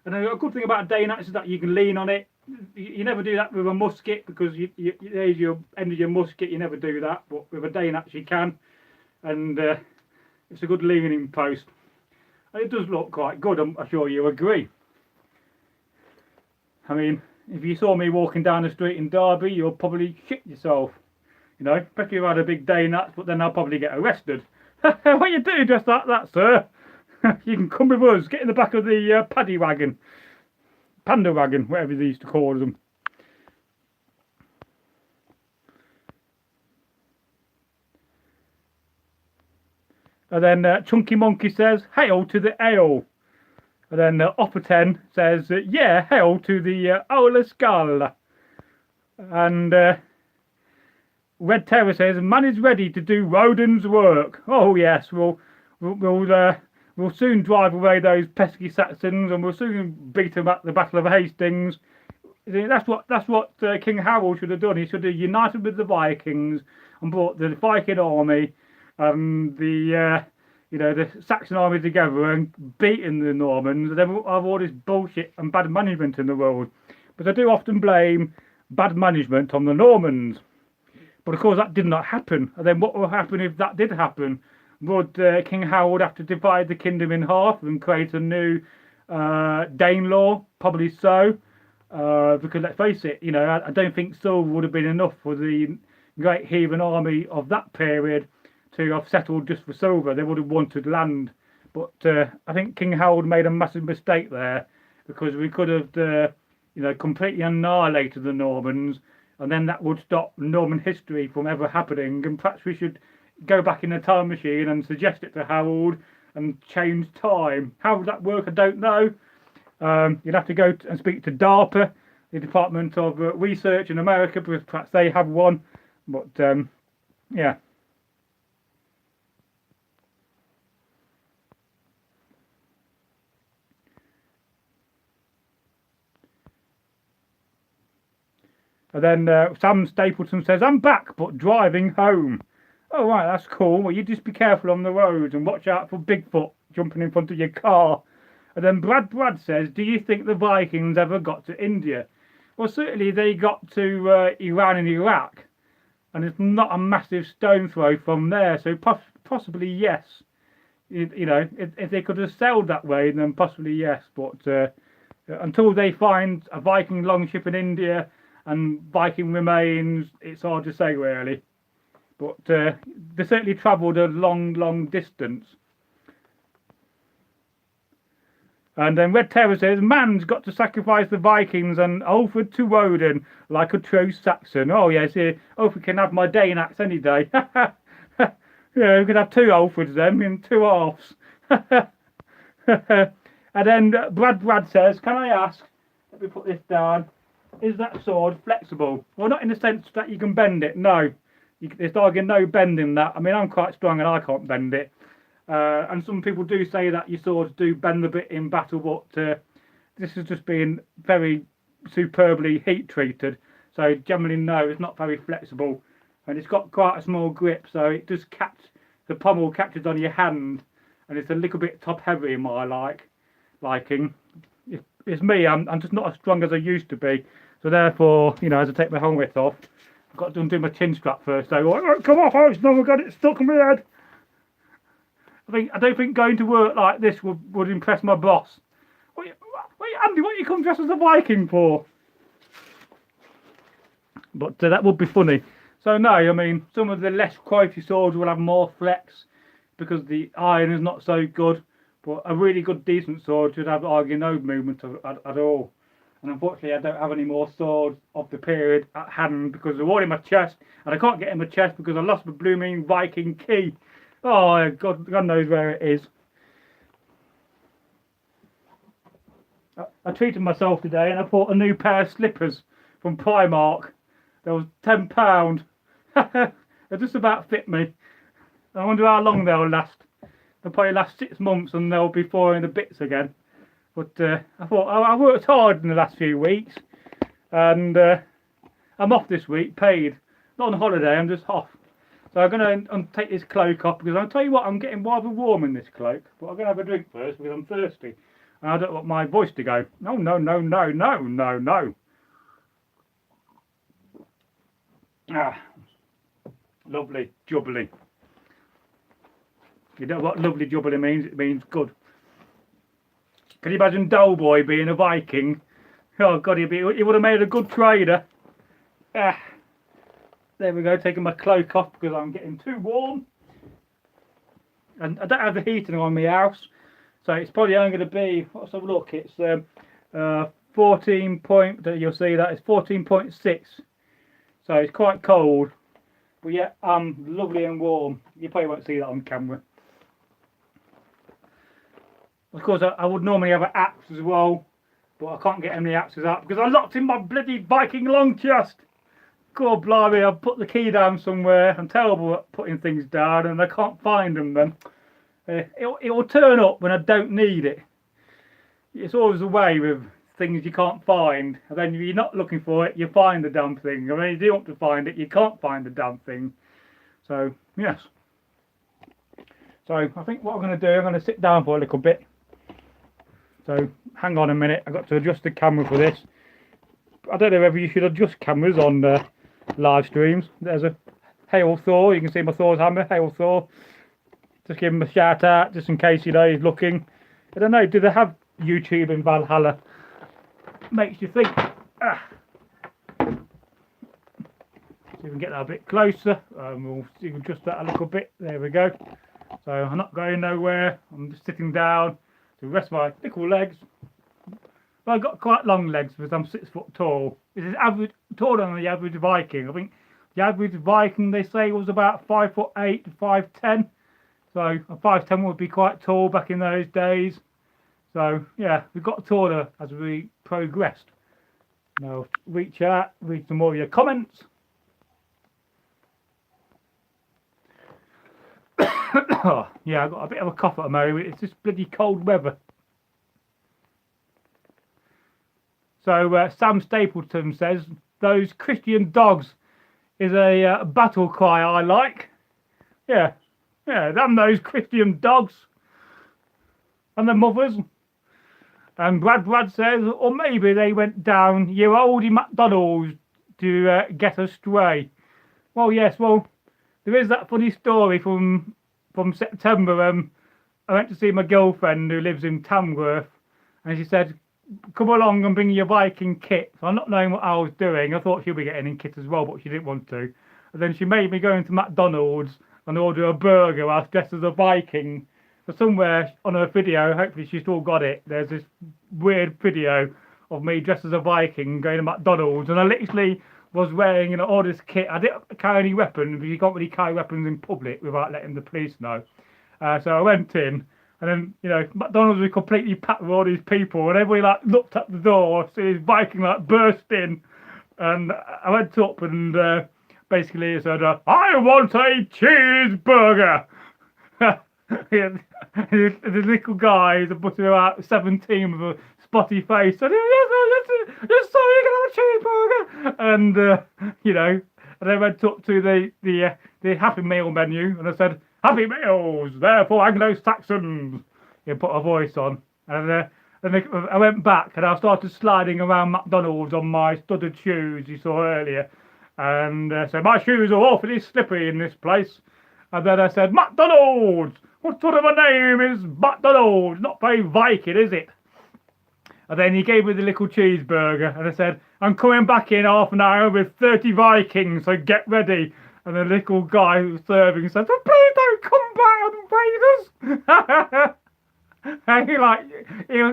And a good thing about a Dane axe is that you can lean on it. You never do that with a musket, because there's your end of your musket, you never do that. But with a Dane axe you can, and it's a good leaning post. And it does look quite good, I'm sure you agree. I mean, if you saw me walking down the street in Derby, you'll probably shit yourself. You know, especially if I had a big Dane axe, but then I'll probably get arrested. What are you doing dressed like that, sir? You can come with us, get in the back of the paddy wagon. Panda wagon, whatever they used to call them. And then Chunky Monkey says, hail to the ale. And then Upper 10 says, yeah, hail to the Ola Skull. And Red Terror says, man is ready to do Woden's work. Oh yes, we'll soon drive away those pesky Saxons, and we'll soon beat them at the Battle of Hastings. That's what King Harold should have done. He should have united with the Vikings and brought the Viking army and the Saxon army together and beaten the Normans. And then we'll have all this bullshit and bad management in the world. But I do often blame bad management on the Normans. But of course that did not happen. And then what will happen if that did happen? Would King Harold have to divide the kingdom in half and create a new Danelaw? Probably so. Because let's face it, you know, I don't think silver would have been enough for the great heathen army of that period to have settled just for silver. They would have wanted land. But I think King Harold made a massive mistake there, because we could have, completely annihilated the Normans, and then that would stop Norman history from ever happening. And perhaps we should go back in the time machine and suggest it to Harold and change time. How would that work? I don't know. You'd have to go and speak to DARPA, the Department of Research in America, because perhaps they have one. But yeah. And then Sam Stapleton says, I'm back, but driving home. Oh, right, that's cool. Well, you just be careful on the roads and watch out for Bigfoot jumping in front of your car. And then Brad says, do you think the Vikings ever got to India? Well, certainly they got to Iran and Iraq. And it's not a massive stone throw from there. So possibly yes. If they could have sailed that way, then possibly yes. But until they find a Viking longship in India and Viking remains, it's hard to say really. But they certainly travelled a long distance. And then Red Terror says, man's got to sacrifice the Vikings and Alfred to Woden like a true Saxon. Oh yes, Alfred can have my Dane axe any day. Yeah, we could have two Alfreds then, in two halves. And then Brad says, can I ask, let me put this down, is that sword flexible? Well, not in the sense that you can bend it, no. There's no bending that. I mean, I'm quite strong and I can't bend it. And some people do say that your swords do bend a bit in battle, but this has just been very superbly heat treated. So generally, no, it's not very flexible. And it's got quite a small grip, so it does catch, the pommel catches on your hand, and it's a little bit top heavy in my liking. It's me, I'm just not as strong as I used to be. So therefore, as I take my helmet off, I've got to undo my chin strap first. So, oh, come off, oh, no, I've got it stuck in my head. I don't think going to work like this would impress my boss. Andy, what you come dressed as a Viking for? But that would be funny. So no, I mean, some of the less quality swords will have more flex because the iron is not so good. But a really good, decent sword should have hardly no movement at all. And unfortunately, I don't have any more swords of the period at hand because they're all in my chest, and I can't get in my chest because I lost my blooming Viking key. Oh, God knows where it is. I treated myself today, and I bought a new pair of slippers from Primark. They was £10. They just about fit me. I wonder how long they'll last. They'll probably last 6 months, and they'll be falling to bits again. But I thought I worked hard in the last few weeks, and I'm off this week, paid. Not on holiday, I'm just off. So I'm going to take this cloak off because I'll tell you what, I'm getting rather warm in this cloak. But I'm going to have a drink first because I'm thirsty. And I don't want my voice to go, no, no, no, no, no, no, no. Ah, lovely jubbly. You know what lovely jubbly means? It means good. Can you imagine Doughboy being a Viking? Oh God, he would have made a good trader. Ah, there we go, taking my cloak off because I'm getting too warm. And I don't have the heating on my house, so it's probably only going to be, let's have a look, it's 14 point, you'll see that, it's 14.6. So it's quite cold, but yeah, lovely and warm. You probably won't see that on camera. Of course, I would normally have an axe as well, but I can't get any axes out because I locked in my bloody Viking long chest. God blimey, I've put the key down somewhere. I'm terrible at putting things down, and I can't find them then. It will turn up when I don't need it. It's always the way with things you can't find, and then if you're not looking for it, you find the damn thing. I mean, you do want to find it, you can't find the damn thing. So, yes. So, I think what I'm going to do, I'm going to sit down for a little bit. So, hang on a minute, I've got to adjust the camera for this. I don't know whether you should adjust cameras on live streams. There's a Hail Thor, you can see my Thor's hammer, Hail Thor. Just give him a shout out, just in case, you know, he's looking. I don't know, do they have YouTube in Valhalla? Makes you think. Ah. See if we can get that a bit closer. We'll adjust that a little bit. There we go. So I'm not going nowhere. I'm just sitting down to rest my little legs. Well, I've got quite long legs because I'm 6 foot tall. This is average, taller than the average Viking. I think the average Viking, they say, was about 5'8" to 5'10". So a 5'10" would be quite tall back in those days. So yeah, we got taller as we progressed. Now reach out, read some more of your comments. Oh, yeah, I've got a bit of a cough at the moment. It's just bloody cold weather. So Sam Stapleton says, those Christian dogs is a battle cry I like. Yeah, damn those Christian dogs. And the mothers. And Brad says, or maybe they went down your oldie McDonald's to get astray. Well, yes, well, there is that funny story from September. I went to see my girlfriend who lives in Tamworth, and she said, come along and bring your Viking kit. So I'm not knowing what I was doing. I thought she'd be getting in kit as well, but she didn't want to. And then she made me go into McDonald's and order a burger whilst dressed as a Viking. So somewhere on her video, hopefully she still got it, there's this weird video of me dressed as a Viking going to McDonald's, and I literally was wearing all this kit. I didn't carry any weapons because you can't really carry weapons in public without letting the police know. So I went in, and then, you know, McDonald's was completely packed with all these people, and everybody like looked at the door, see this Viking like burst in, and I went up and basically said, I want a cheeseburger. The little guy is about 17 with a spotty face said, yes, sorry, you can have a cheeseburger. And you know, and I went up to the Happy Meal menu and I said, Happy Meals, therefore Anglo-Saxons. You put a voice on, and then I went back and I started sliding around McDonald's on my studded shoes you saw earlier, and so my shoes are awfully slippery in this place. And then I said, McDonald's! What sort of a name is McDonald's? Not very Viking, is it? And then he gave me the little cheeseburger, and I said, I'm coming back in half an hour with 30 Vikings, so get ready. And the little guy who was serving said, oh, please don't come back and invade us. And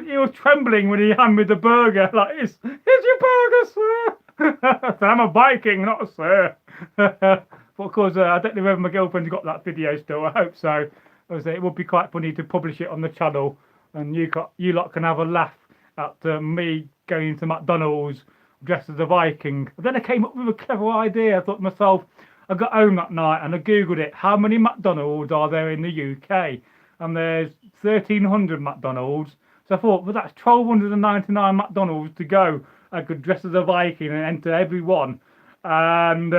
he was trembling when he handed me the burger, like, here's your burger, sir. I said, I'm a Viking, not a sir. But of course, I don't know whether my girlfriend's got that video still. I hope so. It would be quite funny to publish it on the channel, and you lot can have a laugh at me going to McDonald's dressed as a Viking. And then I came up with a clever idea. I thought to myself, I got home that night and I googled it. How many McDonald's are there in the UK? And there's 1,300 McDonald's. So I thought, well, that's 1,299 McDonald's to go. I could dress as a Viking and enter every one. And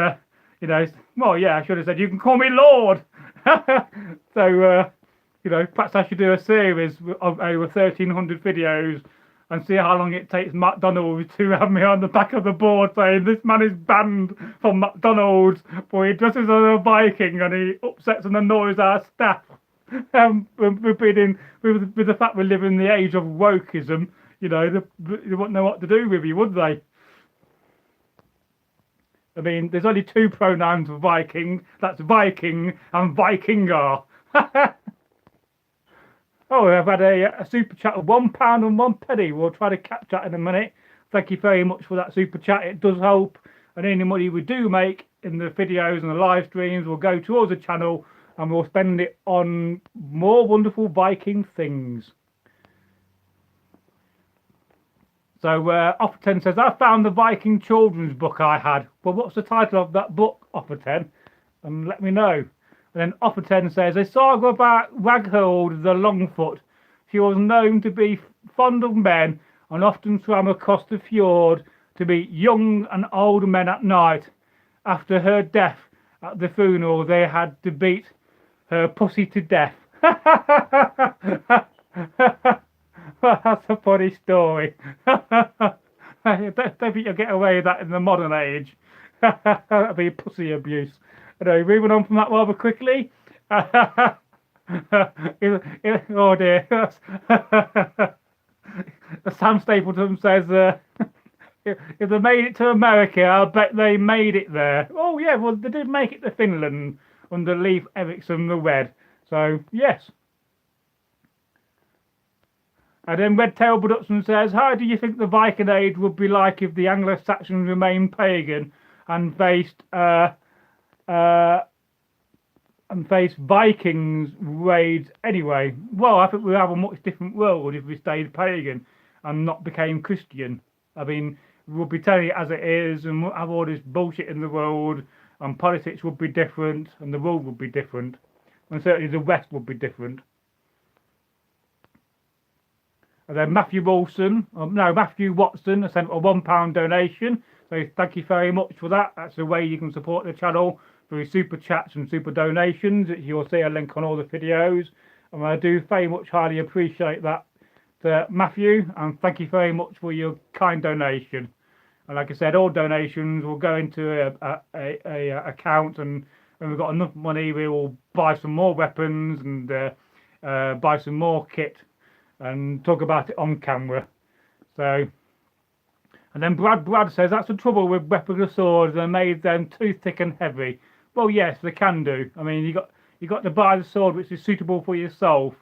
you know, well, yeah, I should have said, you can call me Lord. So you know, perhaps I should do a series of over 1,300 videos and see how long it takes McDonald's to have me on the back of the board saying this man is banned from McDonald's, for he dresses as a Viking and he upsets and annoys our staff. With the fact we live in the age of wokeism, you know, they wouldn't know what to do with you, would they? I mean, there's only two pronouns for Viking. That's Viking and Vikingar. Oh, I've had a super chat of £1 and 1 penny. We'll try to catch that in a minute. Thank you very much for that super chat. It does help. And any money we do make in the videos and the live streams will go towards the channel, and we'll spend it on more wonderful Viking things. So Offerten says, I found the Viking children's book I had. Well, what's the title of that book, Offerten? And let me know. And then Offerten says, a saga about Ragnhild the Longfoot. She was known to be fond of men and often swam across the fjord to meet young and old men at night. After her death at the funeral, they had to beat her pussy to death. That's a funny story. I don't think you'll get away with that in the modern age. That'd be pussy abuse. Anyway, moving on from that rather quickly. Oh dear. Sam Stapleton says, if they made it to America, I bet they made it there. Oh yeah, well they did make it to Finland under Leif Erikson the Red. So yes. And then Red Tail Production says, how do you think the Viking Age would be like if the Anglo-Saxons remained pagan and faced Vikings raids anyway? Well, I think we'd have a much different world if we stayed pagan and not became Christian. I mean, we'll be telling it as it is and we'll have all this bullshit in the world, and politics would be different and the world would be different, and certainly the West would be different. And then Matthew Watson has sent a £1 donation. So thank you very much for that. That's the way you can support the channel, through super chats and super donations. You'll see a link on all the videos. And I do very much highly appreciate that, Matthew. And thank you very much for your kind donation. And like I said, all donations will go into a account, and when we've got enough money, we will buy some more weapons and buy some more kit and talk about it on camera. So, and then Brad says, that's the trouble with weapons swords, they made them too thick and heavy. Well, yes, they can do. I mean, you got to buy the sword which is suitable for yourself.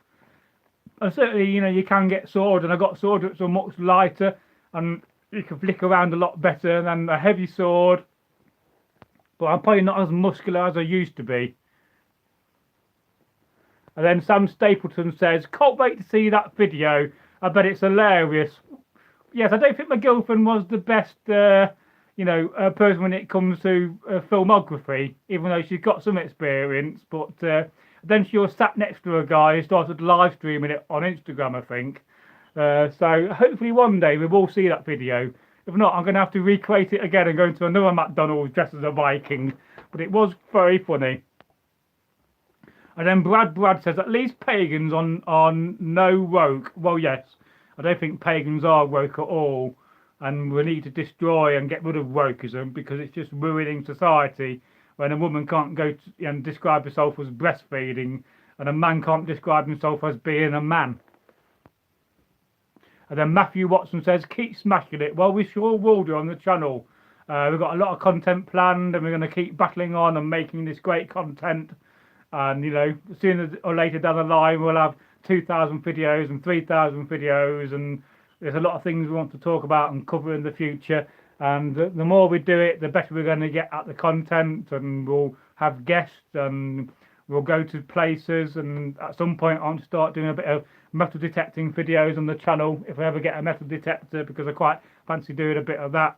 And certainly, you know, you can get swords, and I got swords which are much lighter and you can flick around a lot better than a heavy sword. But I'm probably not as muscular as I used to be. And then Sam Stapleton says, can't wait to see that video. I bet it's hilarious. Yes, I don't think my girlfriend was the best, person when it comes to filmography, even though she's got some experience. But then she was sat next to a guy who started live streaming it on Instagram, I think. So hopefully one day we will see that video. If not, I'm going to have to recreate it again and go into another McDonald's dressed as a Viking. But it was very funny. And then Brad says, at least pagans on no woke. Well, yes, I don't think pagans are woke at all. And we need to destroy and get rid of wokeism, because it's just ruining society when a woman can't go and describe herself as breastfeeding, and a man can't describe himself as being a man. And then Matthew Watson says, keep smashing it. Well, we sure will do on the channel. We've got a lot of content planned, and we're going to keep battling on and making this great content. And, you know, sooner or later down the line, we'll have 2,000 videos and 3,000 videos. And there's a lot of things we want to talk about and cover in the future. And the more we do it, the better we're going to get at the content. And we'll have guests, and we'll go to places. And at some point, I want to start doing a bit of metal detecting videos on the channel, if I ever get a metal detector, because I quite fancy doing a bit of that.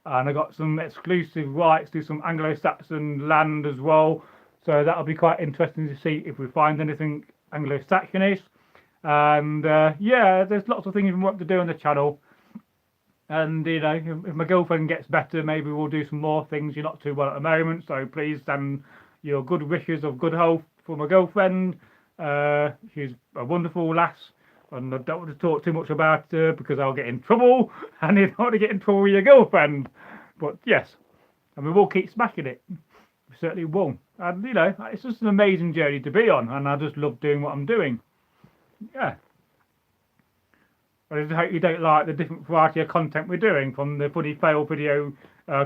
And I got some exclusive rights to some Anglo-Saxon land as well, so that'll be quite interesting to see if we find anything Anglo-Saxonish. And yeah, there's lots of things we want to do on the channel. And you know, if my girlfriend gets better, maybe we'll do some more things. You're not too well at the moment, so please send your good wishes of good health for my girlfriend. She's a wonderful lass, and I don't want to talk too much about her because I'll get in trouble, and you don't want to get in trouble with your girlfriend. But yes, and we will keep smashing it. We certainly will. And you know, it's just an amazing journey to be on, and I just love doing what I'm doing. Yeah. I just hope you don't like the different variety of content we're doing, from the funny fail video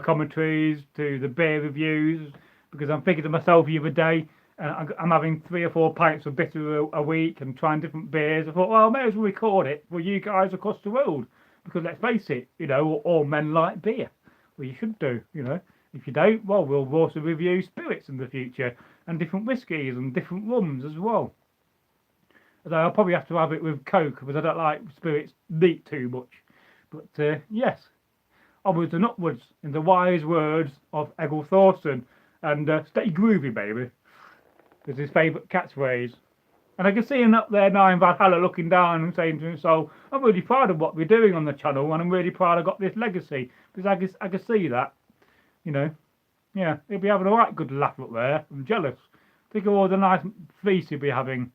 commentaries to the beer reviews, because I'm thinking to myself the other day, I'm having 3 or 4 pints of bitter a week and trying different beers. I thought, well, I may as well record it for you guys across the world, because let's face it, you know, all men like beer. Well, you should do, you know. If you don't, well, we'll also review spirits in the future, and different whiskies and different rums as well. Although I'll probably have to have it with Coke, because I don't like spirits neat too much. But yes, onwards and upwards, in the wise words of Egil Thorson. And stay groovy, baby, is his favourite catchphrase. And I can see him up there now in Valhalla looking down and saying to himself, I'm really proud of what we're doing on the channel, and I'm really proud I got this legacy, because I can see that, you know. Yeah, he'll be having a right good laugh up there. I'm jealous. Think of all the nice feast he'll be having.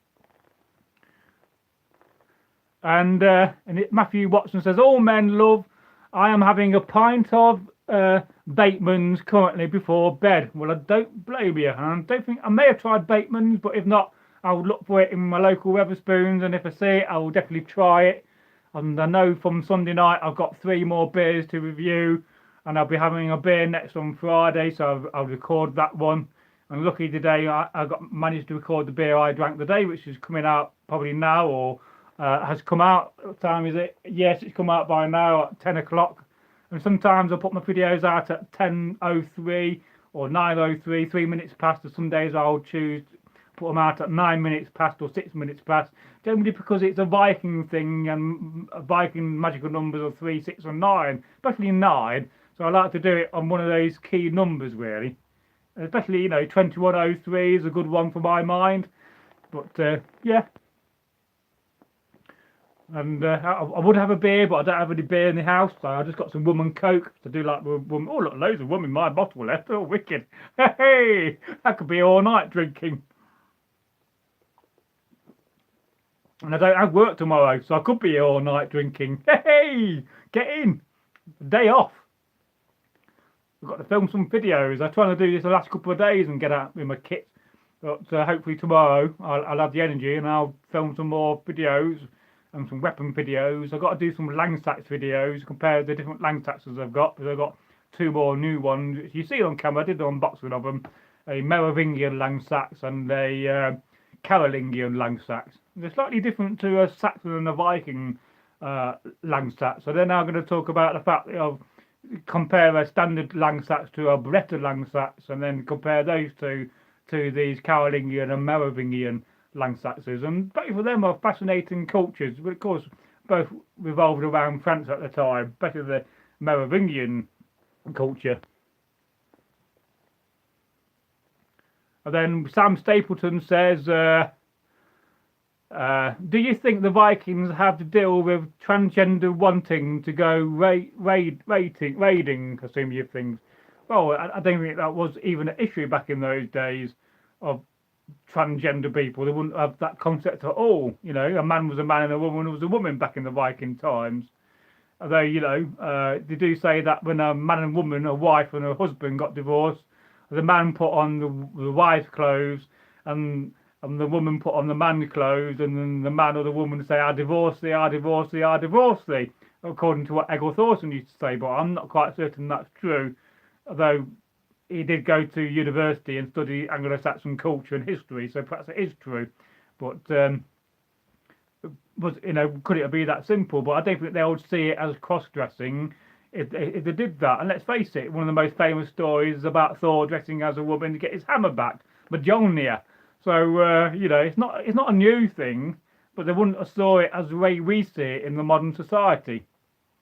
And Matthew Watson says, all men love, I am having a pint of Bateman's currently before bed. Well, I don't blame you. And I don't think, I may have tried Bateman's, but if not, I will look for it in my local Wetherspoons, and if I see it, I will definitely try it. And I know from Sunday night I've got 3 more beers to review, and I'll be having a beer next on Friday, so I'll record that one. And lucky today I managed to record the beer I drank today, which is coming out probably now, or has come out. What time is it? Yes, it's come out by now at 10 o'clock. And sometimes I'll put my videos out at 10:03 or 9:03, 3 minutes past, or some days I'll choose to put them out at 9 minutes past or 6 minutes past, generally because it's a Viking thing, and Viking magical numbers are 3, 6 and 9, especially 9, so I like to do it on one of those key numbers really, especially, you know, 2103 is a good one for my mind. But yeah. And I would have a beer, but I don't have any beer in the house, so I just got some rum and coke. I do like rum. Oh, look, loads of rum in my bottle left. Oh, wicked. Hey, that could be all night drinking. And I don't have work tomorrow, so I could be here all night drinking. Hey, get in. Day off. I've got to film some videos. I'm trying to do this the last couple of days and get out with my kit. But hopefully tomorrow I'll have the energy and I'll film some more videos and some weapon videos. I've got to do some Langsax videos, compare the different Langsaxes I've got, because I've got 2 more new ones, which you see on camera. I did the unboxing of them. A Merovingian Langsax and a Carolingian Langsax. They're slightly different to a Saxon and a Viking Langsax. So they're now going to talk about the fact of compare a standard Langsax to a Breton Langsax, and then compare those two to these Carolingian and Merovingian Langsaxes, and both of them are fascinating cultures, but of course both revolved around France at the time, especially the Merovingian culture. And then Sam Stapleton says, do you think the Vikings have to deal with transgender wanting to go raiding, I assume you think? Well, I don't think that was even an issue back in those days of transgender people. They wouldn't have that concept at all. You know, a man was a man and a woman was a woman back in the Viking times. Although, you know, they do say that when a man and woman, a wife and a husband got divorced, the man put on the wife's clothes and and the woman put on the man clothes, and then the man or the woman say, I divorce thee, I divorce thee, I divorce thee, according to what Egil Thorson used to say, but I'm not quite certain that's true, although he did go to university and study Anglo-Saxon culture and history, so perhaps it is true. But could it be that simple? But I don't think they would see it as cross-dressing if they did that. And let's face it, one of the most famous stories is about Thor dressing as a woman to get his hammer back, Mjolnir. So it's not a new thing, but they wouldn't have saw it as the way we see it in the modern society.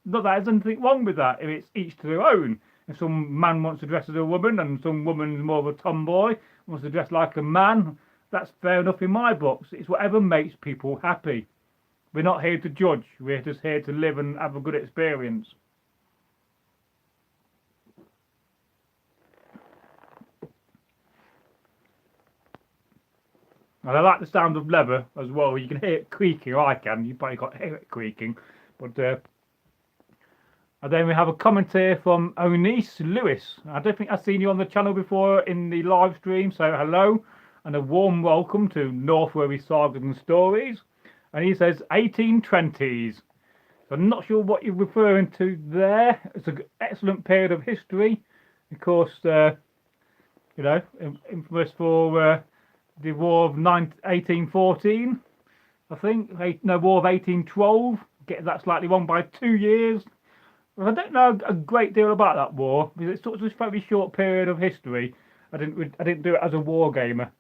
Not that there's anything wrong with that. If it's each to their own. If some man wants to dress as a woman and some woman's more of a tomboy, wants to dress like a man, that's fair enough in my books. It's whatever makes people happy. We're not here to judge. We're just here to live and have a good experience. And I like the sound of leather as well. You can hear it creaking. I can. You probably can't hear it creaking. But and then we have a comment here from Onice Lewis. I don't think I've seen you on the channel before in the live stream, so hello and a warm welcome to Northworthy Sagas and Stories. And he says 1820s. So I'm not sure what you're referring to there. It's an excellent period of history. Of course, infamous for the War of 1814, I think. No, War of 1812. Getting that slightly wrong by 2 years. I don't know a great deal about that war because it's sort of a very short period of history. I didn't do it as a war gamer.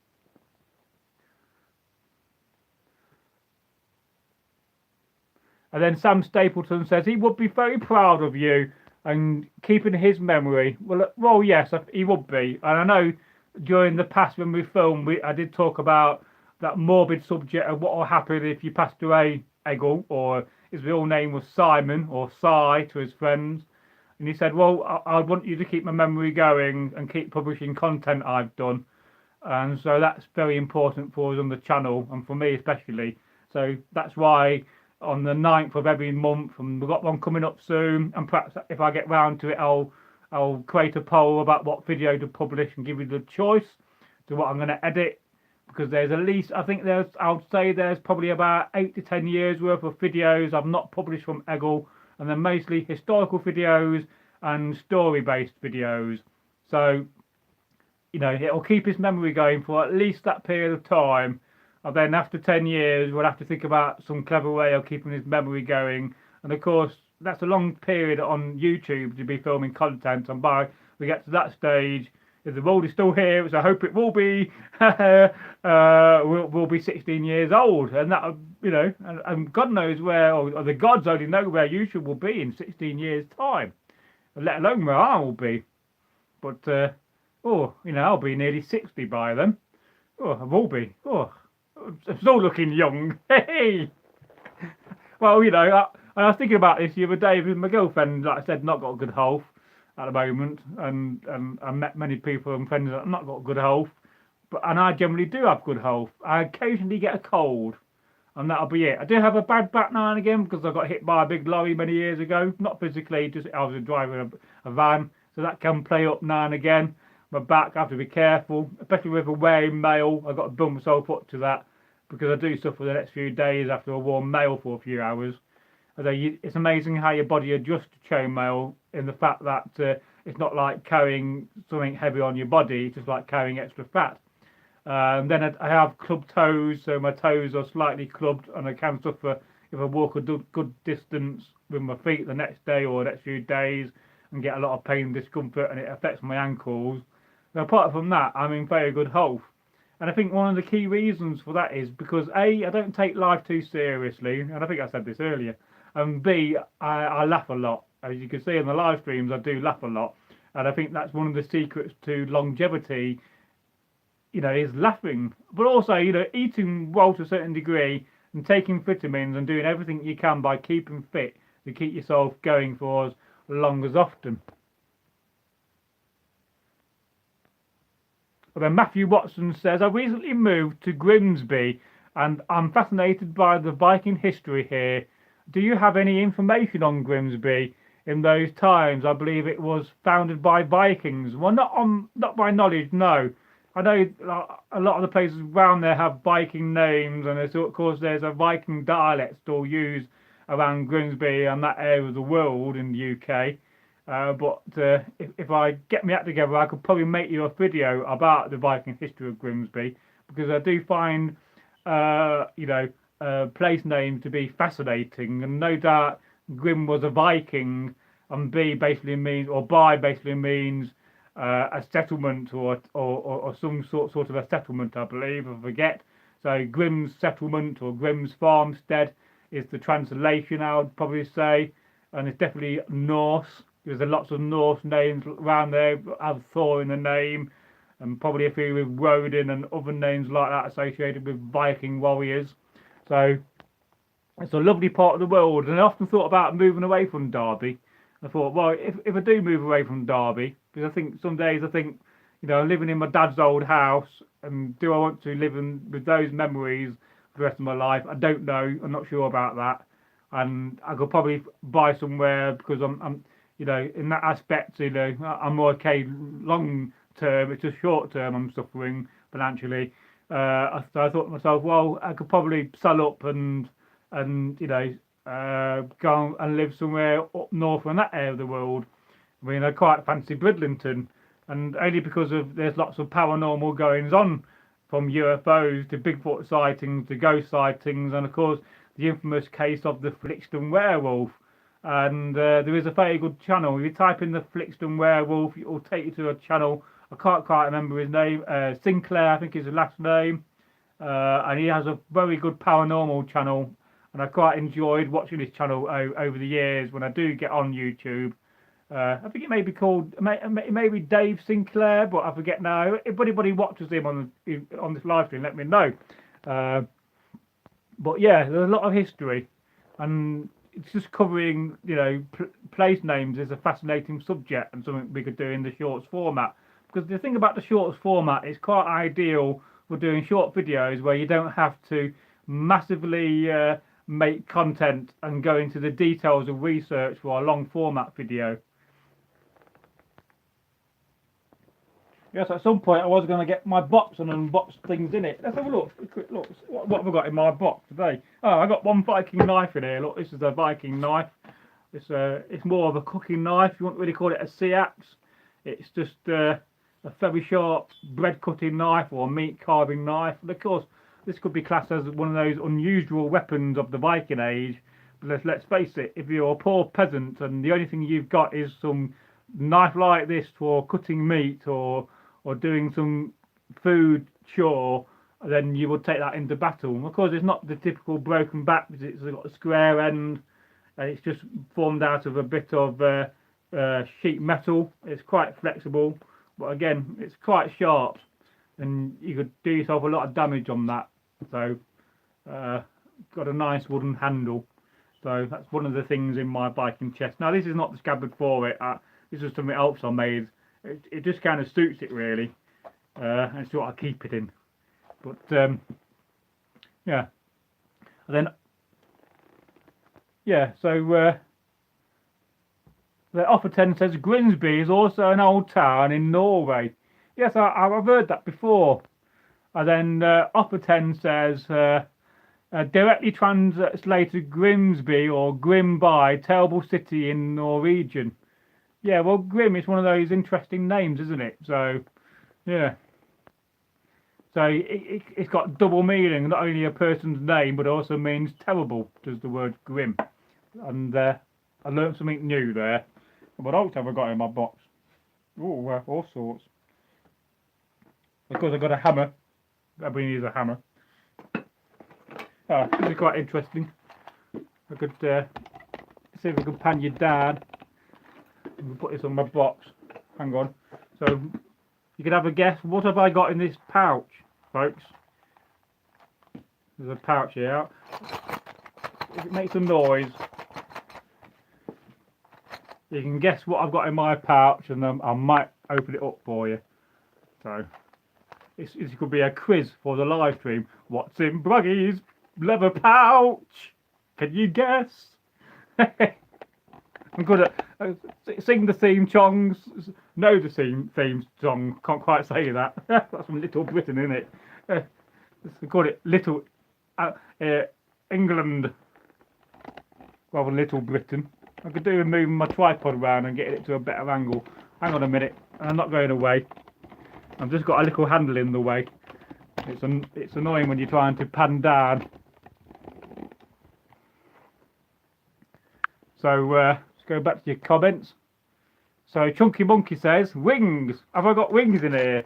And then Sam Stapleton says he would be very proud of you and keeping his memory. Well, yes, he would be. And I know during the past when we filmed, I did talk about that morbid subject of what will happen if you passed away, Egil, or his real name was Simon, or Si to his friends. And he said, well, I want you to keep my memory going and keep publishing content I've done. And so that's very important for us on the channel, and for me especially. So that's why on the 9th of every month, and we've got one coming up soon, and perhaps if I get round to it, I'll create a poll about what video to publish and give you the choice to what I'm going to edit. Because there's at least, I think I'll say there's probably about 8 to 10 years worth of videos I've not published from Egil, and they're mostly historical videos and story-based videos. So, it'll keep his memory going for at least that period of time. And then after 10 years, we'll have to think about some clever way of keeping his memory going. And of course, that's a long period on YouTube to be filming content. And by we get to that stage, if the world is still here, which I hope it will be, we'll be 16 years old, and that, and God knows where, or the gods only know where YouTube will be in 16 years' time, let alone where I will be. But I'll be nearly 60 by then. I will be. I'm still looking young. Hey. Well, I was thinking about this the other day with my girlfriend. Like I said, not got good health at the moment, and I met many people and friends that have not got good health, and I generally do have good health. I occasionally get a cold, and that'll be it. I do have a bad back now and again because I got hit by a big lorry many years ago. Not physically, just I was driving a van, so that can play up now and again. My back, I have to be careful, especially with a wearing mail. I've got to build myself up to that because I do suffer the next few days after I wore mail for a few hours. Although it's amazing how your body adjusts to chainmail, in the fact that it's not like carrying something heavy on your body, it's just like carrying extra fat. Then I have clubbed toes, so my toes are slightly clubbed, and I can suffer if I walk a good distance with my feet the next day or the next few days and get a lot of pain and discomfort, and it affects my ankles. But apart from that, I'm in very good health. And I think one of the key reasons for that is because A, I don't take life too seriously, and I think I said this earlier. And B, I laugh a lot. As you can see in the live streams, I do laugh a lot. And I think that's one of the secrets to longevity, is laughing. But also, eating well to a certain degree and taking vitamins and doing everything you can by keeping fit to keep yourself going for as long as often. But then Matthew Watson says, I recently moved to Grimsby and I'm fascinated by the Viking history here. Do you have any information on Grimsby in those times? I believe it was founded by Vikings. Well, not by knowledge, no. I know a lot of the places around there have Viking names, and of course there's a Viking dialect still used around Grimsby and that area of the world in the UK. But if I get my act together, I could probably make you a video about the Viking history of Grimsby, because I do find, place names to be fascinating, and no doubt Grim was a Viking, and B basically means, or by basically means, a settlement or some sort of a settlement, I believe, I forget. So Grim's settlement or Grim's farmstead is the translation, I would probably say, and it's definitely Norse. There's lots of Norse names around there, have Thor in the name, and probably a few with Rodin and other names like that associated with Viking warriors. So it's a lovely part of the world, and I often thought about moving away from Derby. I thought, well, if I do move away from Derby, because I think some days I think, living in my dad's old house, and do I want to live with those memories for the rest of my life? I don't know. I'm not sure about that. And I could probably buy somewhere, because I'm in that aspect, I'm more okay long term. It's just short term I'm suffering financially. So I thought to myself, well, I could probably sell up and go and live somewhere up north in that area of the world. I mean, I quite fancy Bridlington, and only because there's lots of paranormal goings on, from UFOs to Bigfoot sightings to ghost sightings, and of course the infamous case of the Flixton werewolf. And there is a very good channel. If you type in the Flixton werewolf, it will take you to a channel. I can't quite remember his name. Sinclair, I think is his last name. And he has a very good paranormal channel, and I quite enjoyed watching his channel over the years when I do get on YouTube. I think it may be called, it may be Dave Sinclair, but I forget now. If anybody watches him on this live stream, let me know. But yeah, there's a lot of history, and it's just covering, place names is a fascinating subject, and something we could do in the shorts format. Because the thing about the shorts format is quite ideal for doing short videos where you don't have to massively make content and go into the details of research for a long format video. Yes, at some point I was going to get my box and unbox things in it. Let's have a look. A quick look. What have I got in my box today? Oh, I got one Viking knife in here. Look, this is a Viking knife. It's more of a cooking knife. You wouldn't really call it a sea axe. It's just a very sharp bread cutting knife or a meat carving knife. And of course, this could be classed as one of those unusual weapons of the Viking age. But let's face it, if you're a poor peasant and the only thing you've got is some knife like this for cutting meat or doing some food chore, then you would take that into battle. And of course, it's not the typical broken back, because it's got a square end, and it's just formed out of a bit of sheet metal. It's quite flexible, but again, it's quite sharp, and you could do yourself a lot of damage on that. So, got a nice wooden handle. So that's one of the things in my Viking chest. Now, this is not the scabbard for it. This is something else I made. It just kind of suits it really, and it's what I keep it in. But yeah, and then so the offer 10 says Grimsby is also an old town in Norway. Yes, I've heard that before. And then offer 10 says directly translated Grimsby or Grimby, terrible city in Norwegian. Yeah, well, Grim is one of those interesting names, isn't it? So, yeah. So it's got double meaning, not only a person's name, but also means terrible, does the word grim. And I learned something new there. What else have I got in my box? Oh, all sorts. Of course, I've got a hammer. Everybody needs a hammer. Oh, this is quite interesting. I could see if I could pan you down. We'll put this on my box. Hang on. So you can have a guess. What have I got in this pouch, folks? There's a pouch here. If it makes a noise, you can guess what I've got in my pouch, and I might open it up for you. So this could be a quiz for the live stream. What's in Bragi's leather pouch? Can you guess? I'm good at sing the theme songs, know the theme song. Can't quite say that. That's from Little Britain, isn't it? They call it Little England rather than Little Britain. I could do with moving my tripod around and getting it to a better angle. Hang on a minute, I'm not going away. I've just got a little handle in the way. It's annoying when you're trying to pan down. So let's go back to your comments. So Chunky Monkey says, wings. Have I got wings in here?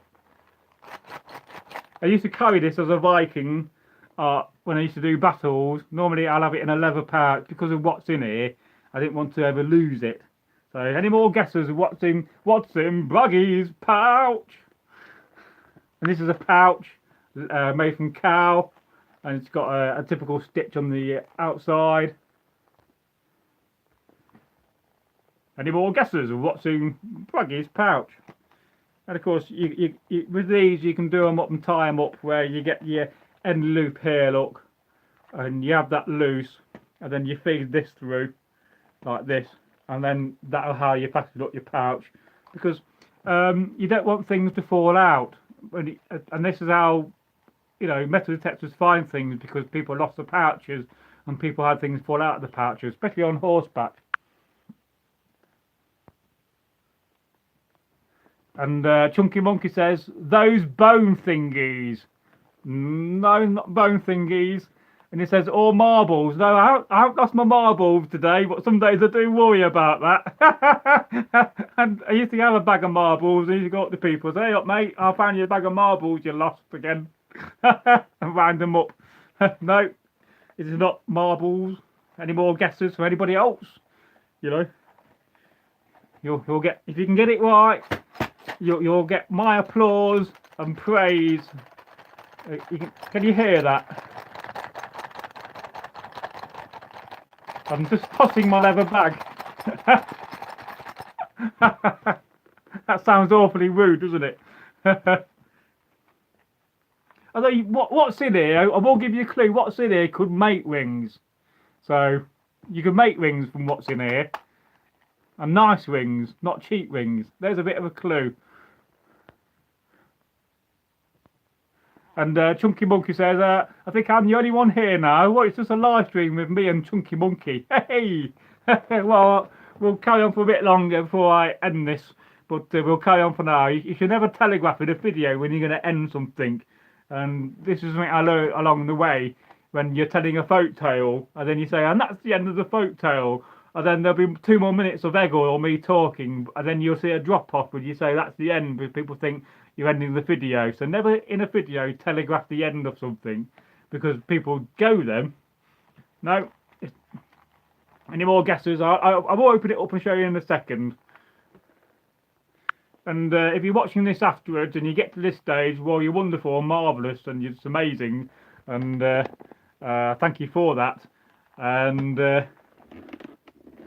I used to carry this as a Viking when I used to do battles. Normally I'll have it in a leather pouch because of what's in here. I didn't want to ever lose it. So any more guesses of what's in Bragi's pouch? And this is a pouch made from cow, and it's got a typical stitch on the outside. Any more guesses of what's in Bragi's pouch? And of course, you with these you can do them up and tie them up where you get your end loop here, look, and you have that loose, and then you feed this through like this, and then that'll how you fasten up your pouch, because you don't want things to fall out. And this is how, you know, metal detectors find things, because people lost the pouches and people had things fall out of the pouches, especially on horseback. And Chunky Monkey says, those bone thingies. No, not bone thingies. And he says, all marbles. No, I haven't lost my marbles today, but some days I do worry about that. And I used to have a bag of marbles, and I used to go up to people and say, hey up mate, I found you a bag of marbles you lost again. And round them up. No, it is not marbles. Any more guesses for anybody else? You know, you'll get, if you can get it right, you'll get my applause and praise. Can you hear that? I'm just tossing my leather bag. That sounds awfully rude, doesn't it? Although, what's in here, I will give you a clue, what's in here could make rings. So, you can make rings from what's in here. And nice rings, not cheap rings. There's a bit of a clue. And Chunky Monkey says, I think I'm the only one here now. Well, it's just a live stream with me and Chunky Monkey. Hey! Well, we'll carry on for a bit longer before I end this. But we'll carry on for now. You should never telegraph in a video when you're going to end something. And this is something I learned along the way. When you're telling a folk tale, and then you say, and that's the end of the folk tale. And then there'll be 2 more minutes of Eggle or me talking. And then you'll see a drop off when you say that's the end. Because people think you're ending the video. So never in a video telegraph the end of something, because people go then. No. Any more guesses? I will open it up and show you in a second. And if you're watching this afterwards and you get to this stage, well, you're wonderful and marvellous and it's amazing. And thank you for that. And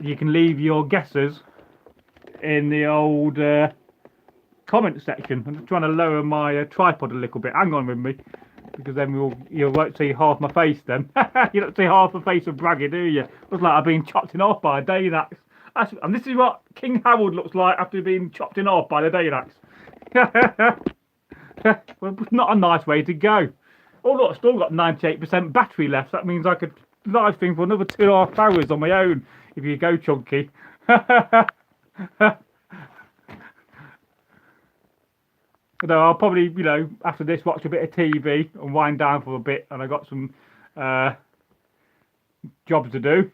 you can leave your guesses in the old comment section. I'm just trying to lower my tripod a little bit. Hang on with me, because then you won't see half my face then. You don't see half the face of Bragi, do you? Looks like I've been chopped in half by a day axe. And this is what King Harold looks like after being chopped in half by the day axe. Well, it's not a nice way to go. Oh look, I've still got 98% battery left. That means I could live stream for another 2.5 hours on my own if you go Chunky. Although I'll probably, you know, after this watch a bit of TV and wind down for a bit, and I got some jobs to do.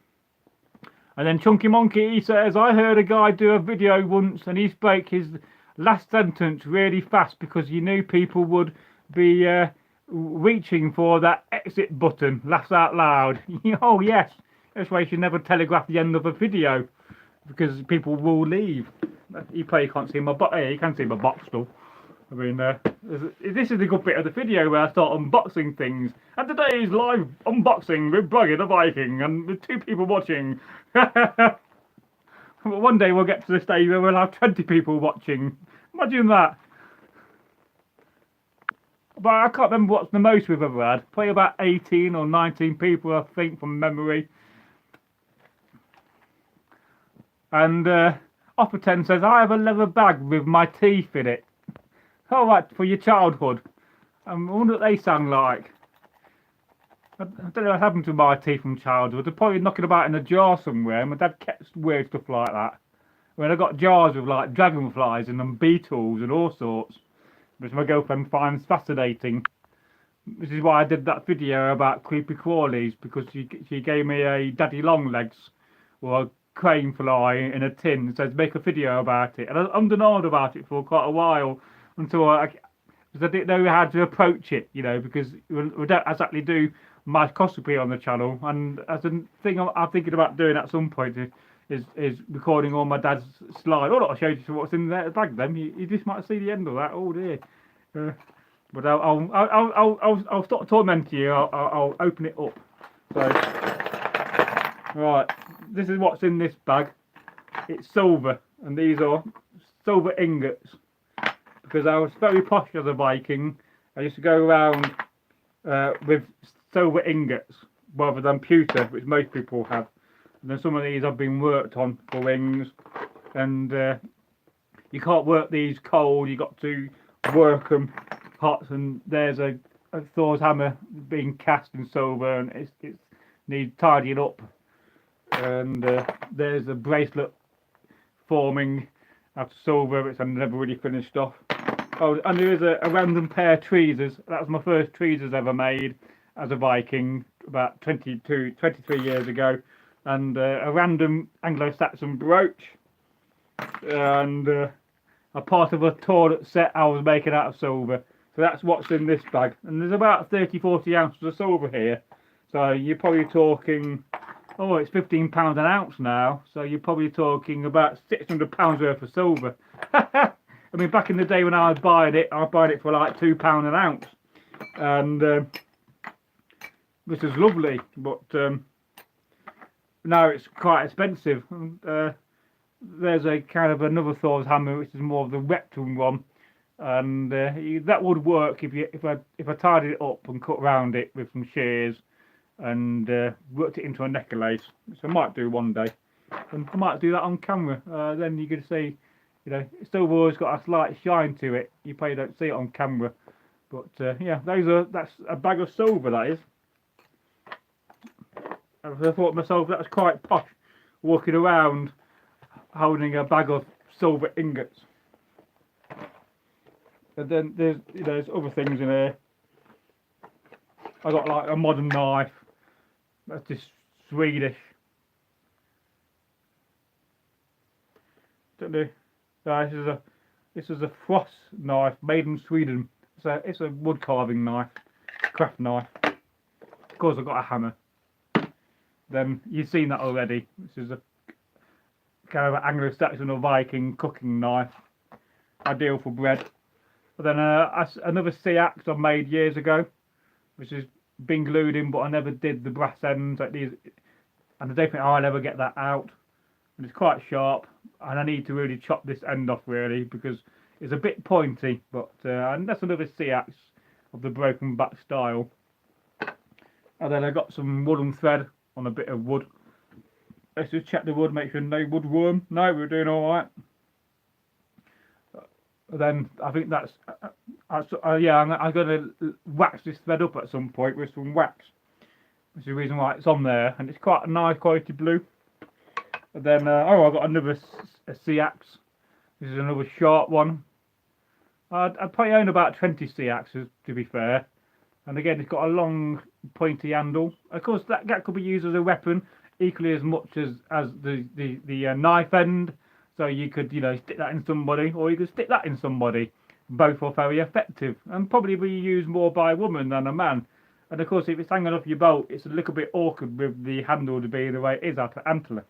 And then Chunky Monkey, he says, I heard a guy do a video once and he spoke his last sentence really fast because he knew people would be reaching for that exit button. Laughs out loud. Oh yes, that's why you should never telegraph the end of a video, because people will leave. You probably can't see my box. Yeah, you can see my box still. I mean, this is the good bit of the video where I start unboxing things. And today's live unboxing with Bragi the Viking, and with 2 people watching. One day we'll get to the stage where we'll have 20 people watching. Imagine that. But I can't remember what's the most we've ever had. Probably about 18 or 19 people, I think, from memory. And Offer 10 says, I have a leather bag with my teeth in it. All right, for your childhood. I wonder what they sound like. I don't know what happened to my teeth from childhood. They're probably knocking about in a jar somewhere. My dad kept weird stuff like that. When I got jars with like dragonflies in them, beetles and all sorts, which my girlfriend finds fascinating. This is why I did that video about creepy crawlies, because she gave me a daddy long legs or a crane fly in a tin and says make a video about it. And I undernawed about it for quite a while until because I didn't know how to approach it, you know, because we don't exactly do microscopy on the channel. And as a thing I'm thinking about doing at some point is recording all my dad's slide. Oh, I'll show you what's in the bag then. You just might see the end of that. Oh dear. But I'll stop tormenting you. I'll open it up. So, right, this is what's in this bag. It's silver, and these are silver ingots. Because I was very posh as a Viking, I used to go around with silver ingots rather than pewter, which most people have. And then some of these have been worked on for rings, and you can't work these cold. You got to work them hot. And there's a Thor's hammer being cast in silver, and it needs tidying up. And there's a bracelet forming out of silver, which I've never really finished off. Oh, and there is a random pair of tweezers. That was my first tweezers ever made as a Viking about 23 years ago. And a random Anglo-Saxon brooch. And a part of a toilet set I was making out of silver. So that's what's in this bag. And there's about 30-40 ounces of silver here. So you're probably talking, oh, it's £15 an ounce now. So you're probably talking about £600 worth of silver. I mean, back in the day when I was buying it for like £2 an ounce. And this is lovely, but now it's quite expensive. There's a kind of another Thor's hammer, which is more of the rectum one, and that would work if I tidied it up and cut around it with some shears and worked it into a necklace, which I might do one day. And I might do that on camera. Then you can see, you know, silver always got a slight shine to it. You probably don't see it on camera, but yeah, that's a bag of silver, that is. I thought to myself that was quite posh, walking around holding a bag of silver ingots. And then there's other things in here. I got like a modern knife. That's just Swedish. Don't know. No, this is a frost knife made in Sweden. It's a wood carving knife, craft knife. Of course, I've got a hammer. Then you've seen that already. This is a kind of an Anglo-Saxon or Viking cooking knife, ideal for bread. But then another sea axe I made years ago, which has been glued in, but I never did the brass ends like these, and I don't think I'll ever get that out. And it's quite sharp, and I need to really chop this end off really because it's a bit pointy. But and that's another sea axe of the broken back style. And then I got some woolen thread on a bit of wood. Let's just check the wood, make sure no woodworm. No, we're doing all right. Then I think that's yeah. I'm going to wax this thread up at some point with some wax. That's the reason why it's on there, and it's quite a nice quality blue. And then oh, I got another sea axe. This is another sharp one. I'd probably own about 20 sea axes, to be fair. And again, it's got a long pointy handle. Of course, that could be used as a weapon equally as much as the knife end. So you could, you know, stick that in somebody, or you could stick that in somebody. Both are very effective, and probably be used more by a woman than a man. And of course, if it's hanging off your belt, it's a little bit awkward with the handle to be the way it is at the antler.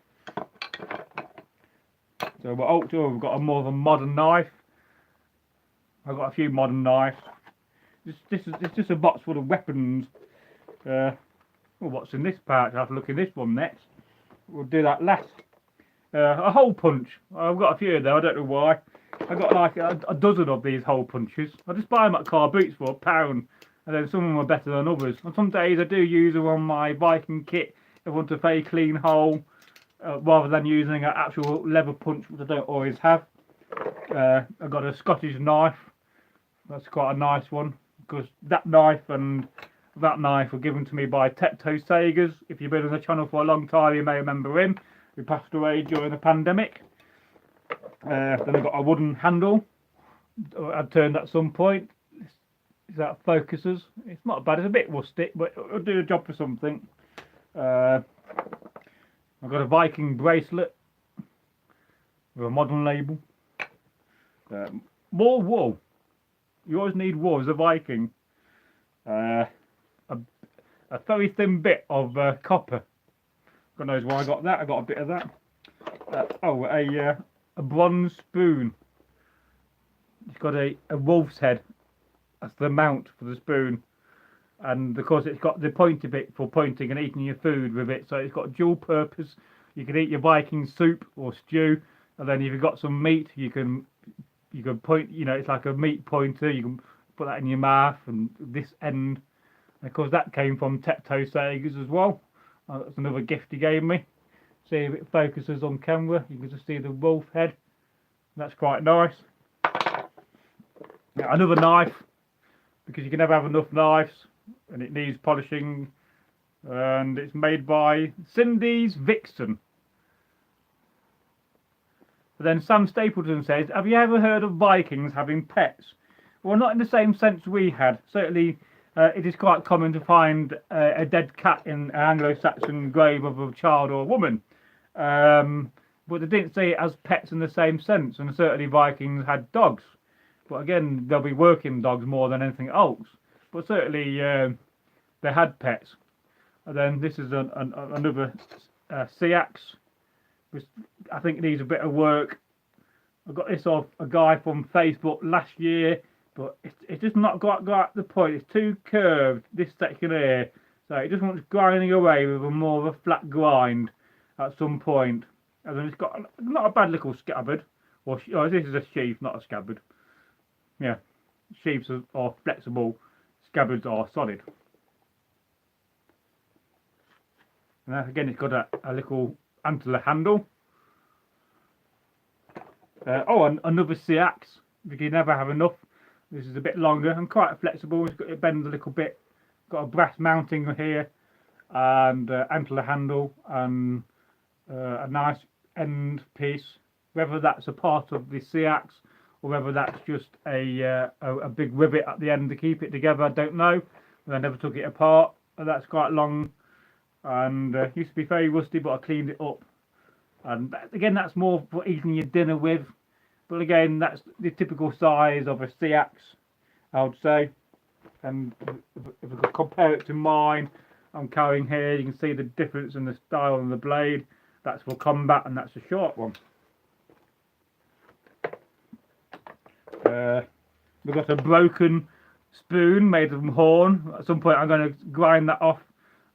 So we've got a more of a modern knife. I've got a few modern knives. It's just a box full of weapons. Well, what's in this pouch? I'll have to look in this one next. We'll do that last. A hole punch. I've got a few of them. I don't know why. I've got like a dozen of these hole punches. I just buy them at car boots for £1, and then some of them are better than others. And some days I do use them on my Viking kit. I want a very clean hole. rather than using an actual leather punch, which I don't always have. I've got a Scottish knife. That's quite a nice one, because that knife and that knife were given to me by NorthworthySagas. If you've been on the channel for a long time, you may remember him. He passed away during the pandemic. Then I've got a wooden handle. I'd turned at some point. Is that focuses? It's not bad. It's a bit rustic, but it'll do the job for something. I've got a Viking bracelet with a modern label. More wool. You always need wool as a Viking. A very thin bit of copper. God knows why I got that. I got a bit of that. A bronze spoon. It's got a wolf's head. That's the mount for the spoon. And of course it's got the pointy bit for pointing and eating your food with it. So it's got dual purpose. You can eat your Viking soup or stew. And then if you've got some meat, you can point, you know, it's like a meat pointer. You can put that in your mouth, and this end. And of course that came from NorthworthySagas as well. That's another gift he gave me. See if it focuses on camera. You can just see the wolf head. That's quite nice. Now, another knife, because you can never have enough knives, and it needs polishing. And it's made by Cindy's Vixen. But then Sam Stapleton says, have you ever heard of Vikings having pets? Well, not in the same sense we had. Certainly, it is quite common to find a dead cat in an Anglo-Saxon grave of a child or a woman. But they didn't see it as pets in the same sense. And certainly Vikings had dogs. But again, they'll be working dogs more than anything else. But certainly they had pets. And then this is another sea axe, which I think needs a bit of work. I got this off a guy from Facebook last year, but it's just not got the point. It's too curved, this section here, so it just wants grinding away with a more of a flat grind at some point. And then it's got not a bad little scabbard, or this is a sheath, not a scabbard. Yeah, sheaths are flexible, scabbards are solid. And then again, it's got a little antler handle. And another sea axe, because you never have enough. This is a bit longer and quite flexible. It bends a little bit. Got a brass mounting here, and antler handle, and a nice end piece. Whether that's a part of the sea axe or whether that's just a big rivet at the end to keep it together, I don't know. But I never took it apart. And that's quite long, and used to be very rusty, but I cleaned it up. And again, that's more for eating your dinner with. But again, that's the typical size of a sea axe, I would say. And if I could compare it to mine I'm carrying here, you can see the difference in the style and the blade. That's for combat, and that's a short one. We've got a broken spoon made from horn. At some point I'm going to grind that off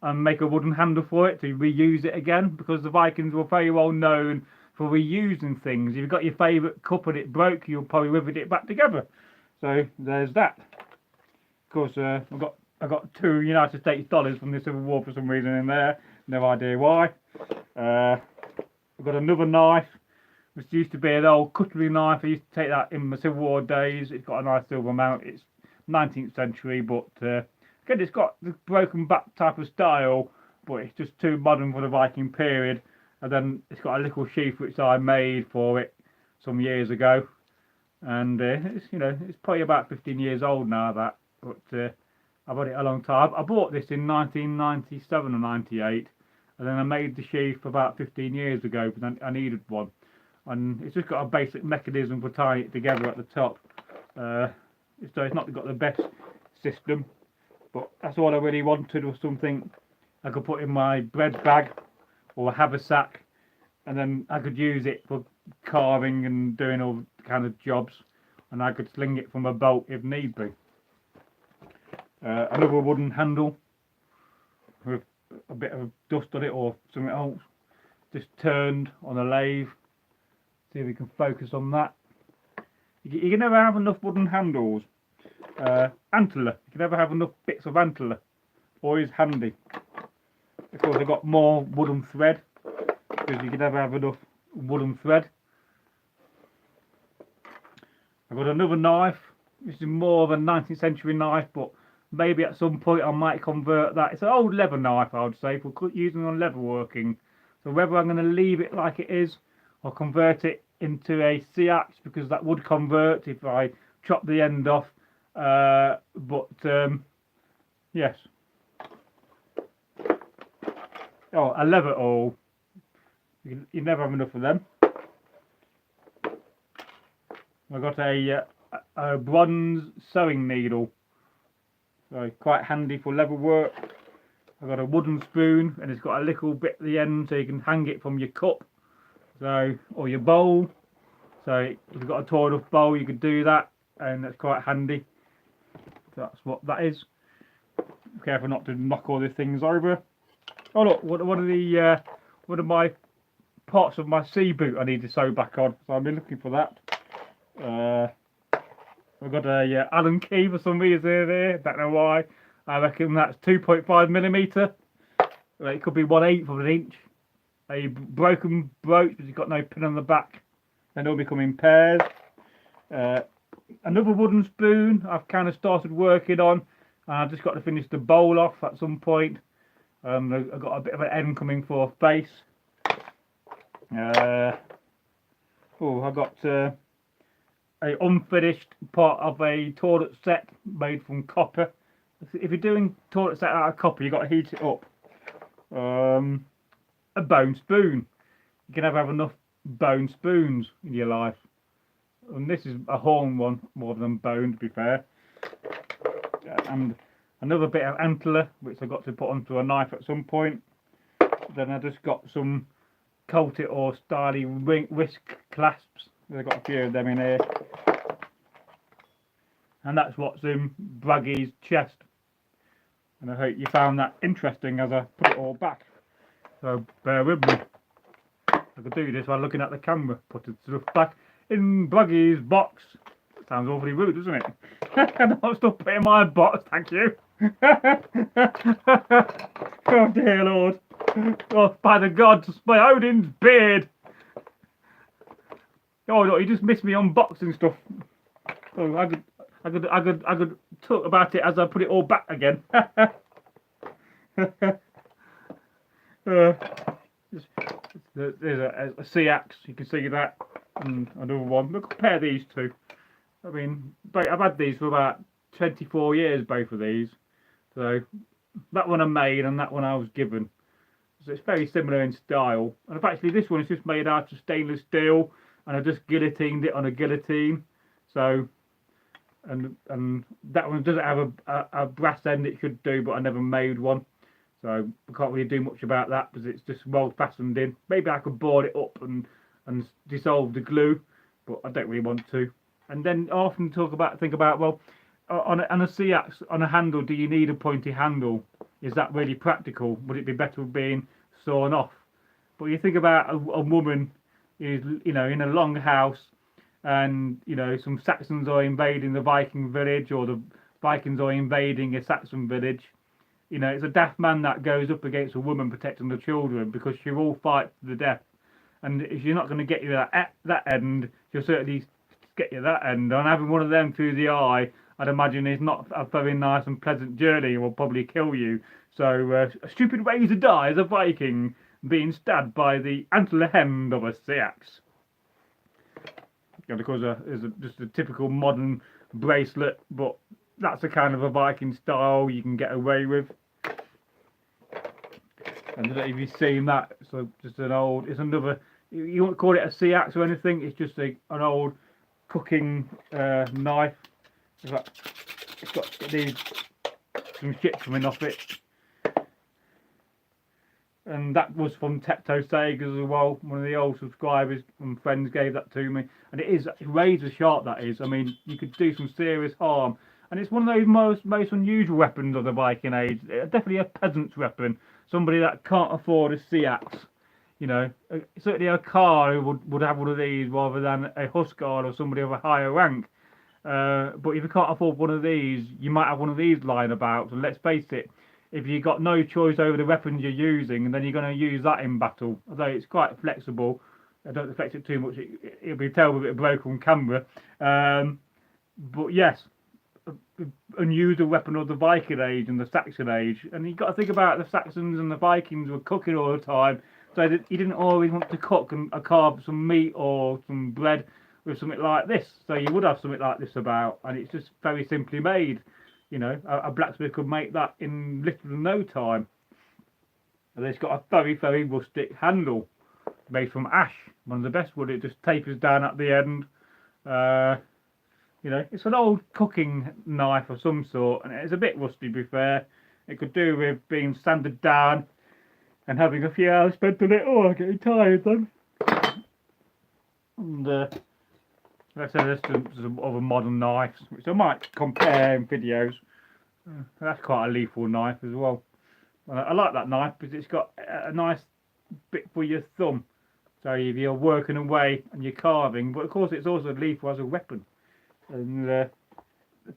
and make a wooden handle for it to reuse it again, because the Vikings were very well known for reusing things. If you've got your favourite cup and it broke, you'll probably rivet it back together. So there's that. Of course, I got $2 United States from the Civil War for some reason in there. No idea why. I've got another knife, which used to be an old cutlery knife. I used to take that in my Civil War days. It's got a nice silver mount. It's 19th century, but again, it's got the broken back type of style, but it's just too modern for the Viking period. And then it's got a little sheath which I made for it some years ago, and it's it's probably about 15 years old now, that. But I've had it a long time. I bought this in 1997 or 98, and then I made the sheath about 15 years ago because I needed one. And it's just got a basic mechanism for tying it together at the top. So it's not got the best system, but that's all I really wanted, was something I could put in my bread bag or a haversack, and then I could use it for carving and doing all kind of jobs, and I could sling it from a boat if need be. Another wooden handle with a bit of dust on it or something else, just turned on a lathe. See if we can focus on that. You can never have enough wooden handles. Antler, you can never have enough bits of antler. Always handy. Of course, I've got more wooden thread. because you can never have enough wood and thread. I've got another knife. This is more of a 19th century knife, but maybe at some point I might convert that. It's an old leather knife, I would say, for using on leather working. So whether I'm going to leave it like it is or convert it into a C-axe, because that would convert if I chop the end off. Yes. Oh, a leather awl. You never have enough of them. I've got a bronze sewing needle. So quite handy for leather work. I've got a wooden spoon, and it's got a little bit at the end so you can hang it from your cup, or your bowl. So if you've got a tall enough bowl, you could do that, and that's quite handy. So that's what that is. Be careful not to knock all these things over. Oh look, one of my parts of my sea boot I need to sew back on, so I've been looking for that. I've got a Allen key for some reason there, don't know why. I reckon that's 2.5mm. It could be 1/8 of an inch. A broken brooch, but it's got no pin on the back. They normally come in pairs. Another wooden spoon I've kind of started working on. I've just got to finish the bowl off at some point. I've got a bit of an end coming for a face. I've got a unfinished part of a toilet set made from copper. If you're doing toilet set out of copper, you've got to heat it up. A bone spoon. You can never have enough bone spoons in your life. And this is a horn one, more than bone, to be fair. And another bit of antler, which I've got to put onto a knife at some point. Then I just got some colt it or styly wrist clasps. I've got a few of them in here. And that's what's in Bragi's chest. And I hope you found that interesting as I put it all back. So bear with me. I could do this while looking at the camera. Put the stuff back in Bragi's box. Sounds awfully rude, doesn't it? I'm still putting my box, thank you. Oh dear Lord. Oh, by the gods, my Odin's beard. Oh no, you just missed me unboxing stuff. Oh, I could talk about it as I put it all back again. There's a C-axe, you can see that, and another one. Look, compare these two. I mean, I've had these for about 24 years, both of these. So that one I made and that one I was given. So it's very similar in style. And actually this one is just made out of stainless steel, and I just guillotined it on a guillotine. So, and that one doesn't have a brass end, it should do, but I never made one. So I can't really do much about that because it's just well fastened in. Maybe I could board it up and dissolve the glue, but I don't really want to. And then I often think about, well, on a C-axe, on a handle, do you need a pointy handle? Is that really practical? Would it be better being sawn off? But you think about a woman is, in a long house, and some Saxons are invading the Viking village, or the Vikings are invading a Saxon village. It's a daft man that goes up against a woman protecting the children, because she will fight to the death. And if you're not going to get you that end, she'll certainly get you that end. And having one of them through the eye, I'd imagine is not a very nice and pleasant journey. It will probably kill you. So a stupid way to die as a Viking, being stabbed by the antler end of a C-axe. And of course, just a typical modern bracelet, but that's a kind of a Viking style you can get away with. And I don't know if you've seen that. So just an old, it's another, you won't call it a C-axe or anything, it's just an old cooking knife. It's got some shit coming off it. And that was from NorthworthySagas as well. One of the old subscribers and friends gave that to me. And it's razor sharp, that is. I mean, you could do some serious harm. And it's one of those most unusual weapons of the Viking Age. Definitely a peasant's weapon. Somebody that can't afford a C-axe. Certainly a Carr would have one of these rather than a Huskar or somebody of a higher rank. But if you can't afford one of these, you might have one of these lying about. And let's face it, if you've got no choice over the weapons you're using, and then you're going to use that in battle. Although it's quite flexible, I don't affect it too much. It'll be terrible if it broke on camera. But yes, unusual weapon of the Viking age and the Saxon age. And you've got to think about the Saxons and the Vikings were cooking all the time, so that you didn't always want to cook and carve some meat or some bread with something like this. So you would have something like this about, and it's just very simply made. You know, a blacksmith could make that in little to no time. And it's got a very, very rustic handle made from ash. One of the best wood. It just tapers down at the end. You know, it's an old cooking knife of some sort, and it's a bit rusty, to be fair. It could do with being sanded down and having a few hours spent on it. Oh, I'm getting tired then. And let's say there's some other modern knives, which I might compare in videos. That's quite a lethal knife as well. I like that knife because it's got a nice bit for your thumb. So if you're working away and you're carving, but of course it's also lethal as a weapon. And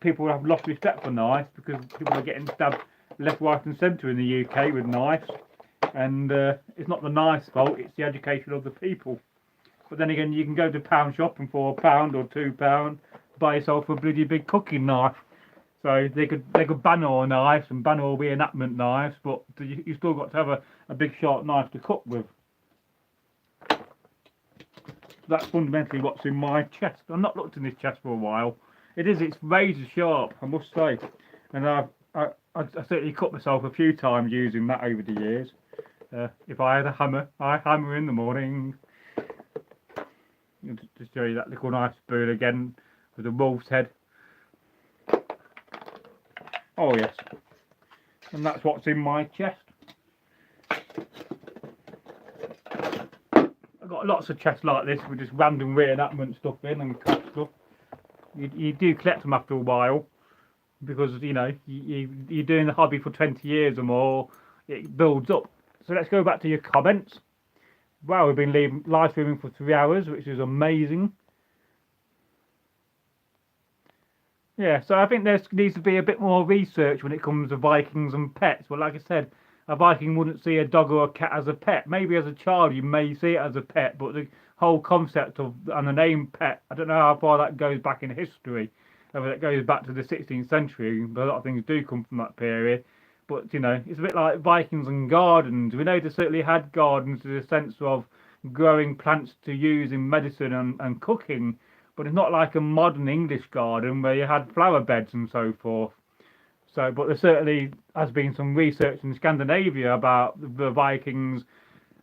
people have lost respect for knives because people are getting stabbed left, right and centre in the UK with knives. And it's not the knife's fault, it's the education of the people. But then again, you can go to pound shop and for £1 or £2 buy yourself a bloody big cooking knife. So they could ban all knives and ban all re-enactment knives, but you still got to have a big sharp knife to cook with. That's fundamentally what's in my chest. I've not looked in this chest for a while. It's razor sharp, I must say, and I certainly cut myself a few times using that over the years. If I had a hammer, I hammer in the morning. To show you that little knife spoon again with a wolf's head. Oh yes, and that's what's in my chest. I've got lots of chests like this with just random re-enactment stuff in and cut stuff. You do collect them after a while because you know you're doing the hobby for 20 years or more. It builds up. So let's go back to your comments. Wow, we've been live streaming for 3 hours, which is amazing. Yeah, so I think there needs to be a bit more research when it comes to Vikings and pets. Well, like I said, a Viking wouldn't see a dog or a cat as a pet. Maybe as a child you may see it as a pet, but the whole concept of and the name pet, I don't know how far that goes back in history. Whether it goes back to the 16th century, but a lot of things do come from that period. But, you know, it's a bit like Vikings and gardens. We know they certainly had gardens in the sense of growing plants to use in medicine and cooking. But it's not like a modern English garden where you had flower beds and so forth. So, but there certainly has been some research in Scandinavia about the Vikings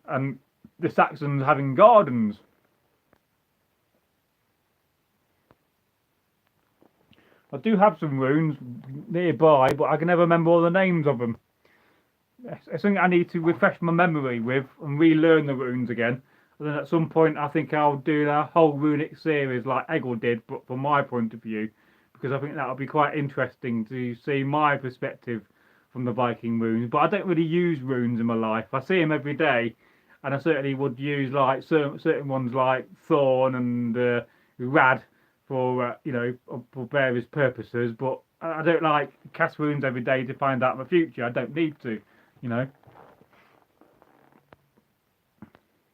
and the Saxons having gardens. I do have some runes nearby, but I can never remember all the names of them. It's something I need to refresh my memory with and relearn the runes again. And then at some point I think I'll do that whole runic series like Eggle did, but from my point of view, because I think that'll be quite interesting to see my perspective from the Viking runes. But I don't really use runes in my life. I see them every day, and I certainly would use like certain ones like Thorn and Rad for you know, for various purposes. But I don't like cast runes every day to find out my future. I don't need to, you know.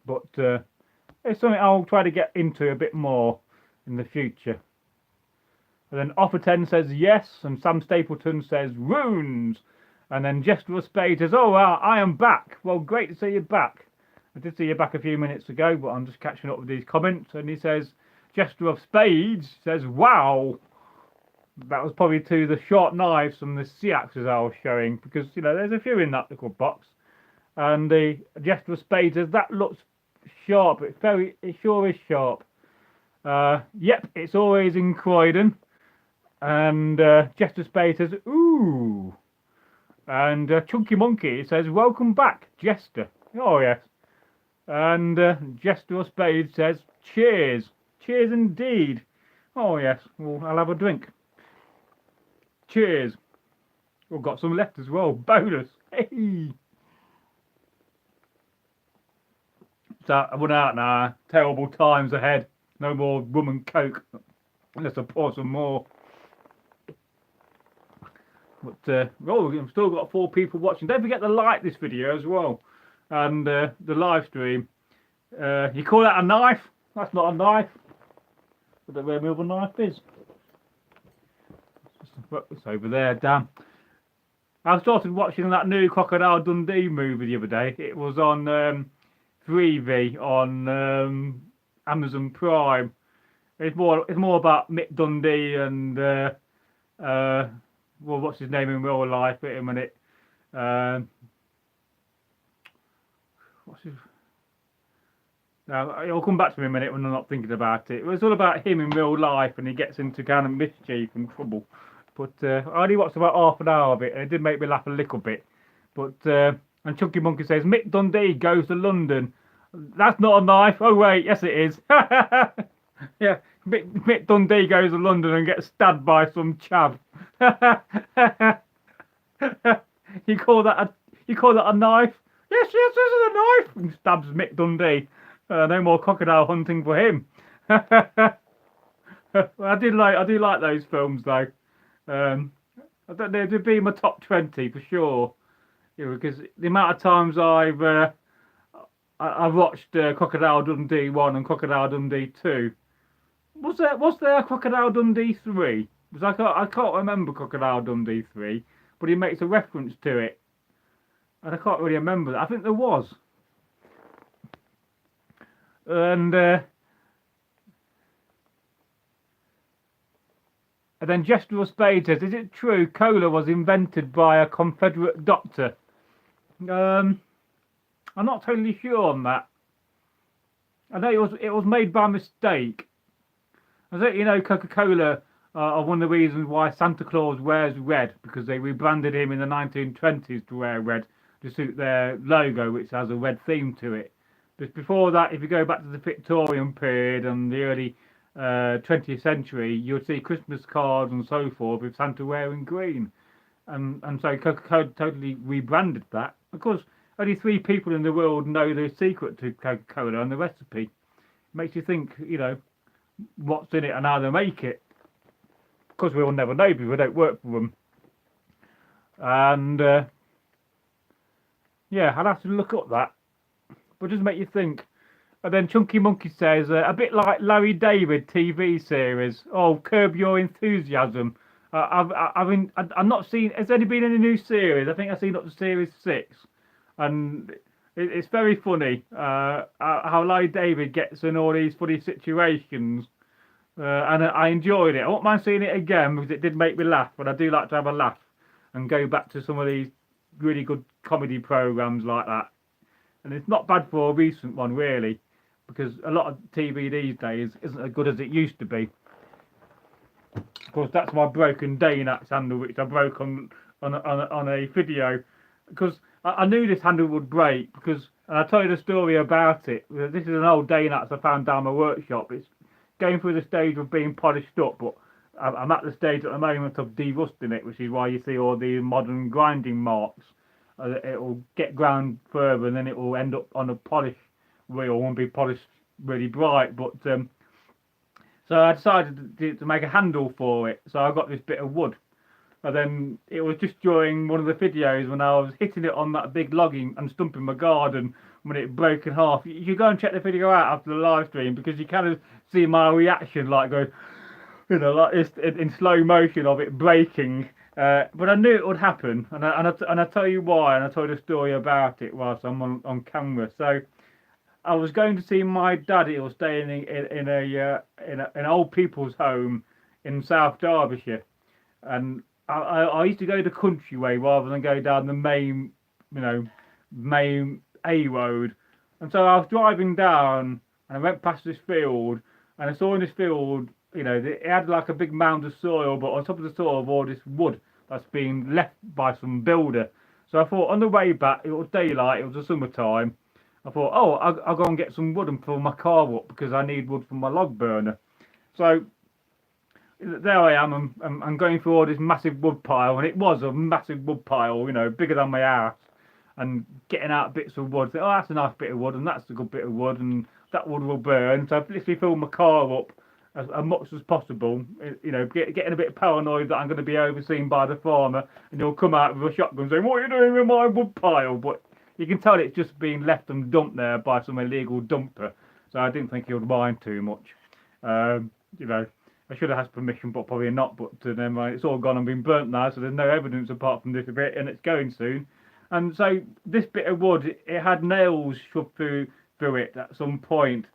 But it's something I'll try to get into a bit more in the future. And then Offer10 says yes, and Sam Stapleton says runes. And then Jester of Spades says, oh, I am back. Well, great to see you back. I did see you back a few minutes ago, but I'm just catching up with these comments. And he says, Jester of Spades says, wow. That was probably to the short knives from the sea axes I was showing, because, you know, there's a few in that little box. And the Jester of Spades says, that looks sharp. It sure is sharp. Yep, it's always in Croydon. And Jester of Spades says, ooh. And Chunky Monkey says, welcome back, Jester. Oh, yes. And Jester of Spades says, cheers. Cheers indeed. Oh, yes. Well, I'll have a drink. Cheers. We've got some left as well. Bonus. Hey. So I run out now. Terrible times ahead. No more rum and coke. Unless I pour some more. But oh, we've still got 4 people watching. Don't forget to like this video as well, and the live stream. You call that a knife? That's not a knife. I don't know where my other knife is. It's over there. Damn. I started watching that new Crocodile Dundee movie the other day. It was on Freevee on Amazon Prime. It's more about Mick Dundee and well, what's his name in real life? Wait a minute. What's his? It'll come back to me in a minute when I'm not thinking about it. It was all about him in real life, and he gets into kind of mischief and trouble. But I only watched about half an hour of it, and it did make me laugh a little bit. But and Chunky Monkey says Mick Dundee goes to London. That's not a knife. Oh wait, yes it is. Yeah, Mick Dundee goes to London and gets stabbed by some chav. You call that a knife? Yes, this is a knife. And stabs Mick Dundee. No more crocodile hunting for him. I do like those films though. I don't know, they'd be in my top 20 for sure. You know, because the amount of times I've watched Crocodile Dundee 1 and Crocodile Dundee 2. Was there Crocodile Dundee 3? Because I can't remember Crocodile Dundee 3, but he makes a reference to it, and I can't really remember that. I think there was. And then Jester of Spade says, is it true cola was invented by a Confederate doctor? I'm not totally sure on that. I know it was made by mistake. I think, you know, Coca-Cola are one of the reasons why Santa Claus wears red, because they rebranded him in the 1920s to wear red to suit their logo, which has a red theme to it. But before that, if you go back to the Victorian period and the early 20th century, you'll see Christmas cards and so forth with Santa wearing green. And so Coca-Cola totally rebranded that. Of course, only 3 people in the world know the secret to Coca-Cola and the recipe. It makes you think, you know, what's in it and how they make it. Of course, we'll never know because we don't work for them. And yeah, I'll have to look up that. But it does make you think. And then Chunky Monkey says, a bit like Larry David TV series. Oh, Curb Your Enthusiasm. I've not seen. Has there been any new series? I think I've seen up to series 6, and it's very funny how Larry David gets in all these funny situations, and I enjoyed it. I won't mind seeing it again because it did make me laugh. But I do like to have a laugh and go back to some of these really good comedy programs like that. And it's not bad for a recent one really, because a lot of TV these days isn't as good as it used to be. Of course, that's my broken Dane axe handle, which I broke on a video, because I knew this handle would break, because, and I told you the story about it. This is an old Dane axe I found down my workshop. It's going through the stage of being polished up, but I'm at the stage at the moment of de-rusting it, which is why you see all these modern grinding marks. It will get ground further, and then it will end up on a polish wheel and be polished really bright. But so I decided to make a handle for it. So I got this bit of wood, and then it was just during one of the videos when I was hitting it on that big logging and stumping my garden when it broke in half. You should go and check the video out after the live stream, because you kind of see my reaction, like going, you know, like this in slow motion of it breaking. But I knew it would happen, and I tell you why, and I told a story about it whilst I'm on camera. So I was going to see my dad. He was staying in an old people's home in South Derbyshire, and I used to go the country way rather than go down the main, you know, main A road. And so I was driving down, and I went past this field, and I saw in this field, you know, it had like a big mound of soil, but on top of the soil of all this wood that's been left by some builder. So I thought on the way back, it was daylight, it was the summertime. I thought, oh, I'll go and get some wood and fill my car up, because I need wood for my log burner. So there I am, I'm going through all this massive wood pile, and it was a massive wood pile, you know, bigger than my house, and getting out bits of wood. Oh, that's a nice bit of wood, and that's a good bit of wood, and that wood will burn. So I've literally filled my car up, as much as possible. You know, getting a bit paranoid that I'm going to be overseen by the farmer, and he'll come out with a shotgun saying, "What are you doing with my wood pile?" But you can tell it's just being left and dumped there by some illegal dumper. So I didn't think he would mind too much. You know, I should have asked permission, but probably not. But never mind, it's all gone and been burnt now, so there's no evidence apart from this bit, and it's going soon. And so this bit of wood, it had nails shoved through it at some point,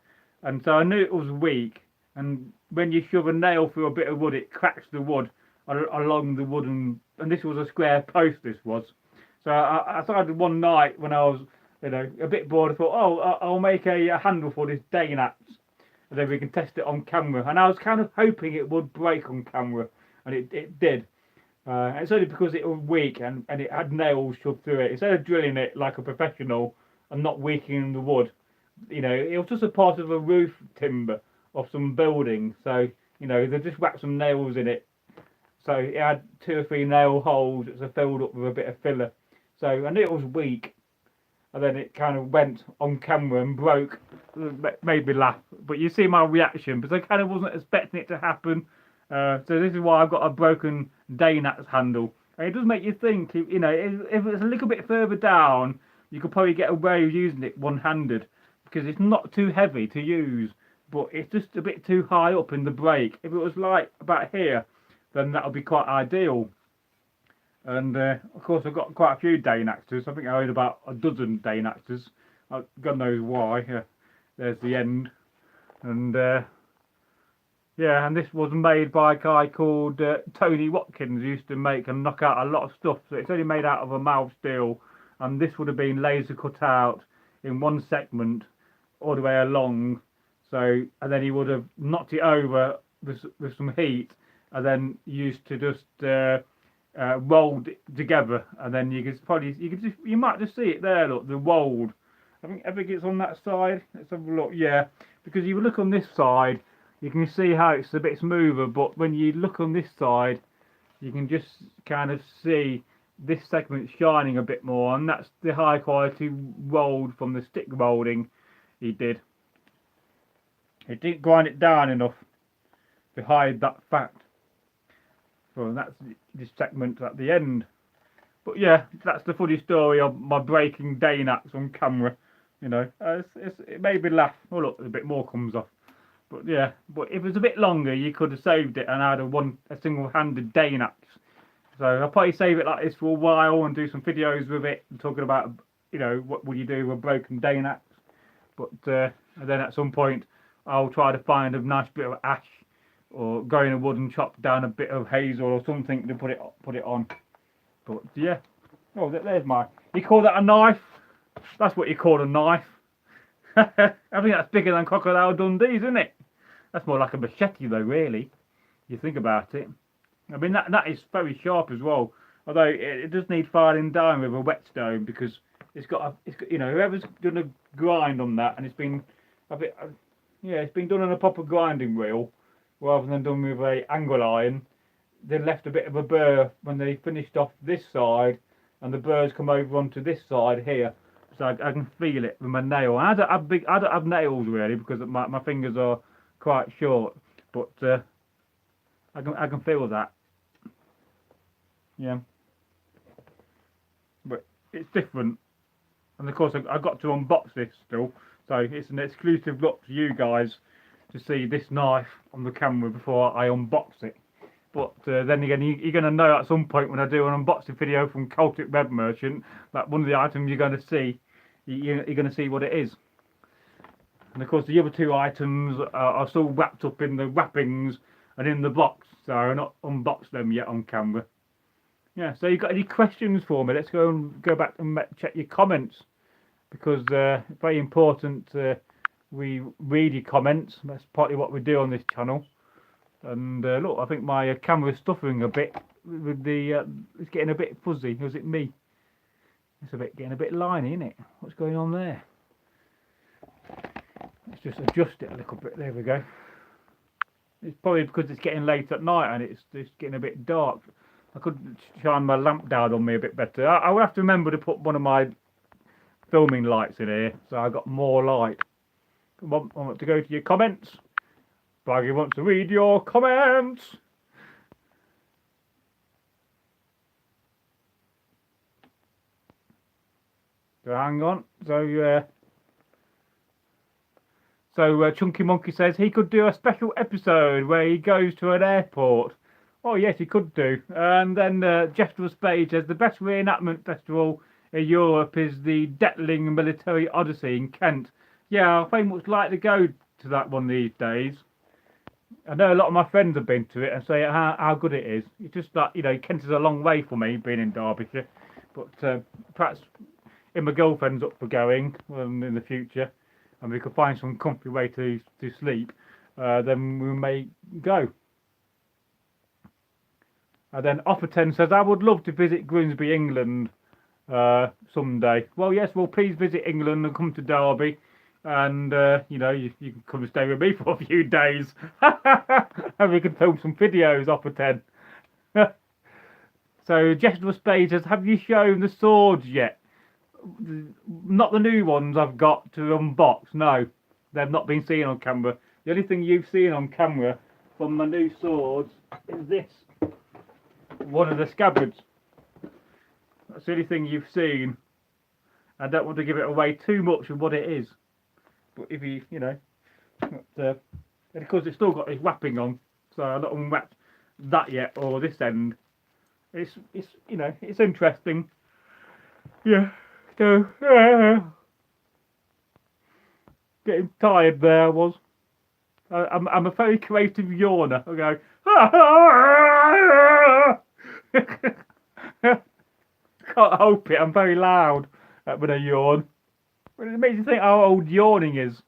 and so I knew it was weak. And when you shove a nail through a bit of wood, it cracks the wood along the wooden. And this was a square post. This was. So I decided one night when I was, you know, a bit bored, I thought, oh, I'll make a handle for this Dane axe, and then we can test it on camera. And I was kind of hoping it would break on camera, and it did. It's only because it was weak and it had nails shoved through it. Instead of drilling it like a professional and not weakening the wood, you know, it was just a part of a roof timber of some building. So, you know, they just whacked some nails in it. So it had 2 or 3 nail holes that were filled up with a bit of filler. So I knew it was weak, and then it kind of went on camera and broke. It made me laugh. But you see my reaction, because I kind of wasn't expecting it to happen. So this is why I've got a broken Dane axe handle. And it does make you think, you know, if it's a little bit further down, you could probably get away with using it one-handed, because it's not too heavy to use, but it's just a bit too high up in the break. If it was like about here, then that would be quite ideal. And of course, I've got quite a few Dane axes. I think I own about a dozen Dane axes. God knows why. There's the end. And yeah, and this was made by a guy called Tony Watkins, who used to make and knock out a lot of stuff. So it's only made out of a mild steel, and this would have been laser cut out in one segment all the way along. So, and then he would have knocked it over with some heat, and then used to just rolled it together, and then you might just see it there. Look, the rolled. I think it's on that side. Let's have a look. Yeah, because if you look on this side, you can see how it's a bit smoother. But when you look on this side, you can just kind of see this segment shining a bit more, and that's the high quality rolled from the stick molding he did. He didn't grind it down enough to hide that fact. So that's this segment at the end. But yeah, that's the funny story of my breaking Dane axe on camera. You know, it made me laugh. Oh look, a bit more comes off. But yeah, but if it was a bit longer, you could have saved it and had a single-handed Dane axe. So I'll probably save it like this for a while and do some videos with it, talking about, you know, what would you do with a broken Dane axe. But and then at some point, I'll try to find a nice bit of ash, or go in a wood and chop down a bit of hazel or something to put it on. But yeah, oh, there's my. You call that a knife? That's what you call a knife. I think that's bigger than Crocodile Dundee's, isn't it? That's more like a machete, though, really. You think about it. I mean, that is very sharp as well. Although it does need filing down with a whetstone, because it's got you know, whoever's gonna grind on that, and it's been it's been done on a proper grinding wheel rather than done with a angle iron. They left a bit of a burr when they finished off this side, and the burrs come over onto this side here, so I can feel it with my nail. I don't have nails really, because my fingers are quite short, but I can feel that. Yeah, but it's different, and of course I got to unbox this still, so it's an exclusive look for you guys to see this knife on the camera before I unbox it. But then again, you're going to know at some point when I do an unboxing video from Celtic Web Merchant that one of the items you're going to see, you're going to see what it is. And of course the other 2 items are still wrapped up in the wrappings and in the box, so I've not unboxed them yet on camera. Yeah, so you got any questions for me? Let's go back and check your comments, because it's very important we read your comments. That's partly what we do on this channel. And look, I think my camera's stuttering a bit with the it's getting a bit fuzzy. Or is it me? It's getting a bit liney, isn't it? What's going on there? Let's just adjust it a little bit. There we go. It's probably because it's getting late at night and it's getting a bit dark. I could shine my lamp down on me a bit better. I will have to remember to put one of my filming lights in here, so I got more light. I want to go to your comments. Bragi wants to read your comments. So hang on. So Chunky Monkey says he could do a special episode where he goes to an airport. Oh yes, he could do. And then Jester of Spades says the best reenactment festival in Europe is the Detling Military Odyssey in Kent. Yeah, I very much like to go to that one these days. I know a lot of my friends have been to it and say how good it is. It's just that, you know, Kent is a long way for me, being in Derbyshire. But perhaps if my girlfriend's up for going in the future, and we could find some comfy way to sleep, then we may go. And then Offerton says, I would love to visit Grimsby, England someday. Well, yes, well, please visit England and come to Derby. And, you know, you can come and stay with me for a few days. And we can film some videos, Offerton. So, Jester of Spades says, have you shown the swords yet? Not the new ones I've got to unbox, no. They've not been seen on camera. The only thing you've seen on camera from my new swords is this. One of the scabbards. That's the only thing you've seen. I don't want to give it away too much of what it is. But if you know, because it's still got this wrapping on, so I've not unwrapped that yet, or this end. It's you know, it's interesting. Yeah. So, getting tired there I was. I'm a very creative yawner. I go, can't help it, I'm very loud when I yawn. But it makes you think how old yawning is.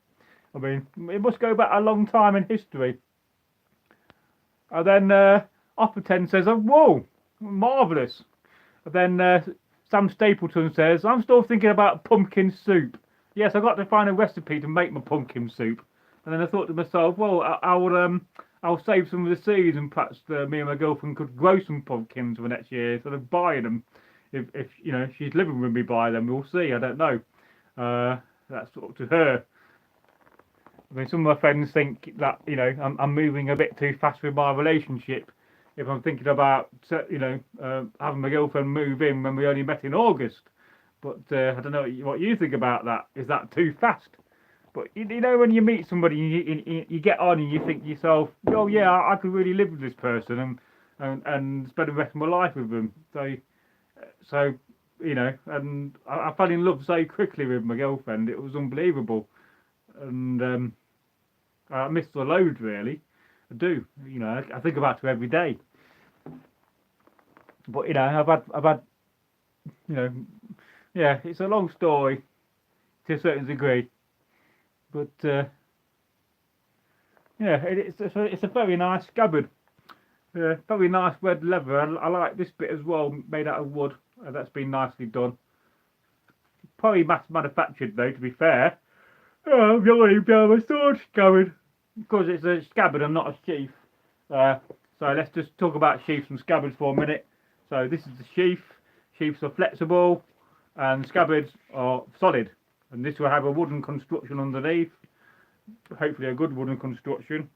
I mean, it must go back a long time in history. And then Offerton says, oh, whoa, marvellous. And then Sam Stapleton says, I'm still thinking about pumpkin soup. Yes, I've got to find a recipe to make my pumpkin soup. And then I thought to myself, well, I'll save some of the seeds and perhaps me and my girlfriend could grow some pumpkins for next year instead of buying them. If you know, she's living with me by them, we'll see, I don't know. That's up to her. I mean, some of my friends think that, you know, I'm moving a bit too fast with my relationship. If I'm thinking about, you know, having my girlfriend move in when we only met in August. But I don't know what you think about that. Is that too fast? But you know, when you meet somebody, you get on and you think to yourself, oh yeah, I could really live with this person and spend the rest of my life with them. So you know, and I fell in love so quickly with my girlfriend. It was unbelievable, and I miss her loads, really. I do. You know, I think about her every day. But you know, I've had, you know, yeah, it's a long story to a certain degree. But yeah, it's a very nice scabbard. Very nice red leather. I like this bit as well, made out of wood. That's been nicely done. Probably mass manufactured though, to be fair. Oh, I'm going to have a sword scabbard. Because it's a scabbard and not a sheath. So let's just talk about sheaths and scabbards for a minute. So this is the sheath. Sheaths are flexible and scabbards are solid. And this will have a wooden construction underneath. Hopefully a good wooden construction.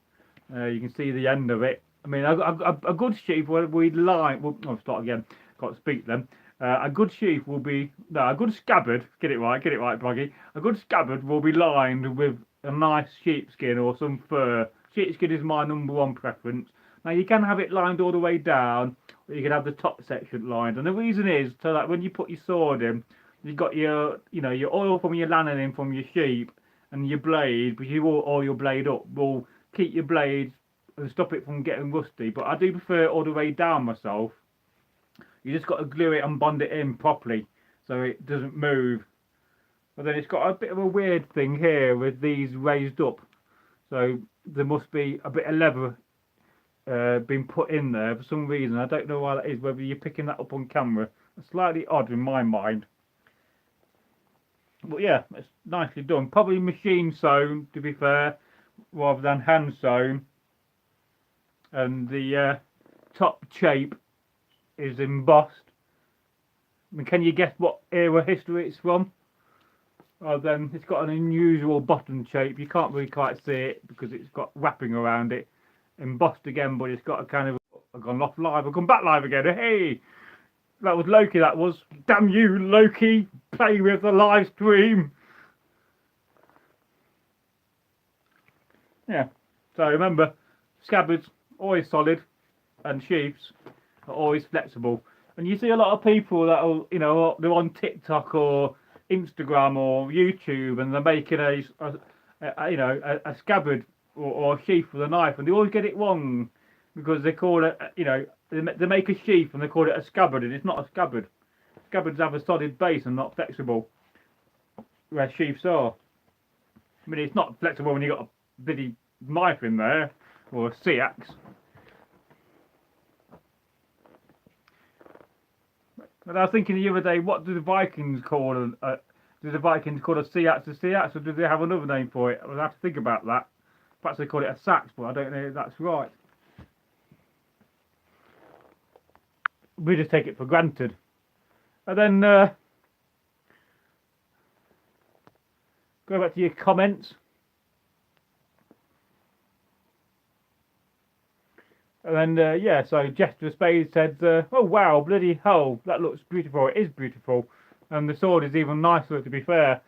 You can see the end of it. I mean, a good sheath will be lined. Well, I'll start again. Can't speak then. A good sheath will be a good scabbard. Get it right, Bragi. A good scabbard will be lined with a nice sheepskin or some fur. Sheepskin is my #1 preference. Now you can have it lined all the way down, or you can have the top section lined. And the reason is so that when you put your sword in, you've got your, you know, your oil from your lanolin from your sheep and your blade, but you will oil your blade up. Will keep your blade and stop it from getting rusty. But I do prefer it all the way down myself. You just got to glue it and bond it in properly so it doesn't move. But then it's got a bit of a weird thing here with these raised up. So there must be a bit of leather been put in there for some reason. I don't know why that is, whether you're picking that up on camera. It's slightly odd in my mind. But yeah, it's nicely done. Probably machine sewn, to be fair, rather than hand sewn. And the top shape is embossed. I mean, can you guess what era history it's from? Then it's got an unusual bottom shape. You can't really quite see it because it's got wrapping around it. Embossed again, but it's got a kind of... I've gone off live. I've gone back live again. Hey! That was Loki, that was. Damn you, Loki! Play with the live stream! Yeah. So remember, scabbards, always solid, and sheaths are always flexible. And you see a lot of people that are, you know, they're on TikTok or Instagram or YouTube, and they're making a scabbard or a sheath with a knife, and they always get it wrong because they call it, they make a sheath and they call it a scabbard, and it's not a scabbard. Scabbards have a solid base and not flexible, where sheaths are. I mean, it's not flexible when you've got a bloody knife in there or a sea axe. But I was thinking the other day, what do the Vikings call do the Vikings call a sea axe, or do they have another name for it? I'll have to think about that. Perhaps they call it a sax, but I don't know if that's right. We just take it for granted. And then go back to your comments. And then, yeah, so Jester Spade said, oh wow, bloody hell, that looks beautiful. It is beautiful. And the sword is even nicer, to be fair.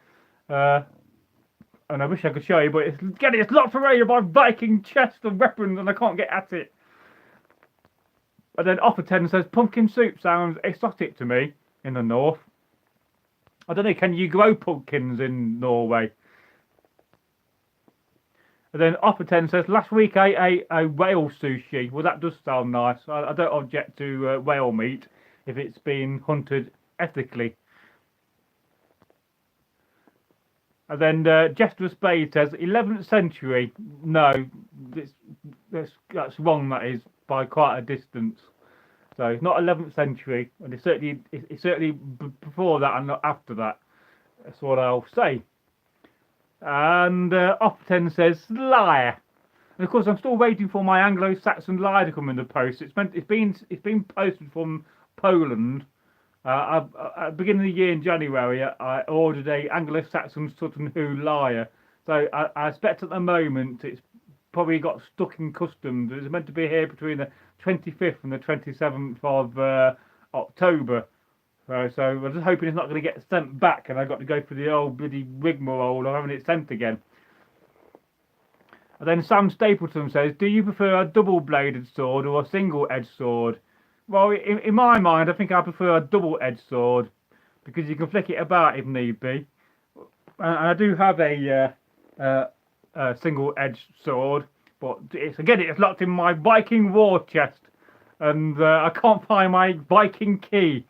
And I wish I could show you, but it's locked away by Viking chest of weapons and I can't get at it. And then Offerten says, pumpkin soup sounds exotic to me in the north. I don't know, can you grow pumpkins in Norway? And then Offerten says, last week I ate a whale sushi. Well, that does sound nice. I don't object to whale meat if it's been hunted ethically. And then Jester Spade says, 11th century. No, that's wrong, that is, by quite a distance. So it's not 11th century, and it's certainly before that and not after that. That's what I'll say. And Often says liar, and of course I'm still waiting for my Anglo-Saxon liar to come in the post. It's been posted from Poland. At the beginning of the year in January, I ordered a Anglo-Saxon Sutton Hoo liar. So I expect at the moment it's probably got stuck in customs. It's meant to be here between the 25th and the 27th of October. So I'm just hoping it's not going to get sent back and I've got to go through the old bloody rigmarole of having it sent again. And then Sam Stapleton says, do you prefer a double-bladed sword or a single-edged sword? Well, in my mind, I think I prefer a double-edged sword because you can flick it about if need be. And I do have a single-edged sword, but it's locked in my Viking war chest, and I can't find my Viking key.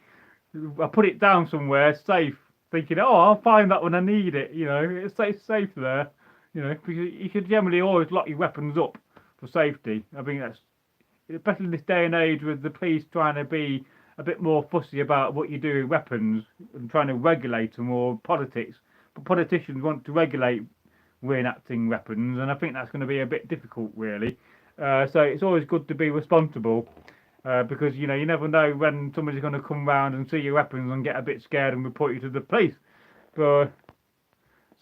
I put it down somewhere safe, thinking, oh, I'll find that when I need it. You know, it's safe there. You know, because you should generally always lock your weapons up for safety. I think that's especially in this day and age with the police trying to be a bit more fussy about what you do with weapons and trying to regulate them, or politics. But politicians want to regulate reenacting weapons, and I think that's going to be a bit difficult, really. So it's always good to be responsible. Because you never know when somebody's going to come round and see your weapons and get a bit scared and report you to the police. So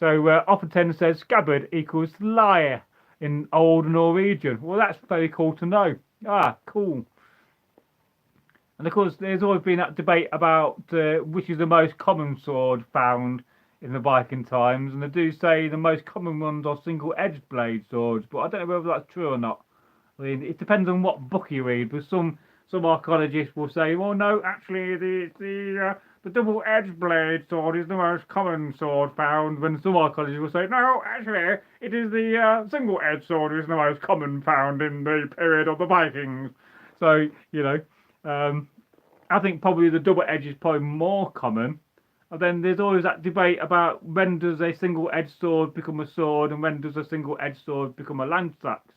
Offerten says scabbard equals liar in Old Norwegian. Well, that's very cool to know. Ah, cool. And of course, there's always been that debate about which is the most common sword found in the Viking times, and they do say the most common ones are single-edged blade swords, but I don't know whether that's true or not. I mean, it depends on what book you read, but some archaeologists will say, well, no, actually, the double-edged blade sword is the most common sword found, when some archaeologists will say, no, actually, it is the single-edged sword is the most common found in the period of the Vikings. So, I think probably the double-edged is probably more common. And then there's always that debate about when does a single-edged sword become a sword and when does a single-edged sword become a lance-axe.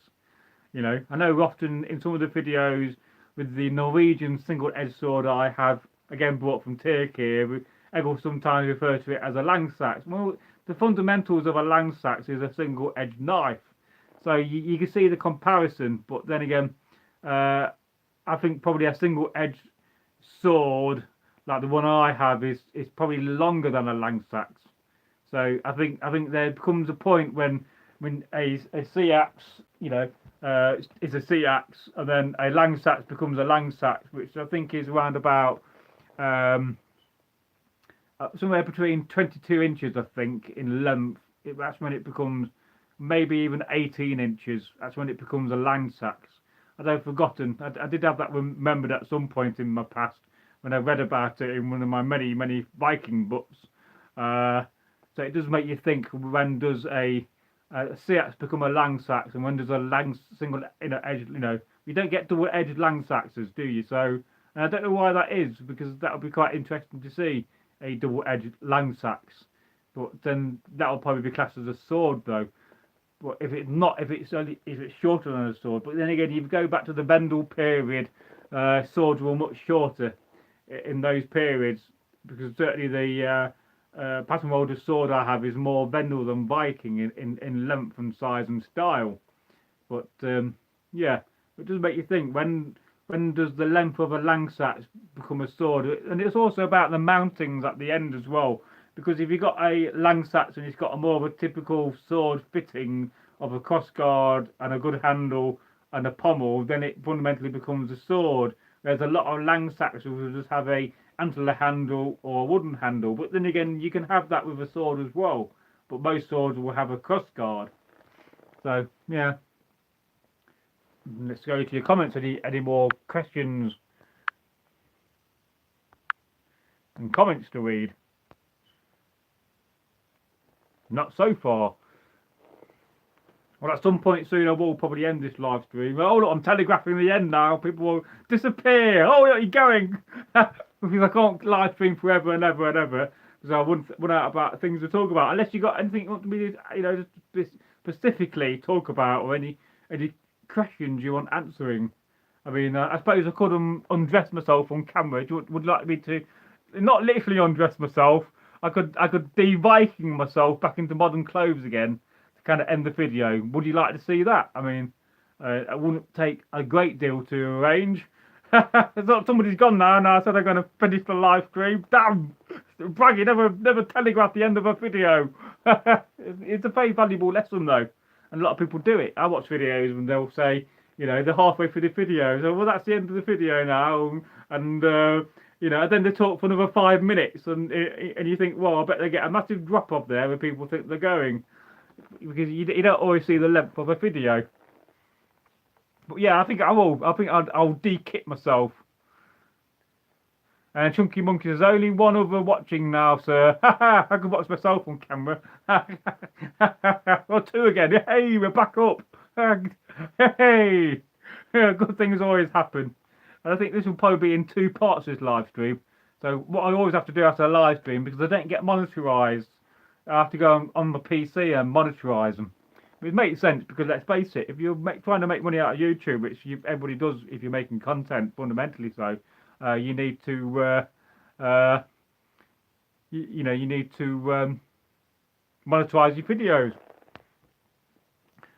I know often in some of the videos with the Norwegian single-edged sword I have, again brought from Turkey, I will sometimes refer to it as a lance-axe. Well, the fundamentals of a lance-axe is a single-edged knife. So you can see the comparison, but then again, I think probably a single-edged sword, like the one I have, is probably longer than a lance-axe. So I think there becomes a point when a sea axe, is a sea axe, and then a Langsax becomes a Langsax, which I think is around about um, somewhere between 22 inches, I think, in length. That's when it becomes maybe even 18 inches. That's when it becomes a Langsax. I've forgotten. I did have that remembered at some point in my past when I read about it in one of my many Viking books. So it does make you think, when does a Seax become a Langsax, and when does a single edged, you don't get double edged Langsaxes, do you? So, and I don't know why that is, because that would be quite interesting to see a double edged Langsax. But then that will probably be classed as a sword, though. But if it's not, if it's shorter than a sword. But then again, if you go back to the Vendel period, swords were much shorter in those periods, because certainly the pattern welder sword I have is more Vendel than Viking in length and size and style. But yeah, it does make you think, when does the length of a Langsax become a sword? And it's also about the mountings at the end as well. Because if you've got a Langsax and it's got a more of a typical sword fitting of a crossguard and a good handle and a pommel, then it fundamentally becomes a sword. Whereas a lot of Langsaxes will just have a antler handle or a wooden handle. But then again, you can have that with a sword as well. But most swords will have a crossguard. So yeah. Let's go to your comments. Any more questions and comments to read? Not so far. Well, at some point soon I will probably end this live stream. Oh look, I'm telegraphing the end now. People will disappear. Oh, where are you going? Because I can't live stream forever and ever and ever, because I wouldn't run out about things to talk about. Unless you got anything you want me to, just specifically talk about, or any questions you want answering. I mean, I suppose I could undress myself on camera. Would you like me to, not literally undress myself? I could de-Viking myself back into modern clothes again to kind of end the video. Would you like to see that? I mean, it wouldn't take a great deal to arrange. Somebody's gone now, and I said I'm going to finish the live stream. Damn! Bragi never telegraphed the end of a video. It's a very valuable lesson, though. And a lot of people do it. I watch videos and they'll say, they're halfway through the video. So, well, that's the end of the video now. And, and then they talk for another 5 minutes. And you think, well, I bet they get a massive drop off there where people think they're going. Because you don't always see the length of a video. But yeah, I think I will. I think I'll de-kit myself. And Chunky Monkey, there's only one other watching now, sir. I can watch myself on camera. Or two again. Hey, we're back up. Hey, good things always happen. And I think this will probably be in 2 parts, this live stream. So what I always have to do after a live stream, because I don't get monetarized, I have to go on my PC and monetize them. It makes sense, because let's face it, if you're trying to make money out of YouTube, which everybody does if you're making content, fundamentally so, you need to you need to monetize your videos.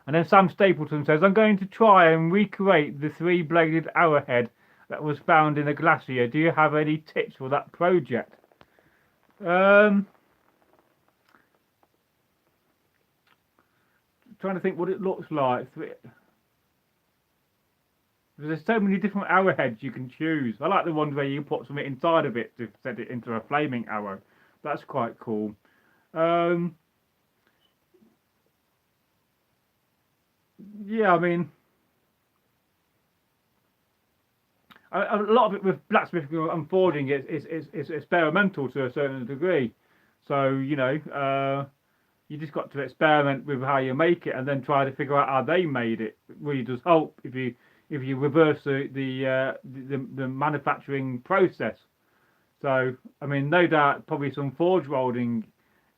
And then Sam Stapleton says, I'm going to try and recreate the 3-bladed arrowhead that was found in a glacier. Do you have any tips for that project? Trying to think what it looks like. There's so many different arrowheads you can choose. I like the ones where you put something inside of it to set it into a flaming arrow. That's quite cool. Yeah, I mean, a lot of it with blacksmithing and forging is experimental to a certain degree. So you just got to experiment with how you make it, and then try to figure out how they made it. It really does help if you reverse the manufacturing process. So I mean, no doubt probably some forge welding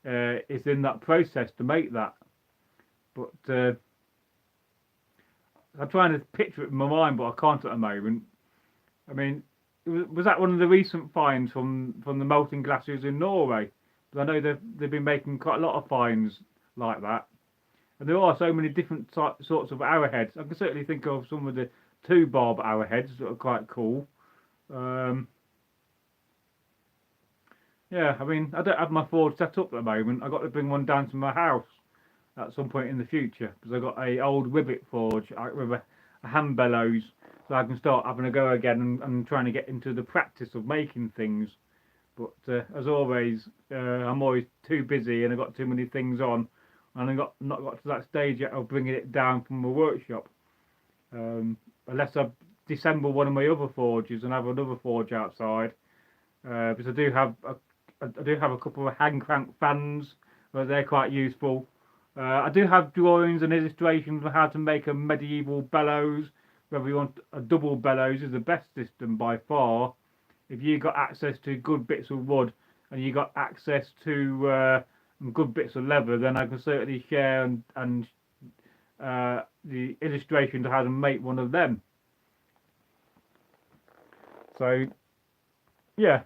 is in that process to make that. But I'm trying to picture it in my mind, but I can't at the moment. I mean, was that one of the recent finds from the melting glaciers in Norway? Because I know they've been making quite a lot of finds like that. And there are so many different sorts of arrowheads. I can certainly think of some of the 2-barb arrowheads that are quite cool. Yeah, Yeah, I mean, I don't have my forge set up at the moment. I got to bring one down to my house at some point in the future because I got a old rivet forge with a hand bellows, so I can start having a go again and trying to get into the practice of making things. But as always, I'm always too busy and I've got too many things on, and I've not got to that stage yet of bringing it down from the workshop. Unless I disassemble one of my other forges and have another forge outside, because I do have a couple of hand crank fans, but they're quite useful. I do have drawings and illustrations on how to make a medieval bellows. Whether you want a double bellows is the best system by far. If you got access to good bits of wood and you got access to good bits of leather, then I can certainly share and the illustration to how to make one of them. So yeah,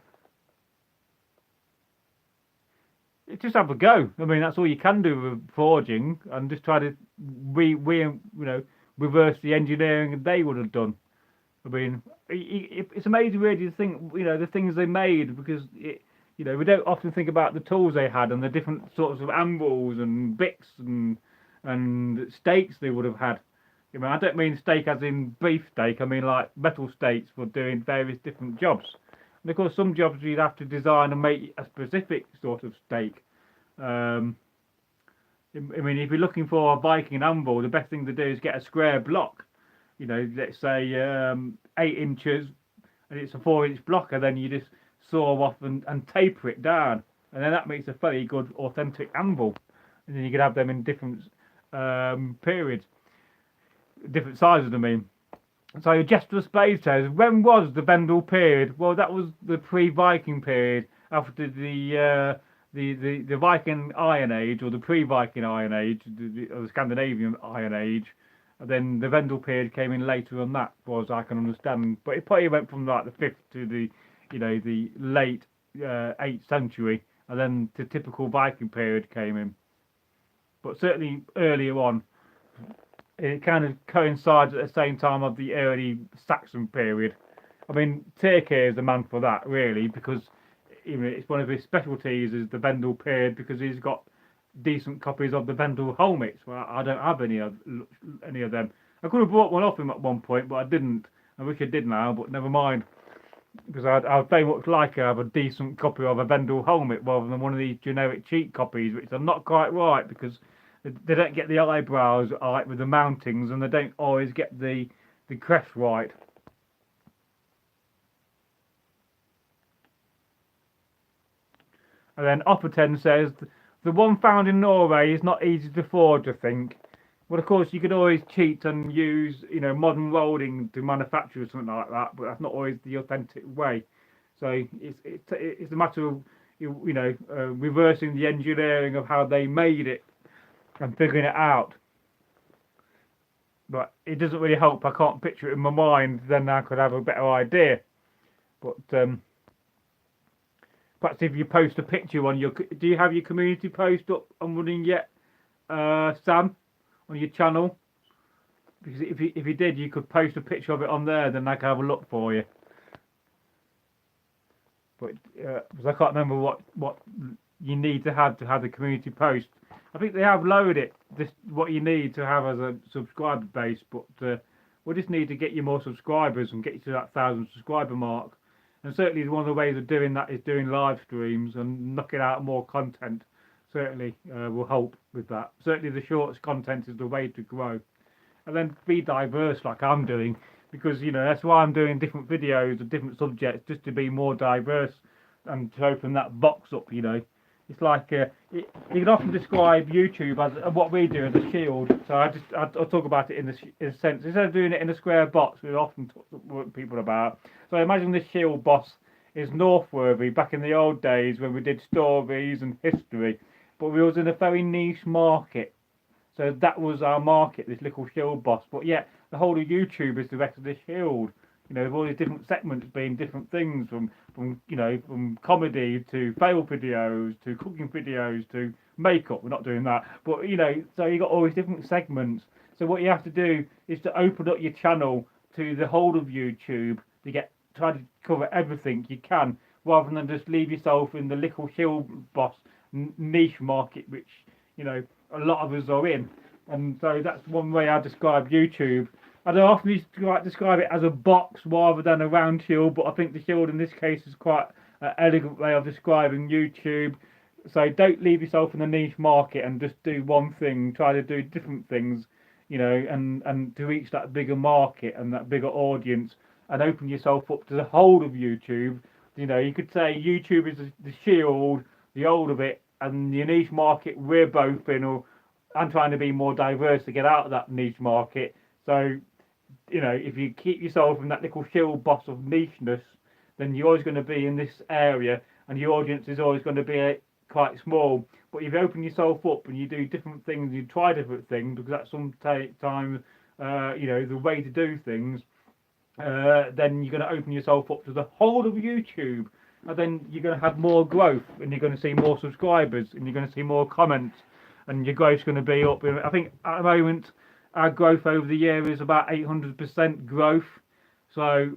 just have a go. I mean, that's all you can do with forging, and just try to reverse the engineering they would have done. I mean, it's amazing really to think, the things they made, because we don't often think about the tools they had and the different sorts of anvils and bits and stakes they would have had. I mean, I don't mean steak as in beef steak. I mean like metal stakes for doing various different jobs. And of course, some jobs you'd have to design and make a specific sort of stake. I mean, if you're looking for a Viking anvil, the best thing to do is get a square block. Let's say 8 inches, and it's a 4-inch block, and then you just saw off and taper it down, and then that makes a very good authentic anvil. And then you could have them in different periods, different sizes. I mean, so Jester of Spades says, when was the Vendel period? Well, that was the pre-Viking period, after the Viking Iron Age, or the pre-Viking Iron Age, or the Scandinavian Iron Age. And then the Vendel period came in later than that, as I can understand. But it probably went from like the 5th to the late 8th century, and then the typical Viking period came in. But certainly earlier on, it kind of coincides at the same time of the early Saxon period. I mean, Turkey is the man for that, really, because it's one of his specialties is the Vendel period, because he's got decent copies of the Vendel helmets. Well, I don't have any of them. I could have bought one off him at one point, but I didn't. I wish I did now, but never mind. Because I'd very much like to have a decent copy of a Vendel helmet rather than one of these generic cheap copies, which are not quite right, because they don't get the eyebrows right with the mountings, and they don't always get the crest right. And then Opperton says, the one found in Norway is not easy to forge, I think. Well, of course, you could always cheat and use, modern welding to manufacture something like that, but that's not always the authentic way. So it's a matter of, reversing the engineering of how they made it and figuring it out. But it doesn't really help. I can't picture it in my mind. Then I could have a better idea. But perhaps if you post a picture on do you have your community post up and running yet, Sam, on your channel? Because if you did, you could post a picture of it on there, then I can have a look for you. But because I can't remember what you need to have the community post. I think they have lowered it, what you need to have as a subscriber base, but we just need to get you more subscribers and get you to that 1,000 subscriber mark. And certainly one of the ways of doing that is doing live streams and knocking out more content. Certainly will help with that. Certainly the shorts content is the way to grow. And then be diverse like I'm doing, because that's why I'm doing different videos of different subjects, just to be more diverse and to open that box up. It's like you can often describe YouTube as what we do as a shield. So I'll talk about it in a sense. Instead of doing it in a square box, we often talk to people about. So I imagine this shield boss is Northworthy back in the old days when we did stories and history, but we was in a very niche market. So that was our market, this little shield boss. But yet the whole of YouTube is the rest of the shield. With all these different segments being different things, from comedy to fail videos to cooking videos to makeup. We're not doing that, but so you got all these different segments. So what you have to do is to open up your channel to the whole of YouTube to try to cover everything you can rather than just leave yourself in the little hill boss niche market, which, you know, a lot of us are in. And so that's one way I describe YouTube. I don't often used to describe it as a box rather than a round shield, but I think the shield in this case is quite an elegant way of describing YouTube. So don't leave yourself in the niche market and just do one thing. Try to do different things, you know, and to reach that bigger market and that bigger audience, and open yourself up to the whole of YouTube. You know, you could say YouTube is the shield, the whole of it, and your niche market we're both in, or I'm trying to be more diverse to get out of that niche market. So, you know, if you keep yourself in that little shield box of nicheness, then you're always going to be in this area, and your audience is always going to be quite small. But if you open yourself up and you do different things, you try different things, because that's sometimes, you know, the way to do things, then you're going to open yourself up to the whole of YouTube, and then you're going to have more growth, and you're going to see more subscribers, and you're going to see more comments, and your growth's going to be up. I think at the moment our growth over the year is about 800% growth. So,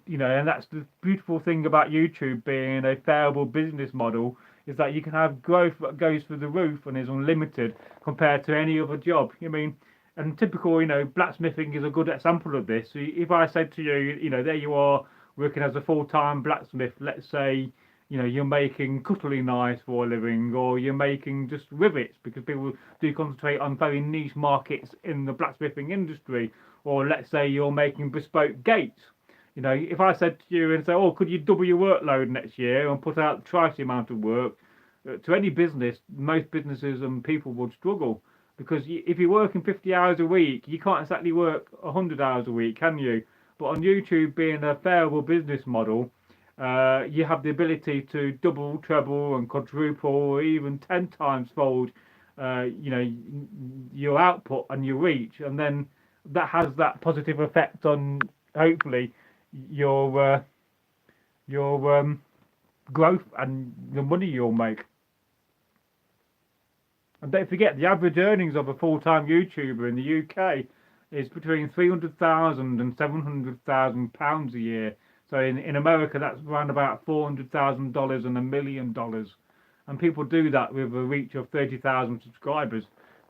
you know, and that's the beautiful thing about YouTube being a variable business model, is that you can have growth that goes through the roof and is unlimited compared to any other job. I mean, and typical, you know, blacksmithing is a good example of this. So if I said to you, you know, there you are working as a full-time blacksmith, let's say, you know, you're making cutlery knives for a living, or you're making just rivets, because people do concentrate on very niche markets in the blacksmithing industry. Or let's say you're making bespoke gates. You know, if I said to you and say, oh, could you double your workload next year and put out twice the amount of work, to any business, most businesses and people would struggle. Because if you're working 50 hours a week, you can't exactly work 100 hours a week, can you? But on YouTube, being a variable business model, you have the ability to double, treble, and quadruple, or even 10 times fold, you know, your output and your reach, and then that has that positive effect on, hopefully, your growth and the money you'll make. And don't forget, the average earnings of a full-time YouTuber in the UK is between £300,000 and £700,000 a year. So in America, that's around about $400,000 and $1 million. And people do that with a reach of 30,000 subscribers.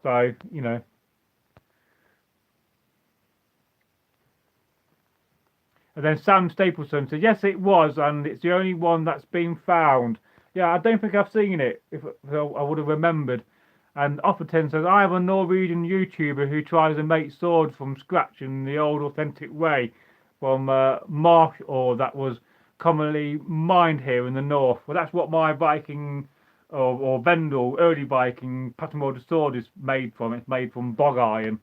So, you know. And then Sam Stapleton said, yes, it was, and it's the only one that's been found. Yeah, I don't think I've seen it, if I would have remembered. And Offerton says, I have a Norwegian YouTuber who tries to make swords from scratch in the old authentic way, from marsh ore that was commonly mined here in the north. Well, that's what my Viking or Vendel early Viking pattern sword is made from. It's made from bog iron,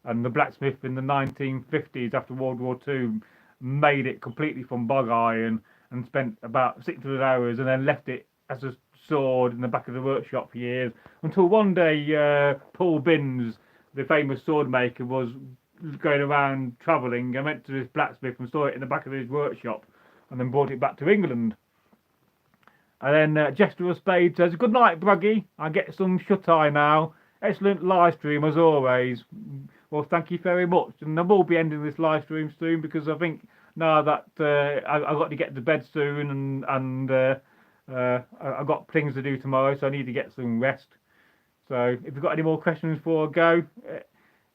and the blacksmith in the 1950s after World War II made it completely from bog iron and spent about 600 hours and then left it as a sword in the back of the workshop for years, until one day Paul Binns, the famous sword maker, was going around travelling and went to this blacksmith and saw it in the back of his workshop, and then brought it back to England. And then Jester of Spade says, good night, Bragi. I get some shut-eye now. Excellent live stream as always. Well, thank you very much. And I will be ending this live stream soon, because I think now that I've got to get to bed soon, and I've got things to do tomorrow, so I need to get some rest. So if you've got any more questions before I go,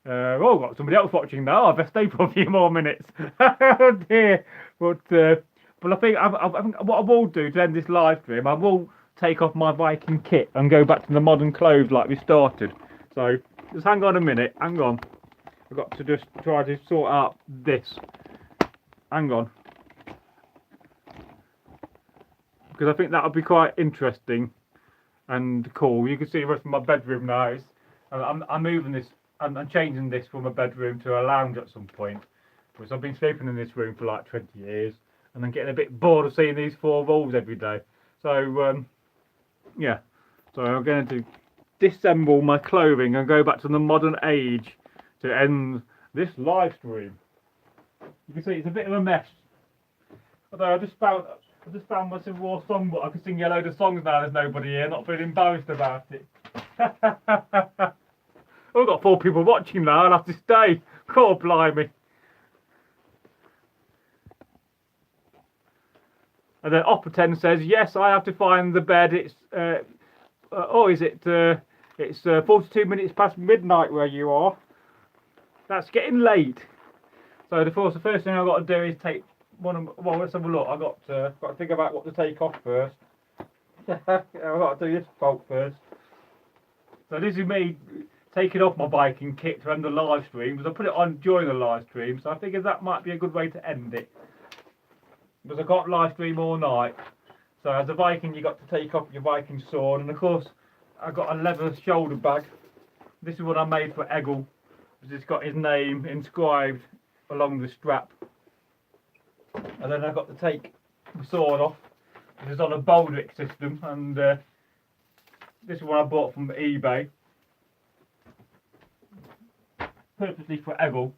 I've got somebody else watching now. I'll stay for a few more minutes. Oh dear. But I think what I will do to end this live stream, I will take off my Viking kit and go back to the modern clothes like we started. So just hang on a minute. Hang on. I've got to just try to sort out this. Hang on. Because I think that would be quite interesting and cool. You can see the rest of my bedroom now. I'm moving this. I'm changing this from a bedroom to a lounge at some point, because I've been sleeping in this room for like 20 years, and I'm getting a bit bored of seeing these four walls every day. So yeah, so I'm going to disassemble my clothing and go back to the modern age to end this live stream. You can see it's a bit of a mess. Although I just found my Civil War songbook. I can sing a load of songs now. There's nobody here. Not feeling embarrassed about it. I've got 4 people watching now. I'll have to stay. God blimey. And then Opera 10 says, yes, I have to find the bed. It's, it's 42 minutes past midnight where you are. That's getting late. So of course the first thing I've got to do is take one of, well, let's have a look. I've got to think about what to take off first. I've got to do this bolt first. So this is me taking off my biking kit to end the live stream, because I put it on during the live stream, so I figured that might be a good way to end it. Because I can't live stream all night. So as a Viking, you got to take off your Viking sword, and of course I got a leather shoulder bag. This is what I made for Egil, because it's got his name inscribed along the strap. And then I've got to take the sword off. It's on a Baldric system, and this is what I bought from eBay, purposely for Egil.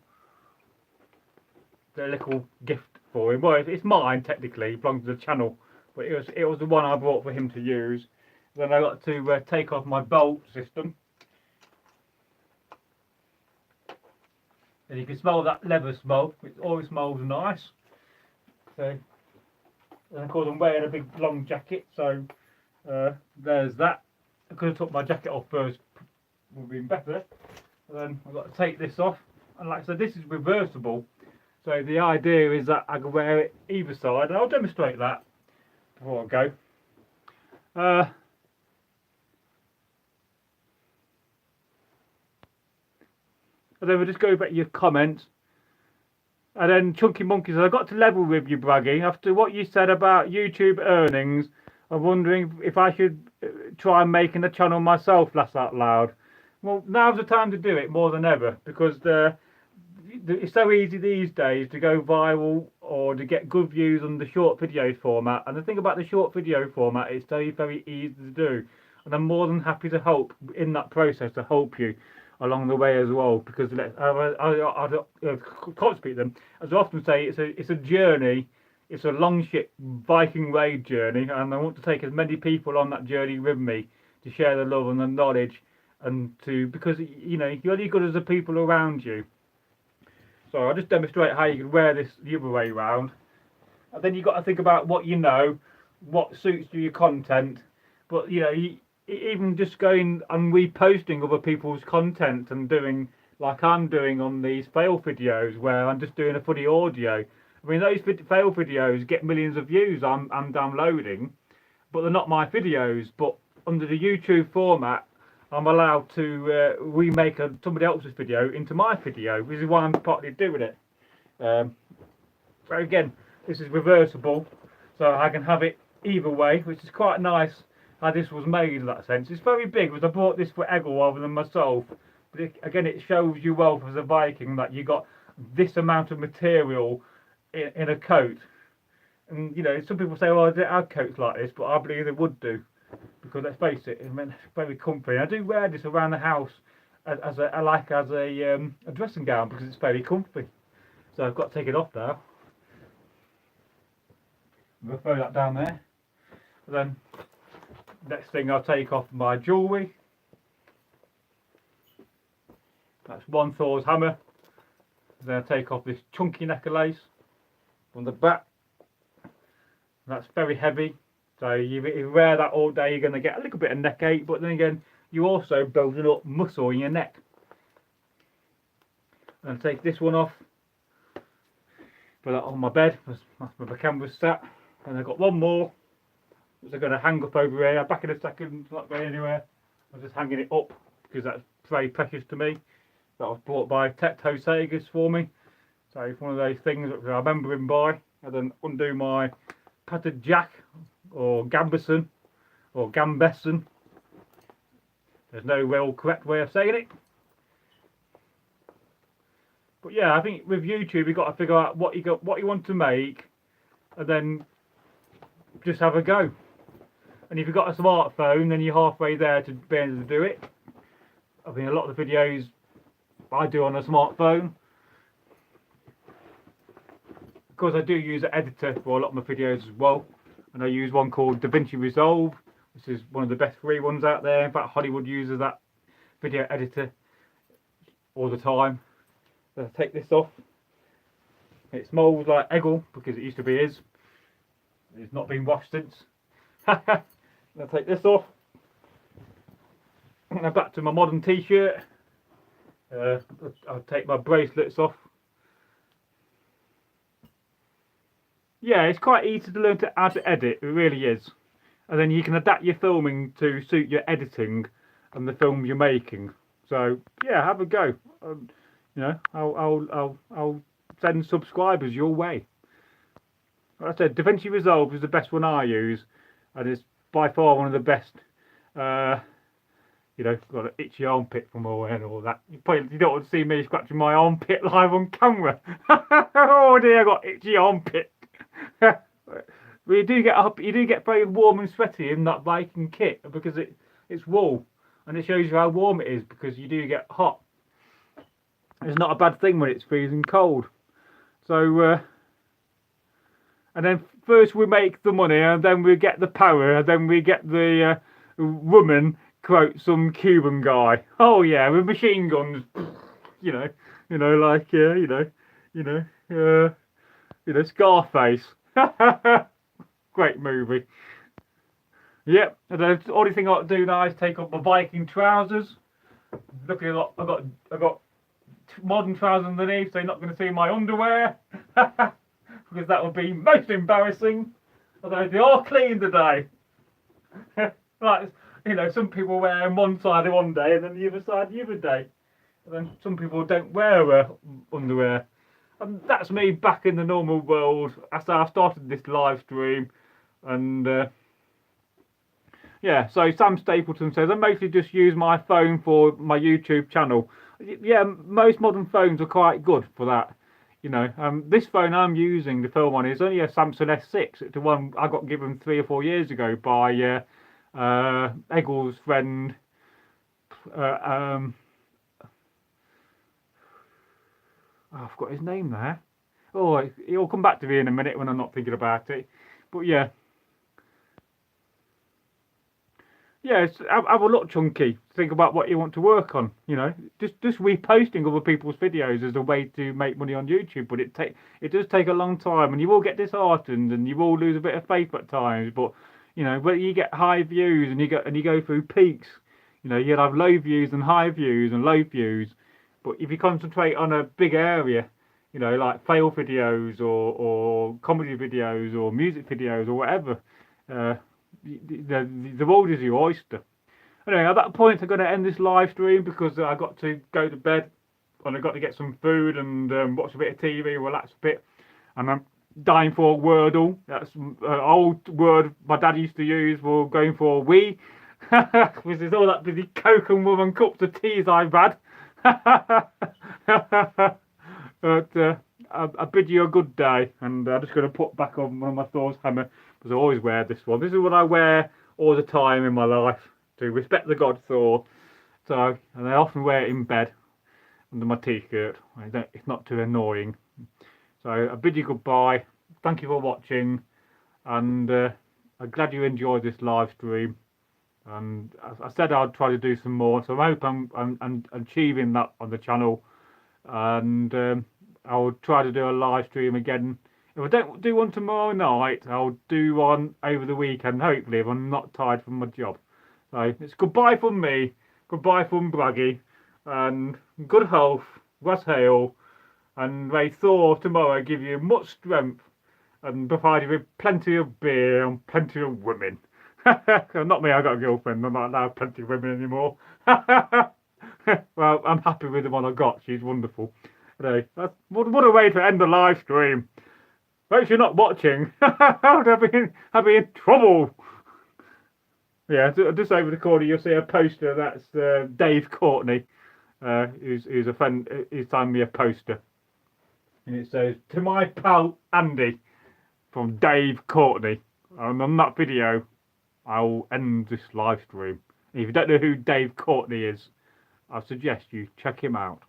It's a little gift for him. Well, it's mine technically, it belongs to the channel, but it was the one I bought for him to use. Then I got to take off my bolt system, and you can smell that leather smell. It always smells nice. So, and of course I'm wearing a big long jacket, so there's that. I could have took my jacket off first, would have been better. And then I've got to take this off, and like I said, this is reversible. So the idea is that I can wear it either side, and I'll demonstrate that before I go. And then we'll just go back to your comments. And then Chunky Monkey says, I got to level with you, Bragi. After what you said about YouTube earnings, I'm wondering if I should try making a channel myself, laugh out loud. Well, now's the time to do it more than ever, because it's so easy these days to go viral or to get good views on the short video format. And the thing about the short video format, it's very, very easy to do. And I'm more than happy to help in that process, to help you along the way as well, because I can't speak them. As I often say, it's a journey. It's a long ship Viking raid journey, and I want to take as many people on that journey with me to share the love and the knowledge, and because you know you're only good as the people around you. So I'll just demonstrate how you can wear this the other way round, and then you've got to think about what you know, what suits your content. But you know, even just going and reposting other people's content and doing like I'm doing on these fail videos, where I'm just doing a funny audio. I mean, those fail videos get millions of views I'm downloading, but they're not my videos. But under the YouTube format, I'm allowed to remake somebody else's video into my video, which is why I'm partly doing it. But again, this is reversible, so I can have it either way, which is quite nice how this was made in that sense. It's very big, because I bought this for Egil rather than myself. But again, it shows you well as a Viking that you got this amount of material in a coat. And you know, some people say, well, I don't have coats like this, but I believe they would do, because let's face it, it's very comfy. I do wear this around the house as a dressing gown, because it's very comfy. So I've got to take it off now. I'm going to throw that down there. And then next thing, I'll take off my jewellery. That's one Thor's hammer. Then I'll take off this chunky necklace from the back. That's very heavy, so if you wear that all day, you're going to get a little bit of neck ache, but then again, you're also building up muscle in your neck. And take this one off, put that on my bed, that's where my camera's sat. And I've got one more, which I'm going to hang up over here. Back in a second, it's not going anywhere. I'm just hanging it up, because that's very precious to me. That was bought by NorthworthySagas for me. So it's one of those things that I remember him by. And then undo my padded jack, or gambeson, or gambeson. There's no real correct way of saying it. But yeah, I think with YouTube you've got to figure out what you want to make, and then just have a go. And if you've got a smartphone, then you're halfway there to be able to do it. I mean, a lot of the videos I do on a smartphone. Of course, I do use an editor for a lot of my videos as well, and I use one called DaVinci Resolve, which is one of the best free ones out there. In fact, Hollywood uses that video editor all the time. So I take this off. It smells like Egil, because it used to be his. It's not been washed since. I'm going to take this off. Now back to my modern t-shirt. I'll take my bracelets off. Yeah, it's quite easy to learn how to edit, it really is. And then you can adapt your filming to suit your editing and the film you're making. So yeah, have a go. You know, I'll send subscribers your way. Like I said, DaVinci Resolve is the best one I use, and it's by far one of the best. You know, got an itchy armpit from all and all that. You don't want to see me scratching my armpit live on camera. Oh dear, I got itchy armpit. But you do get very warm and sweaty in that Viking kit because it's wool, and it shows you how warm it is because you do get hot. It's not a bad thing when it's freezing cold. So and then first we make the money, and then we get the power, and then we get the woman, quote some Cuban guy. Oh yeah, with machine guns. You know, like Scarface. Great movie. Yep. And the only thing I do now is take off my Viking trousers. Look at it, I've got modern trousers underneath, so you're not going to see my underwear. Because that would be most embarrassing. Although they are clean today. Like, you know, some people wear them one side one day and then the other side the other day. And then some people don't wear underwear. And that's me back in the normal world after I started this live stream. And yeah, so Sam Stapleton says, I mostly just use my phone for my YouTube channel. Yeah, most modern phones are quite good for that. You know, this phone I'm using to film on is only a Samsung S6. It's the one I got given 3 or 4 years ago by Eggle's friend. I've got his name there. Oh, he'll come back to me in a minute when I'm not thinking about it. But yeah. Yeah, have a look, Chunky. Think about what you want to work on. You know, just reposting other people's videos is a way to make money on YouTube. But it does take a long time, and you will get disheartened, and you will lose a bit of faith at times. But you know, when you get high views and you go through peaks, you know, you'll have low views and high views and low views. But if you concentrate on a big area, you know, like fail videos or comedy videos or music videos or whatever. The world is your oyster. Anyway, at that point I'm going to end this live stream because I got to go to bed and I got to get some food and watch a bit of TV, relax a bit. And I'm dying for a Wordle. That's an old word my dad used to use for going for a wee. Because there's all that bloody Coke and rum and cups of teas I've had. But I bid you a good day, and I'm just going to put back on one of my Thor's hammer. Because I always wear this one. This is what I wear all the time in my life to respect the god Thor. So, and I often wear it in bed under my t-shirt. It's not too annoying. So I bid you goodbye. Thank you for watching, and I'm glad you enjoyed this live stream. And I said I'd try to do some more, so I hope I'm achieving that on the channel. And I'll try to do a live stream again. If I don't do one tomorrow night, I'll do one over the weekend, hopefully, if I'm not tired from my job. So it's goodbye from me, goodbye from Bragi, and good health, was hail, and may Thor tomorrow give you much strength and provide you with plenty of beer and plenty of women. Not me, I got a girlfriend, I'm not allowed plenty of women anymore. Well, I'm happy with the one I got, she's wonderful. Anyway, what a way to end the live stream. Well, if you're not watching, I'll be in trouble. Yeah, just over the corner you'll see a poster. That's Dave Courtney, who's a friend. He's signed me a poster, and it says, "To my pal Andy, from Dave Courtney." And on that video, I'll end this live stream. And if you don't know who Dave Courtney is, I suggest you check him out.